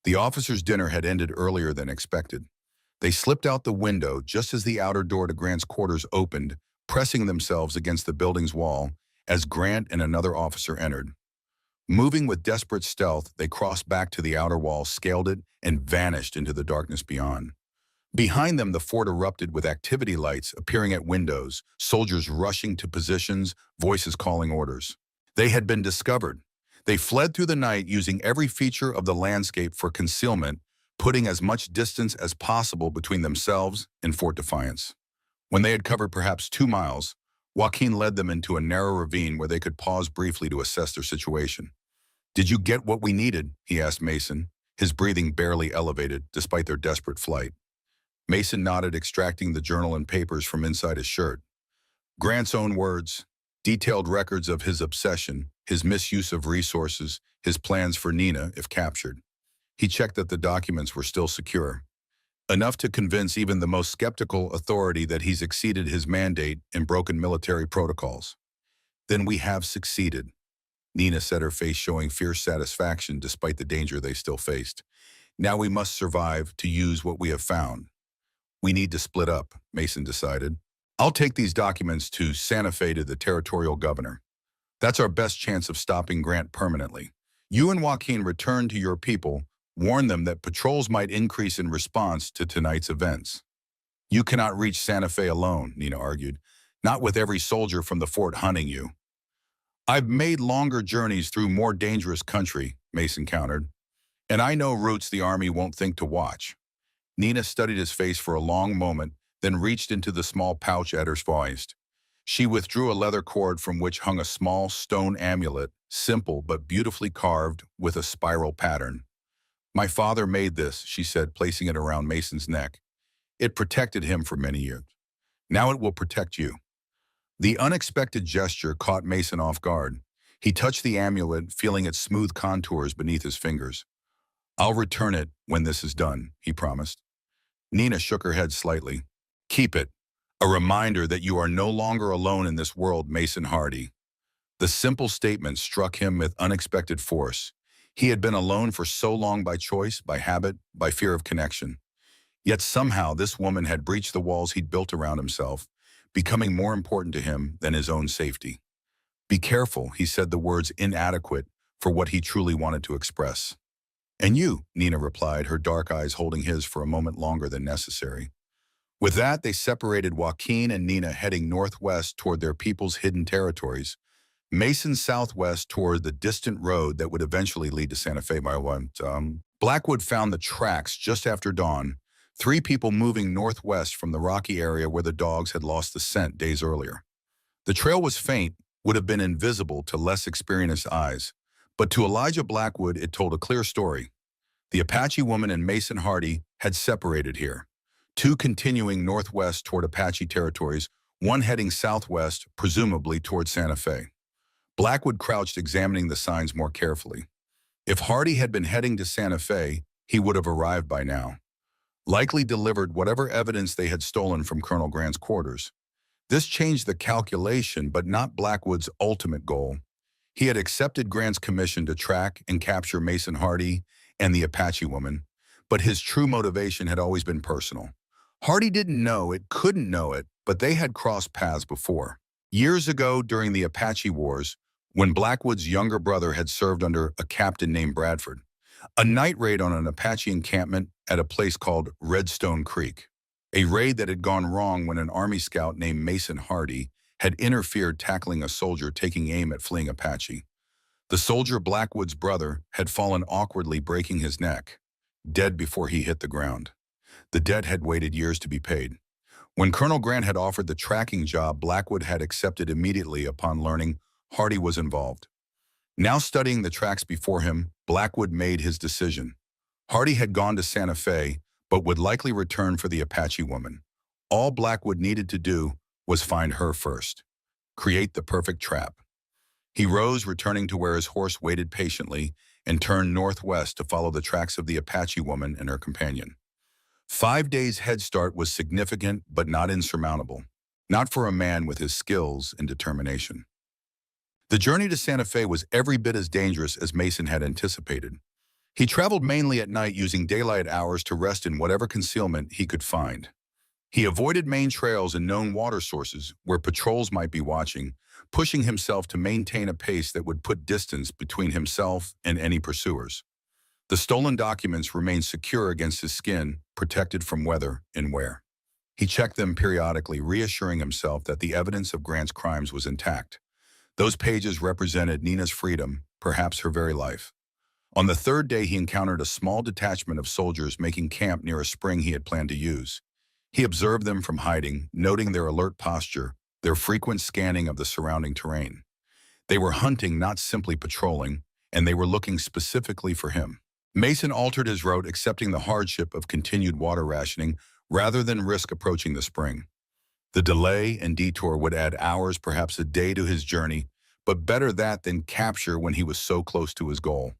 The officers' dinner had ended earlier than expected. They slipped out the window just as the outer door to Grant's quarters opened, pressing themselves against the building's wall as Grant and another officer entered. Moving with desperate stealth, they crossed back to the outer wall, scaled it, and vanished into the darkness beyond. Behind them, the fort erupted with activity lights appearing at windows, soldiers rushing to positions, voices calling orders. They had been discovered. They fled through the night, using every feature of the landscape for concealment, putting as much distance as possible between themselves and Fort Defiance. When they had covered perhaps 2 miles, Joaquin led them into a narrow ravine where they could pause briefly to assess their situation. "Did you get what we needed?" he asked Mason, his breathing barely elevated despite their desperate flight. Mason nodded, extracting the journal and papers from inside his shirt. Grant's own words, Detailed records of his obsession, his misuse of resources, his plans for Nina if captured. He checked that the documents were still secure, enough to convince even the most skeptical authority that he's exceeded his mandate and broken military protocols. Then we have succeeded. Nina said, her face showing fierce satisfaction despite the danger they still faced. Now we must survive to use what we have found. We need to split up, Mason decided. I'll take these documents to Santa Fe to the territorial governor. That's our best chance of stopping Grant permanently. You and Joaquin return to your people, warn them that patrols might increase in response to tonight's events. You cannot reach Santa Fe alone, Nina argued, not with every soldier from the fort hunting you. I've made longer journeys through more dangerous country, Mason countered, and I know routes the army won't think to watch. Nina studied his face for a long moment, then reached into the small pouch at her waist. She withdrew a leather cord from which hung a small stone amulet, simple but beautifully carved with a spiral pattern. My father made this, she said, placing it around Mason's neck. It protected him for many years. Now it will protect you. The unexpected gesture caught Mason off guard. He touched the amulet, feeling its smooth contours beneath his fingers. I'll return it when this is done, he promised. Nina shook her head slightly. Keep it. A reminder that you are no longer alone in this world, Mason Hardy. The simple statement struck him with unexpected force. He had been alone for so long by choice, by habit, by fear of connection. Yet somehow this woman had breached the walls he'd built around himself, becoming more important to him than his own safety. Be careful, he said, the words inadequate for what he truly wanted to express. And you, Nina replied, her dark eyes holding his for a moment longer than necessary. With that, they separated, Joaquin and Nina heading northwest toward their people's hidden territories, Mason southwest toward the distant road that would eventually lead to Santa Fe. Blackwood found the tracks just after dawn, 3 people moving northwest from the rocky area where the dogs had lost the scent days earlier. The trail was faint, would have been invisible to less experienced eyes, but to Elijah Blackwood it told a clear story. The Apache woman and Mason Hardy had separated here, 2 continuing northwest toward Apache territories, 1 heading southwest, presumably toward Santa Fe. Blackwood crouched, examining the signs more carefully. If Hardy had been heading to Santa Fe, he would have arrived by now, likely delivered whatever evidence they had stolen from Colonel Grant's quarters. This changed the calculation, but not Blackwood's ultimate goal. He had accepted Grant's commission to track and capture Mason Hardy and the Apache woman, but his true motivation had always been personal. Hardy didn't know it, couldn't know it, but they had crossed paths before. Years ago, during the Apache Wars, when Blackwood's younger brother had served under a captain named Bradford, a night raid on an Apache encampment at a place called Redstone Creek. A raid that had gone wrong when an Army scout named Mason Hardy had interfered, tackling a soldier taking aim at fleeing Apache. The soldier, Blackwood's brother, had fallen awkwardly, breaking his neck, dead before he hit the ground. The debt had waited years to be paid. When Colonel Grant had offered the tracking job, Blackwood had accepted immediately upon learning Hardy was involved. Now studying the tracks before him, Blackwood made his decision. Hardy had gone to Santa Fe, but would likely return for the Apache woman. All Blackwood needed to do was find her first. Create the perfect trap. He rose, returning to where his horse waited patiently, and turned northwest to follow the tracks of the Apache woman and her companion. 5 days' head start was significant but not insurmountable, not for a man with his skills and determination. The journey to Santa Fe was every bit as dangerous as Mason had anticipated. He traveled mainly at night, using daylight hours to rest in whatever concealment he could find. He avoided main trails and known water sources where patrols might be watching, pushing himself to maintain a pace that would put distance between himself and any pursuers. The stolen documents remained secure against his skin, protected from weather and wear. He checked them periodically, reassuring himself that the evidence of Grant's crimes was intact. Those pages represented Nina's freedom, perhaps her very life. On the 3rd day, he encountered a small detachment of soldiers making camp near a spring he had planned to use. He observed them from hiding, noting their alert posture, their frequent scanning of the surrounding terrain. They were hunting, not simply patrolling, and they were looking specifically for him. Mason altered his route, accepting the hardship of continued water rationing rather than risk approaching the spring. The delay and detour would add hours, perhaps a day to his journey, but better that than capture when he was so close to his goal.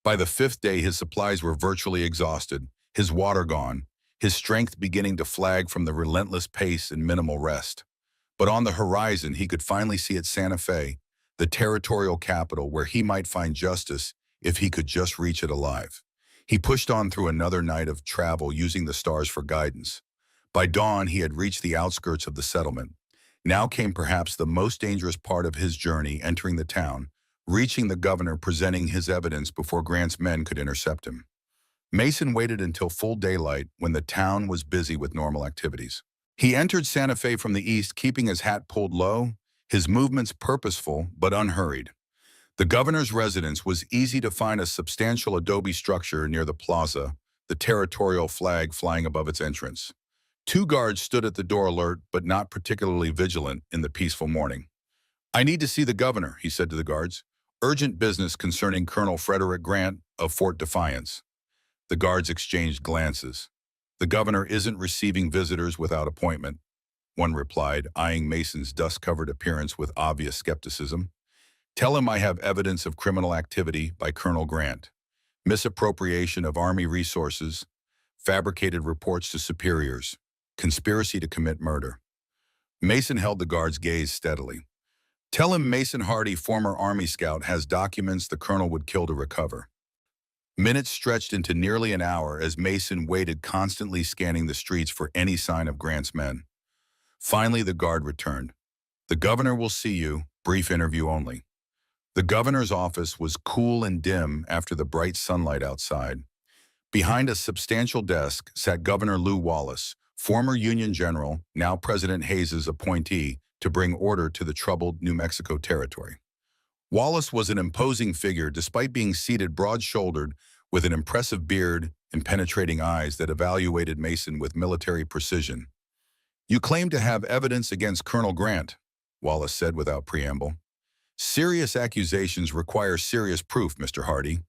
By the fifth day, his supplies were virtually exhausted, his water gone, his strength beginning to flag from the relentless pace and minimal rest. But on the horizon, he could finally see at Santa Fe, the territorial capital where he might find justice if he could just reach it alive. He pushed on through another night of travel using the stars for guidance. By dawn, he had reached the outskirts of the settlement. Now came perhaps the most dangerous part of his journey, entering the town, reaching the governor, presenting his evidence before Grant's men could intercept him. Mason waited until full daylight when the town was busy with normal activities. He entered Santa Fe from the east, keeping his hat pulled low, his movements purposeful but unhurried. The governor's residence was easy to find, a substantial adobe structure near the plaza, the territorial flag flying above its entrance. Two guards stood at the door, alert but not particularly vigilant in the peaceful morning. "I need to see the governor," he said to the guards. "Urgent business concerning Colonel Frederick Grant of Fort Defiance." The guards exchanged glances. "The governor isn't receiving visitors without appointment," one replied, eyeing Mason's dust-covered appearance with obvious skepticism. "Tell him I have evidence of criminal activity by Colonel Grant, misappropriation of Army resources, fabricated reports to superiors, conspiracy to commit murder." Mason held the guard's gaze steadily. "Tell him Mason Hardy, former Army scout, has documents the colonel would kill to recover." Minutes stretched into nearly an hour as Mason waited, constantly scanning the streets for any sign of Grant's men. Finally, the guard returned. "The governor will see you, brief interview only." The governor's office was cool and dim after the bright sunlight outside. Behind a substantial desk sat Governor Lew Wallace, former Union general, now President Hayes's appointee to bring order to the troubled New Mexico territory. Wallace was an imposing figure, despite being seated broad-shouldered with an impressive beard and penetrating eyes that evaluated Mason with military precision. "You claim to have evidence against Colonel Grant," Wallace said without preamble. "Serious accusations require serious proof, Mr. Hardy."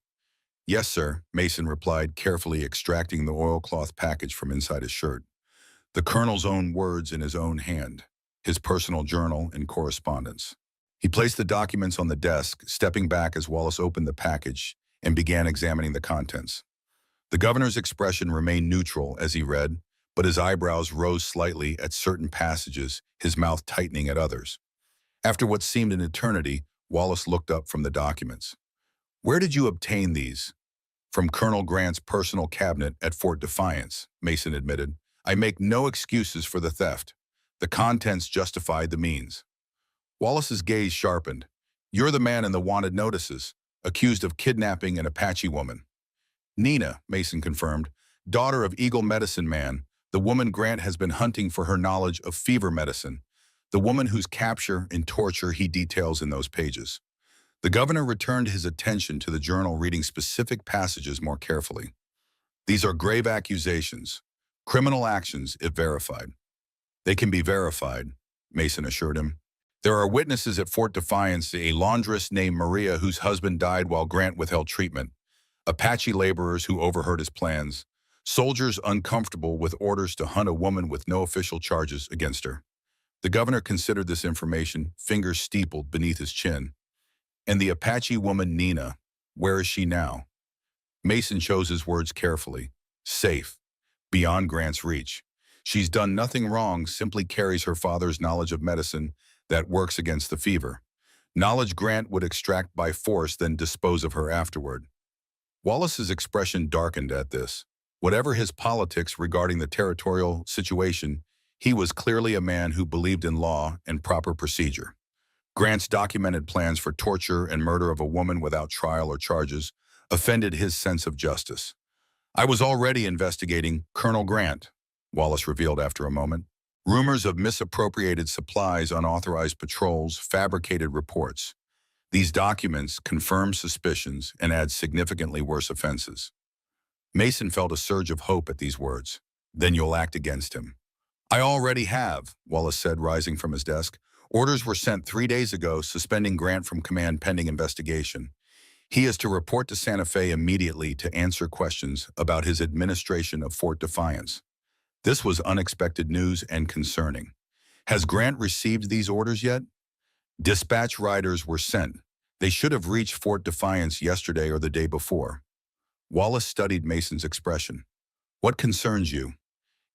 "Yes, sir," Mason replied, carefully extracting the oilcloth package from inside his shirt. The colonel's own words in his own hand, his personal journal and correspondence. He placed the documents on the desk, stepping back as Wallace opened the package and began examining the contents. The governor's expression remained neutral as he read, but his eyebrows rose slightly at certain passages, his mouth tightening at others. After what seemed an eternity, Wallace looked up from the documents. "Where did you obtain these?" "From Colonel Grant's personal cabinet at Fort Defiance," Mason admitted. "I make no excuses for the theft. The contents justified the means." Wallace's gaze sharpened. "You're the man in the wanted notices, accused of kidnapping an Apache woman." "Nina," Mason confirmed, "daughter of Eagle Medicine Man, the woman Grant has been hunting for her knowledge of fever medicine, the woman whose capture and torture he details in those pages." The governor returned his attention to the journal, reading specific passages more carefully. "These are grave accusations, criminal actions if verified." "They can be verified," Mason assured him. "There are witnesses at Fort Defiance, a laundress named Maria whose husband died while Grant withheld treatment, Apache laborers who overheard his plans, soldiers uncomfortable with orders to hunt a woman with no official charges against her." The governor considered this information, fingers steepled beneath his chin. "And the Apache woman Nina, where is she now?" Mason chose his words carefully. "Safe, beyond Grant's reach. She's done nothing wrong, simply carries her father's knowledge of medicine that works against the fever. Knowledge Grant would extract by force, then dispose of her afterward." Wallace's expression darkened at this. Whatever his politics regarding the territorial situation, he was clearly a man who believed in law and proper procedure. Grant's documented plans for torture and murder of a woman without trial or charges offended his sense of justice. "I was already investigating Colonel Grant," Wallace revealed after a moment. "Rumors of misappropriated supplies, unauthorized patrols, fabricated reports. These documents confirm suspicions and add significantly worse offenses." Mason felt a surge of hope at these words. "Then you'll act against him." "I already have," Wallace said, rising from his desk. "Orders were sent 3 days ago, suspending Grant from command pending investigation. He is to report to Santa Fe immediately to answer questions about his administration of Fort Defiance." This was unexpected news and concerning. Has Grant received these orders yet? Dispatch riders were sent. They should have reached Fort Defiance yesterday or the day before. Wallace studied Mason's expression. What concerns you?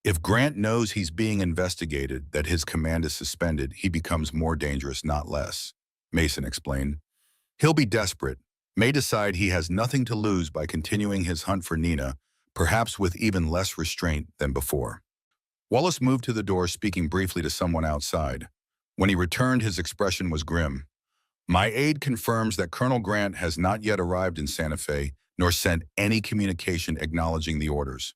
If Grant knows he's being investigated, that his command is suspended, he becomes more dangerous, not less, Mason explained. He'll be desperate, may decide he has nothing to lose by continuing his hunt for Nina, perhaps with even less restraint than before. Wallace moved to the door, speaking briefly to someone outside. When he returned, his expression was grim. My aide confirms that Colonel Grant has not yet arrived in Santa Fe, nor sent any communication acknowledging the orders.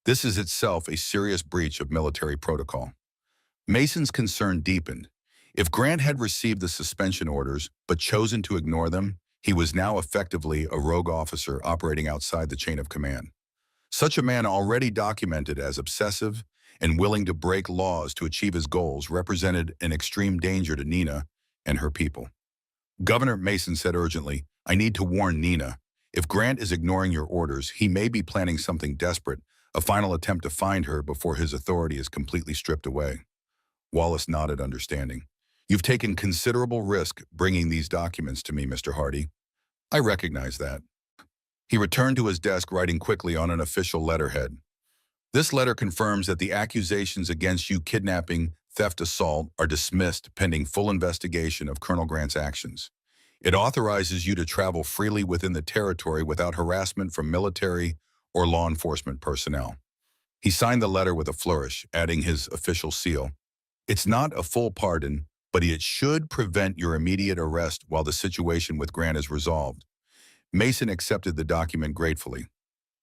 This is itself a serious breach of military protocol. Mason's concern deepened. If Grant had received the suspension orders but chosen to ignore them, he was now effectively a rogue officer operating outside the chain of command. Such a man, already documented as obsessive and willing to break laws to achieve his goals, represented an extreme danger to Nina and her people. Governor, Mason said urgently, I need to warn Nina. If Grant is ignoring your orders, he may be planning something desperate, a final attempt to find her before his authority is completely stripped away. Wallace nodded, understanding. You've taken considerable risk bringing these documents to me, Mr. Hardy. I recognize that. He returned to his desk, writing quickly on an official letterhead. This letter confirms that the accusations against you, kidnapping, theft, assault, are dismissed pending full investigation of Colonel Grant's actions. It authorizes you to travel freely within the territory without harassment from military or law enforcement personnel. He signed the letter with a flourish, adding his official seal. It's not a full pardon, but it should prevent your immediate arrest while the situation with Grant is resolved. Mason accepted the document gratefully.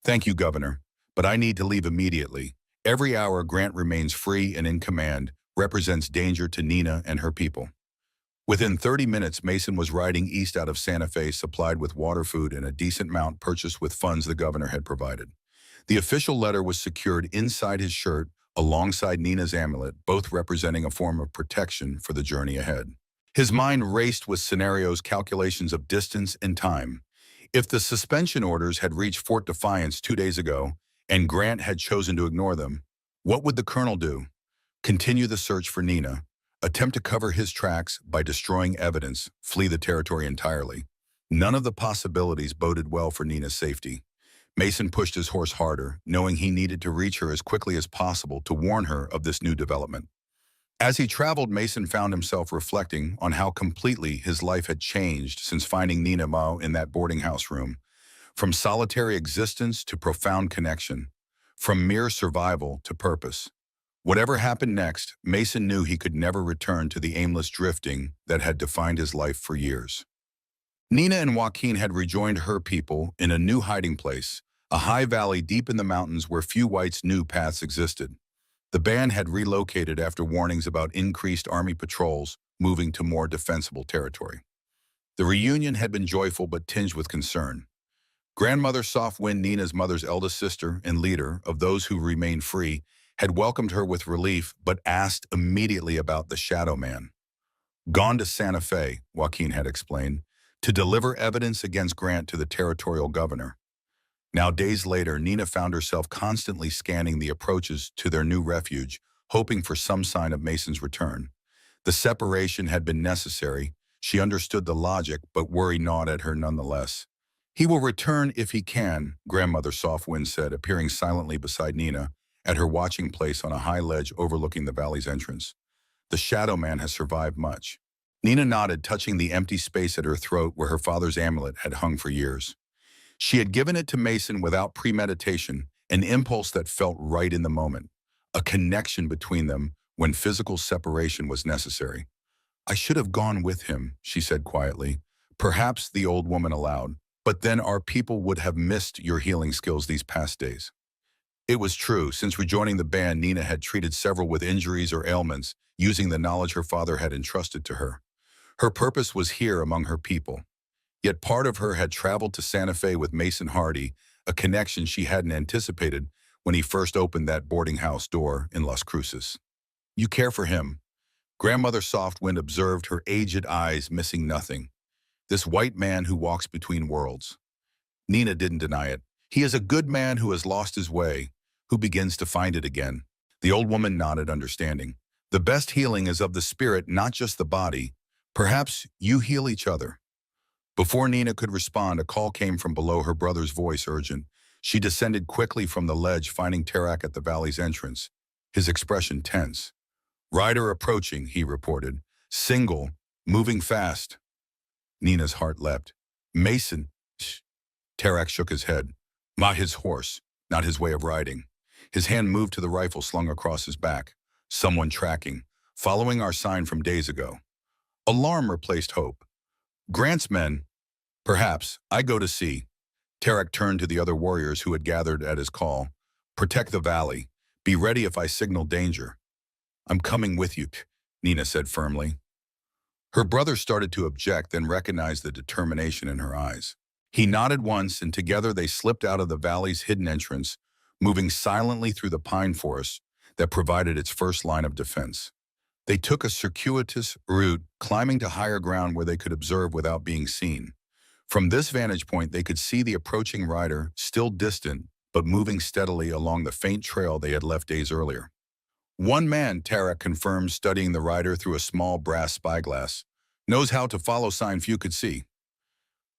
Thank you, Governor, but I need to leave immediately. Every hour Grant remains free and in command represents danger to Nina and her people. Within 30 minutes, Mason was riding east out of Santa Fe, supplied with water, food, and a decent mount purchased with funds the governor had provided. The official letter was secured inside his shirt alongside Nina's amulet, both representing a form of protection for the journey ahead. His mind raced with scenarios, calculations of distance and time. If the suspension orders had reached Fort Defiance 2 days ago, and Grant had chosen to ignore them, what would the colonel do? Continue the search for Nina, attempt to cover his tracks by destroying evidence, flee the territory entirely. None of the possibilities boded well for Nina's safety. Mason pushed his horse harder, knowing he needed to reach her as quickly as possible to warn her of this new development. As he traveled, Mason found himself reflecting on how completely his life had changed since finding Nina Mao in that boarding house room. From solitary existence to profound connection. From mere survival to purpose. Whatever happened next, Mason knew he could never return to the aimless drifting that had defined his life for years. Nina and Joaquin had rejoined her people in a new hiding place, a high valley deep in the mountains where few whites knew paths existed. The band had relocated after warnings about increased army patrols moving to more defensible territory. The reunion had been joyful but tinged with concern. Grandmother Softwind, Nina's mother's eldest sister and leader of those who remained free, had welcomed her with relief but asked immediately about the Shadow Man. Gone to Santa Fe, Joaquin had explained, to deliver evidence against Grant to the territorial governor. Now, days later, Nina found herself constantly scanning the approaches to their new refuge, hoping for some sign of Mason's return. The separation had been necessary. She understood the logic, but worry gnawed at her nonetheless. He will return if he can, Grandmother Softwind said, appearing silently beside Nina at her watching place on a high ledge overlooking the valley's entrance. The Shadow Man has survived much. Nina nodded, touching the empty space at her throat where her father's amulet had hung for years. She had given it to Mason without premeditation, an impulse that felt right in the moment, a connection between them when physical separation was necessary. I should have gone with him, she said quietly. Perhaps, the old woman allowed, but then our people would have missed your healing skills these past days. It was true. Since rejoining the band, Nina had treated several with injuries or ailments, using the knowledge her father had entrusted to her. Her purpose was here among her people. Yet part of her had traveled to Santa Fe with Mason Hardy, a connection she hadn't anticipated when he first opened that boarding house door in Las Cruces. You care for him. Grandmother Softwind observed, her aged eyes missing nothing. This white man who walks between worlds. Nina didn't deny it. He is a good man who has lost his way, who begins to find it again. The old woman nodded, understanding. The best healing is of the spirit, not just the body. Perhaps you heal each other. Before Nina could respond, a call came from below, her brother's voice urgent. She descended quickly from the ledge, finding Tarak at the valley's entrance, his expression tense. Rider approaching, he reported. Single, moving fast. Nina's heart leapt. Mason. Shh. Tarak shook his head. Not his horse, not his way of riding. His hand moved to the rifle slung across his back. Someone tracking, following our sign from days ago. Alarm replaced hope. Grant's men. Perhaps. I go to see. Tarak turned to the other warriors who had gathered at his call. Protect the valley. Be ready if I signal danger. I'm coming with you, Nina said firmly. Her brother started to object, then recognized the determination in her eyes. He nodded once, and together they slipped out of the valley's hidden entrance, moving silently through the pine forest that provided its first line of defense. They took a circuitous route, climbing to higher ground where they could observe without being seen. From this vantage point, they could see the approaching rider, still distant, but moving steadily along the faint trail they had left days earlier. One man, Tarak confirmed, studying the rider through a small brass spyglass. Knows how to follow sign few could see.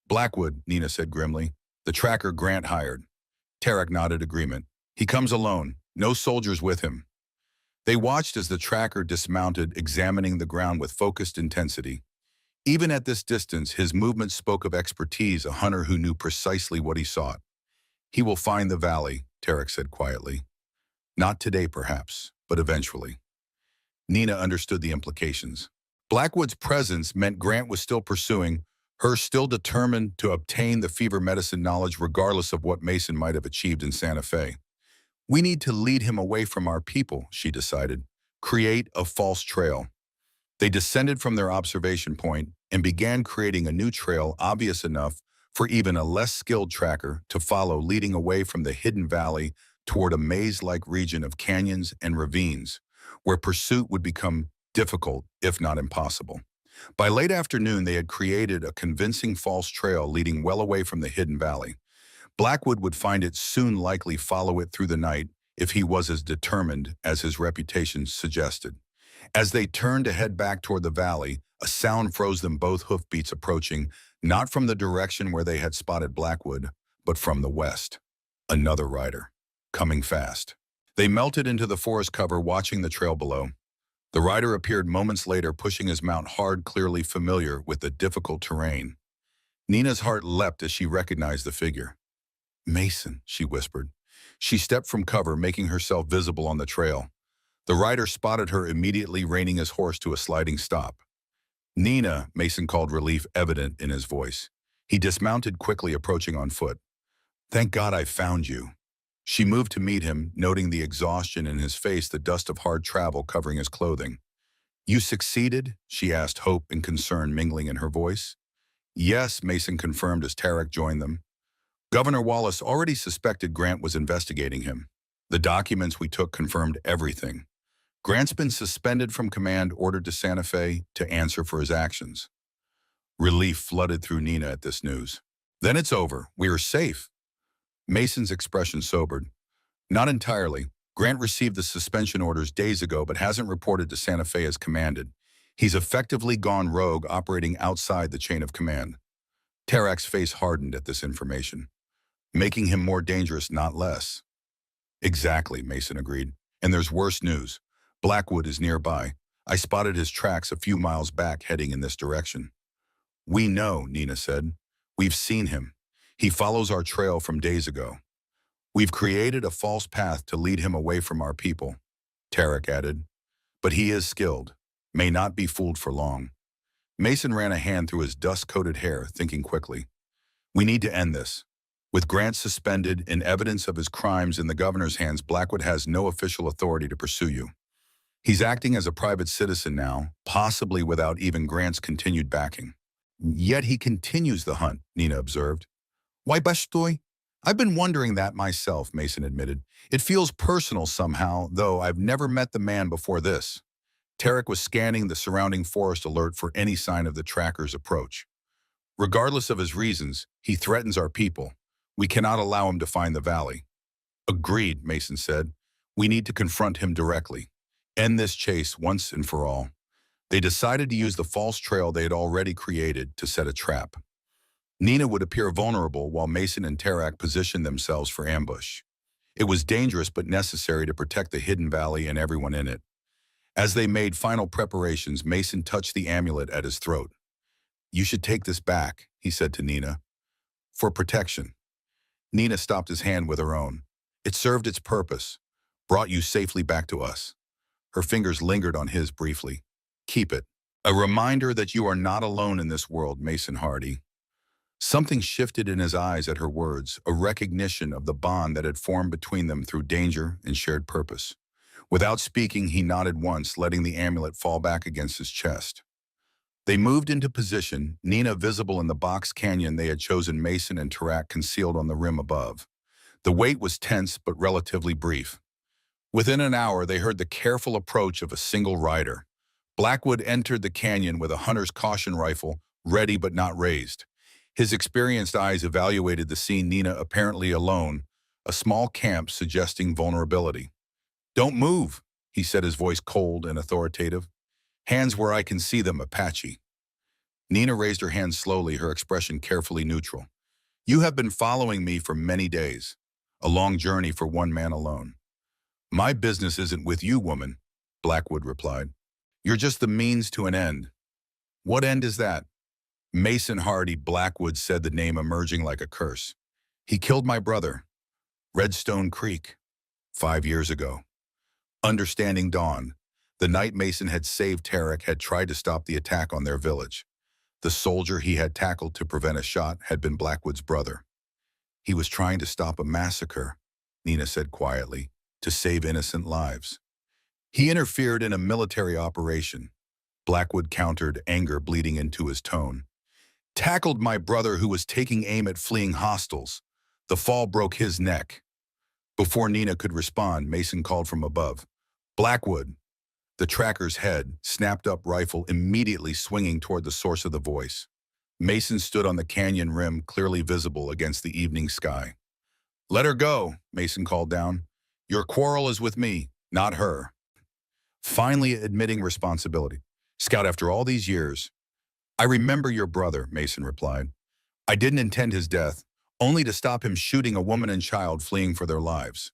Blackwood, Nina said grimly. The tracker Grant hired. Tarak nodded agreement. He comes alone. No soldiers with him. They watched as the tracker dismounted, examining the ground with focused intensity. Even at this distance, his movements spoke of expertise, a hunter who knew precisely what he sought. He will find the valley, Tarak said quietly. Not today, perhaps, but eventually. Nina understood the implications. Blackwood's presence meant Grant was still pursuing, her still determined to obtain the fever medicine knowledge regardless of what Mason might have achieved in Santa Fe. We need to lead him away from our people, she decided. Create a false trail. They descended from their observation point and began creating a new trail obvious enough for even a less skilled tracker to follow, leading away from the hidden valley toward a maze-like region of canyons and ravines, where pursuit would become difficult, if not impossible. By late afternoon, they had created a convincing false trail leading well away from the hidden valley. Blackwood would find it soon, likely follow it through the night if he was as determined as his reputation suggested. As they turned to head back toward the valley, a sound froze them, both hoofbeats approaching, not from the direction where they had spotted Blackwood, but from the west. Another rider, coming fast. They melted into the forest cover, watching the trail below. The rider appeared moments later, pushing his mount hard, clearly familiar with the difficult terrain. Nina's heart leapt as she recognized the figure. Mason, she whispered. She stepped from cover, making herself visible on the trail. The rider spotted her, immediately reining his horse to a sliding stop. Nina, Mason called, relief evident in his voice. He dismounted quickly, approaching on foot. Thank God I found you. She moved to meet him, noting the exhaustion in his face, the dust of hard travel covering his clothing. You succeeded? She asked, hope and concern mingling in her voice. Yes, Mason confirmed as Tarak joined them. Governor Wallace already suspected Grant was investigating him. The documents we took confirmed everything. Grant's been suspended from command, ordered to Santa Fe to answer for his actions. Relief flooded through Nina at this news. Then it's over. We are safe. Mason's expression sobered. Not entirely. Grant received the suspension orders days ago, but hasn't reported to Santa Fe as commanded. He's effectively gone rogue, operating outside the chain of command. Tarak's face hardened at this information. Making him more dangerous, not less. Exactly, Mason agreed. And there's worse news. Blackwood is nearby. I spotted his tracks a few miles back, heading in this direction. We know, Nina said. We've seen him. He follows our trail from days ago. We've created a false path to lead him away from our people, Tarak added. But he is skilled. May not be fooled for long. Mason ran a hand through his dust-coated hair, thinking quickly. We need to end this. With Grant suspended and evidence of his crimes in the governor's hands, Blackwood has no official authority to pursue you. He's acting as a private citizen now, possibly without even Grant's continued backing. Yet he continues the hunt, Nina observed. Why bastoy? I've been wondering that myself, Mason admitted. It feels personal somehow, though I've never met the man before this. Tarak was scanning the surrounding forest, alert for any sign of the tracker's approach. Regardless of his reasons, he threatens our people. We cannot allow him to find the valley. Agreed, Mason said. We need to confront him directly. end this chase once and for all. They decided to use the false trail they had already created to set a trap. Nina would appear vulnerable while Mason and Tarak positioned themselves for ambush. It was dangerous but necessary to protect the hidden valley and everyone in it. As they made final preparations, Mason touched the amulet at his throat. "You should take this back," he said to Nina. "For protection." Nina stopped his hand with her own. "It served its purpose, brought you safely back to us." Her fingers lingered on his briefly. "Keep it. A reminder that you are not alone in this world, Mason Hardy." Something shifted in his eyes at her words, a recognition of the bond that had formed between them through danger and shared purpose. Without speaking, he nodded once, letting the amulet fall back against his chest. They moved into position, Nina visible in the box canyon they had chosen, Mason and Tarak concealed on the rim above. The wait was tense but relatively brief. Within an hour, they heard the careful approach of a single rider. Blackwood entered the canyon with a hunter's caution rifle, ready but not raised. His experienced eyes evaluated the scene, Nina apparently alone, a small camp suggesting vulnerability. "Don't move," he said, his voice cold and authoritative. "Hands where I can see them, Apache." Nina raised her hands slowly, her expression carefully neutral. "You have been following me for many days, a long journey for one man alone." "My business isn't with you, woman," Blackwood replied. "You're just the means to an end." "What end is that?" "Mason Hardy," Blackwood said, the name emerging like a curse. "He killed my brother. Redstone Creek. 5 years ago." Understanding dawned. The night Mason had saved Tarak had tried to stop the attack on their village. The soldier he had tackled to prevent a shot had been Blackwood's brother. "He was trying to stop a massacre," Nina said quietly, "to save innocent lives." "He interfered in a military operation," Blackwood countered, anger bleeding into his tone. "Tackled my brother who was taking aim at fleeing hostiles. The fall broke his neck." Before Nina could respond, Mason called from above. "Blackwood." The tracker's head, snapped up rifle immediately swinging toward the source of the voice. Mason stood on the canyon rim, clearly visible against the evening sky. "Let her go," Mason called down. "Your quarrel is with me, not her." Finally admitting responsibility. "Scout, after all these years." "I remember your brother," Mason replied. "I didn't intend his death, only to stop him shooting a woman and child fleeing for their lives."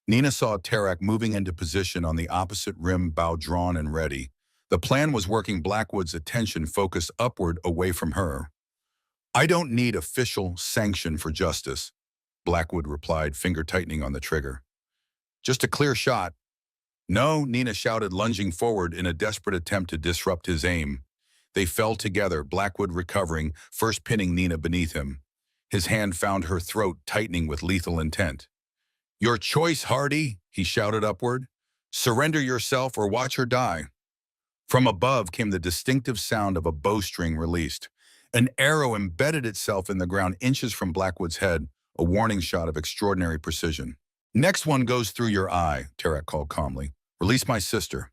Nina saw Tarak moving into position on the opposite rim, bow drawn and ready. The plan was working, Blackwood's attention focused upward away from her. "I don't need official sanction for justice," Blackwood replied, finger tightening on the trigger. "Just a clear shot." "No," Nina shouted, lunging forward in a desperate attempt to disrupt his aim. They fell together, Blackwood recovering, first pinning Nina beneath him. His hand found her throat, tightening with lethal intent. "Your choice, Hardy," he shouted upward. "Surrender yourself or watch her die." From above came the distinctive sound of a bowstring released. An arrow embedded itself in the ground inches from Blackwood's head, a warning shot of extraordinary precision. "Next one goes through your eye," Tarak called calmly. "Release my sister."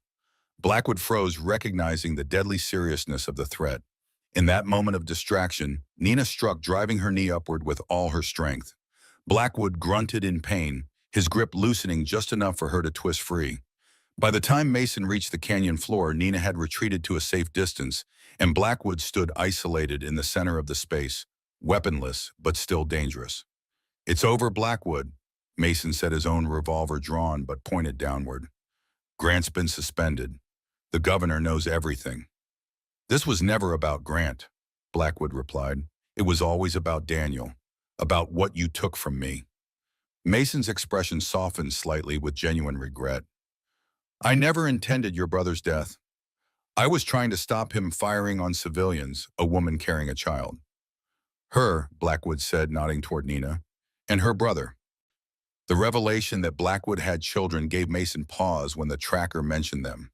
Blackwood froze, recognizing the deadly seriousness of the threat. In that moment of distraction, Nina struck, driving her knee upward with all her strength. Blackwood grunted in pain, his grip loosening just enough for her to twist free. By the time Mason reached the canyon floor, Nina had retreated to a safe distance, and Blackwood stood isolated in the center of the space, weaponless but still dangerous. "It's over, Blackwood," Mason said, his own revolver drawn but pointed downward. "Grant's been suspended. The governor knows everything." "This was never about Grant," Blackwood replied. "It was always about Daniel, about what you took from me." Mason's expression softened slightly with genuine regret. "I never intended your brother's death. I was trying to stop him firing on civilians, a woman carrying a child." "Her," Blackwood said, nodding toward Nina, "and her brother." The revelation that Blackwood had children gave Mason pause when the tracker mentioned them.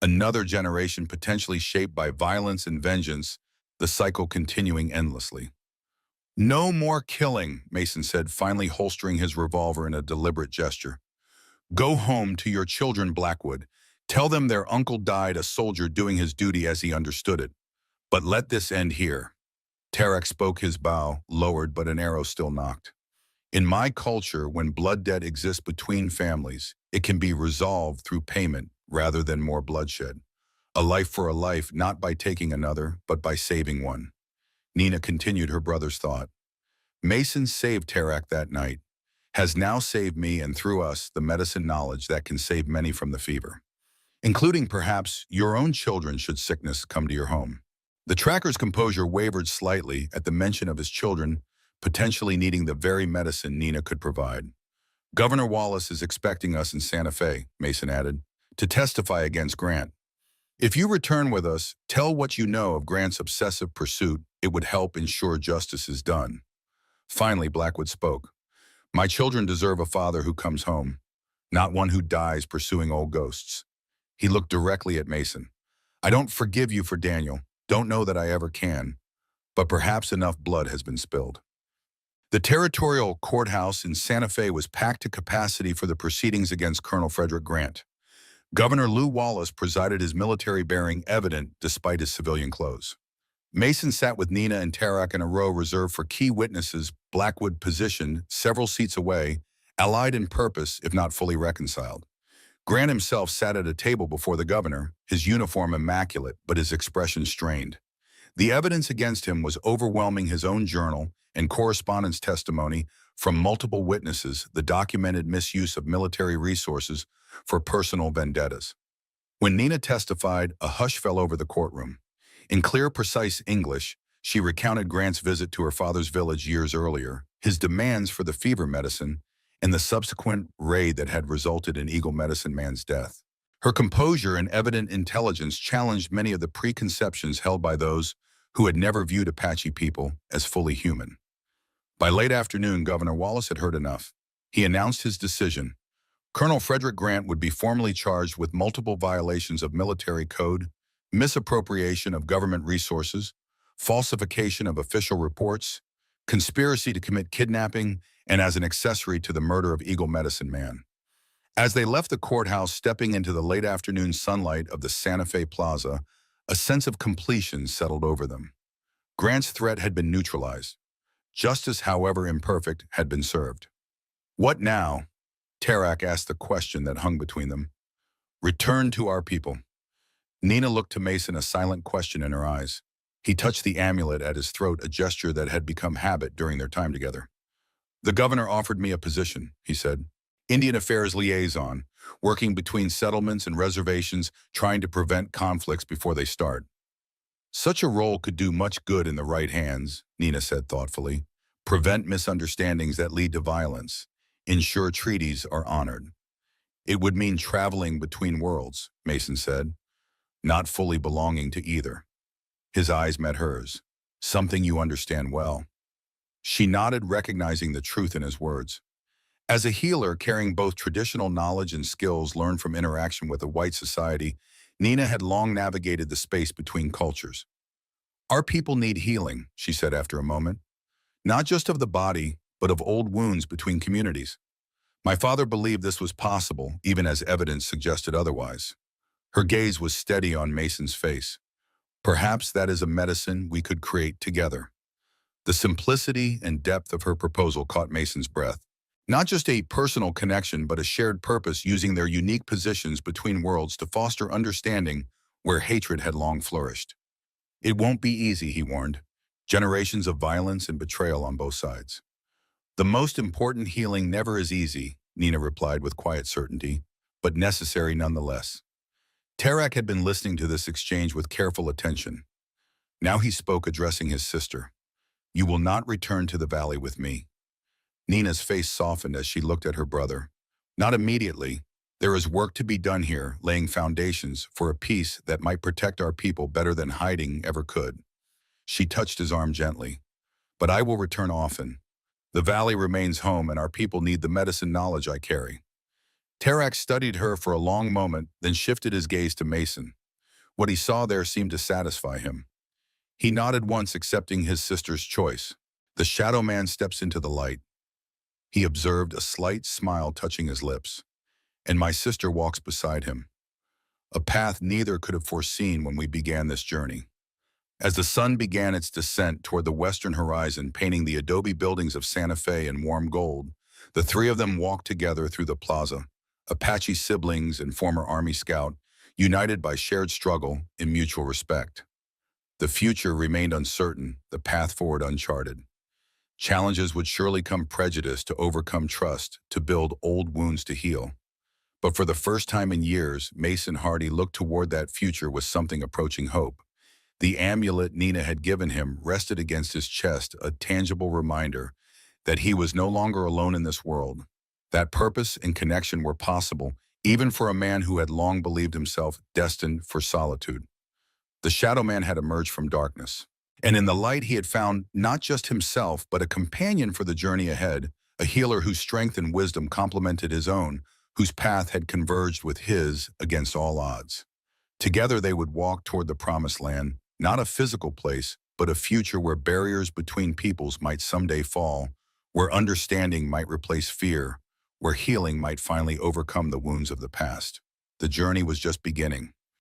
Another generation potentially shaped by violence and vengeance, the cycle continuing endlessly. "No more killing," Mason said, finally holstering his revolver in a deliberate gesture. "Go home to your children, Blackwood. Tell them their uncle died a soldier doing his duty as he understood it. But let this end here." Tarak spoke, his bow lowered, but an arrow still knocked. "In my culture, when blood debt exists between families, it can be resolved through payment rather than more bloodshed. A life for a life, not by taking another, but by saving one. Nina continued her brother's thought. Mason saved Tarak that night, has now saved me and through us the medicine knowledge that can save many from the fever, including perhaps your own children should sickness come to your home. The tracker's composure wavered slightly at the mention of his children potentially needing the very medicine Nina could provide. Governor Wallace is expecting us in Santa Fe, Mason added, to testify against Grant. If you return with us, tell what you know of Grant's obsessive pursuit. It would help ensure justice is done. Finally, Blackwood spoke. My children deserve a father who comes home, not one who dies pursuing old ghosts. He looked directly at Mason. I don't forgive you for Daniel, don't know that I ever can, but perhaps enough blood has been spilled. The territorial courthouse in Santa Fe was packed to capacity for the proceedings against Colonel Frederick Grant. Governor Lew Wallace presided, his military bearing evident despite his civilian clothes. Mason sat with Nina and Tarak in a row reserved for key witnesses, Blackwood positioned several seats away, allied in purpose if not fully reconciled. Grant himself sat at a table before the governor, his uniform immaculate but his expression strained. The evidence against him was overwhelming: his own journal and correspondence testimony from multiple witnesses, the documented misuse of military resources for personal vendettas. When Nina testified, a hush fell over the courtroom. In clear, precise English, she recounted Grant's visit to her father's village years earlier, his demands for the fever medicine, and the subsequent raid that had resulted in Eagle Medicine Man's death. Her composure and evident intelligence challenged many of the preconceptions held by those who had never viewed Apache people as fully human. By late afternoon, Governor Wallace had heard enough. He announced his decision. Colonel Frederick Grant would be formally charged with multiple violations of military code, misappropriation of government resources, falsification of official reports, conspiracy to commit kidnapping, and as an accessory to the murder of Eagle Medicine Man. As they left the courthouse, stepping into the late afternoon sunlight of the Santa Fe Plaza, a sense of completion settled over them. Grant's threat had been neutralized. Justice, however imperfect, had been served. What now? Tarak asked the question that hung between them. Return to our people. Nina looked to Mason, a silent question in her eyes. He touched the amulet at his throat, a gesture that had become habit during their time together. The governor offered me a position, he said. Indian Affairs liaison, working between settlements and reservations, trying to prevent conflicts before they start. Such a role could do much good in the right hands, Nina said thoughtfully. Prevent misunderstandings that lead to violence. Ensure treaties are honored. It would mean traveling between worlds, Mason said, not fully belonging to either. His eyes met hers. Something you understand well. She nodded, recognizing the truth in his words. As a healer carrying both traditional knowledge and skills learned from interaction with a white society, Nina had long navigated the space between cultures. Our people need healing, she said after a moment. Not just of the body, but of old wounds between communities. My father believed this was possible, even as evidence suggested otherwise. Her gaze was steady on Mason's face. Perhaps that is a medicine we could create together. The simplicity and depth of her proposal caught Mason's breath. Not just a personal connection, but a shared purpose, using their unique positions between worlds to foster understanding where hatred had long flourished. It won't be easy, he warned. Generations of violence and betrayal on both sides. The most important healing never is easy, Nina replied with quiet certainty, but necessary nonetheless. Tarak had been listening to this exchange with careful attention. Now he spoke, addressing his sister. You will not return to the valley with me. Nina's face softened as she looked at her brother. Not immediately. There is work to be done here, laying foundations for a peace that might protect our people better than hiding ever could. She touched his arm gently. But I will return often. The valley remains home, and our people need the medicine knowledge I carry. Tarak studied her for a long moment, then shifted his gaze to Mason. What he saw there seemed to satisfy him. He nodded once, accepting his sister's choice. The shadow man steps into the light. He observed a slight smile touching his lips. And my sister walks beside him. A path neither could have foreseen when we began this journey. As the sun began its descent toward the western horizon, painting the adobe buildings of Santa Fe in warm gold, the three of them walked together through the plaza, Apache siblings and former Army scout, united by shared struggle and mutual respect. The future remained uncertain, the path forward uncharted. Challenges would surely come prejudice to overcome trust, to build old wounds to heal. But for the first time in years, Mason Hardy looked toward that future with something approaching hope. The amulet Nina had given him rested against his chest, a tangible reminder that he was no longer alone in this world, that purpose and connection were possible, even for a man who had long believed himself destined for solitude. The Shadow Man had emerged from darkness, and in the light he had found not just himself, but a companion for the journey ahead, a healer whose strength and wisdom complemented his own, whose path had converged with his against all odds. Together they would walk toward the promised land, not a physical place, but a future where barriers between peoples might someday fall, where understanding might replace fear, where healing might finally overcome the wounds of the past. The journey was just beginning.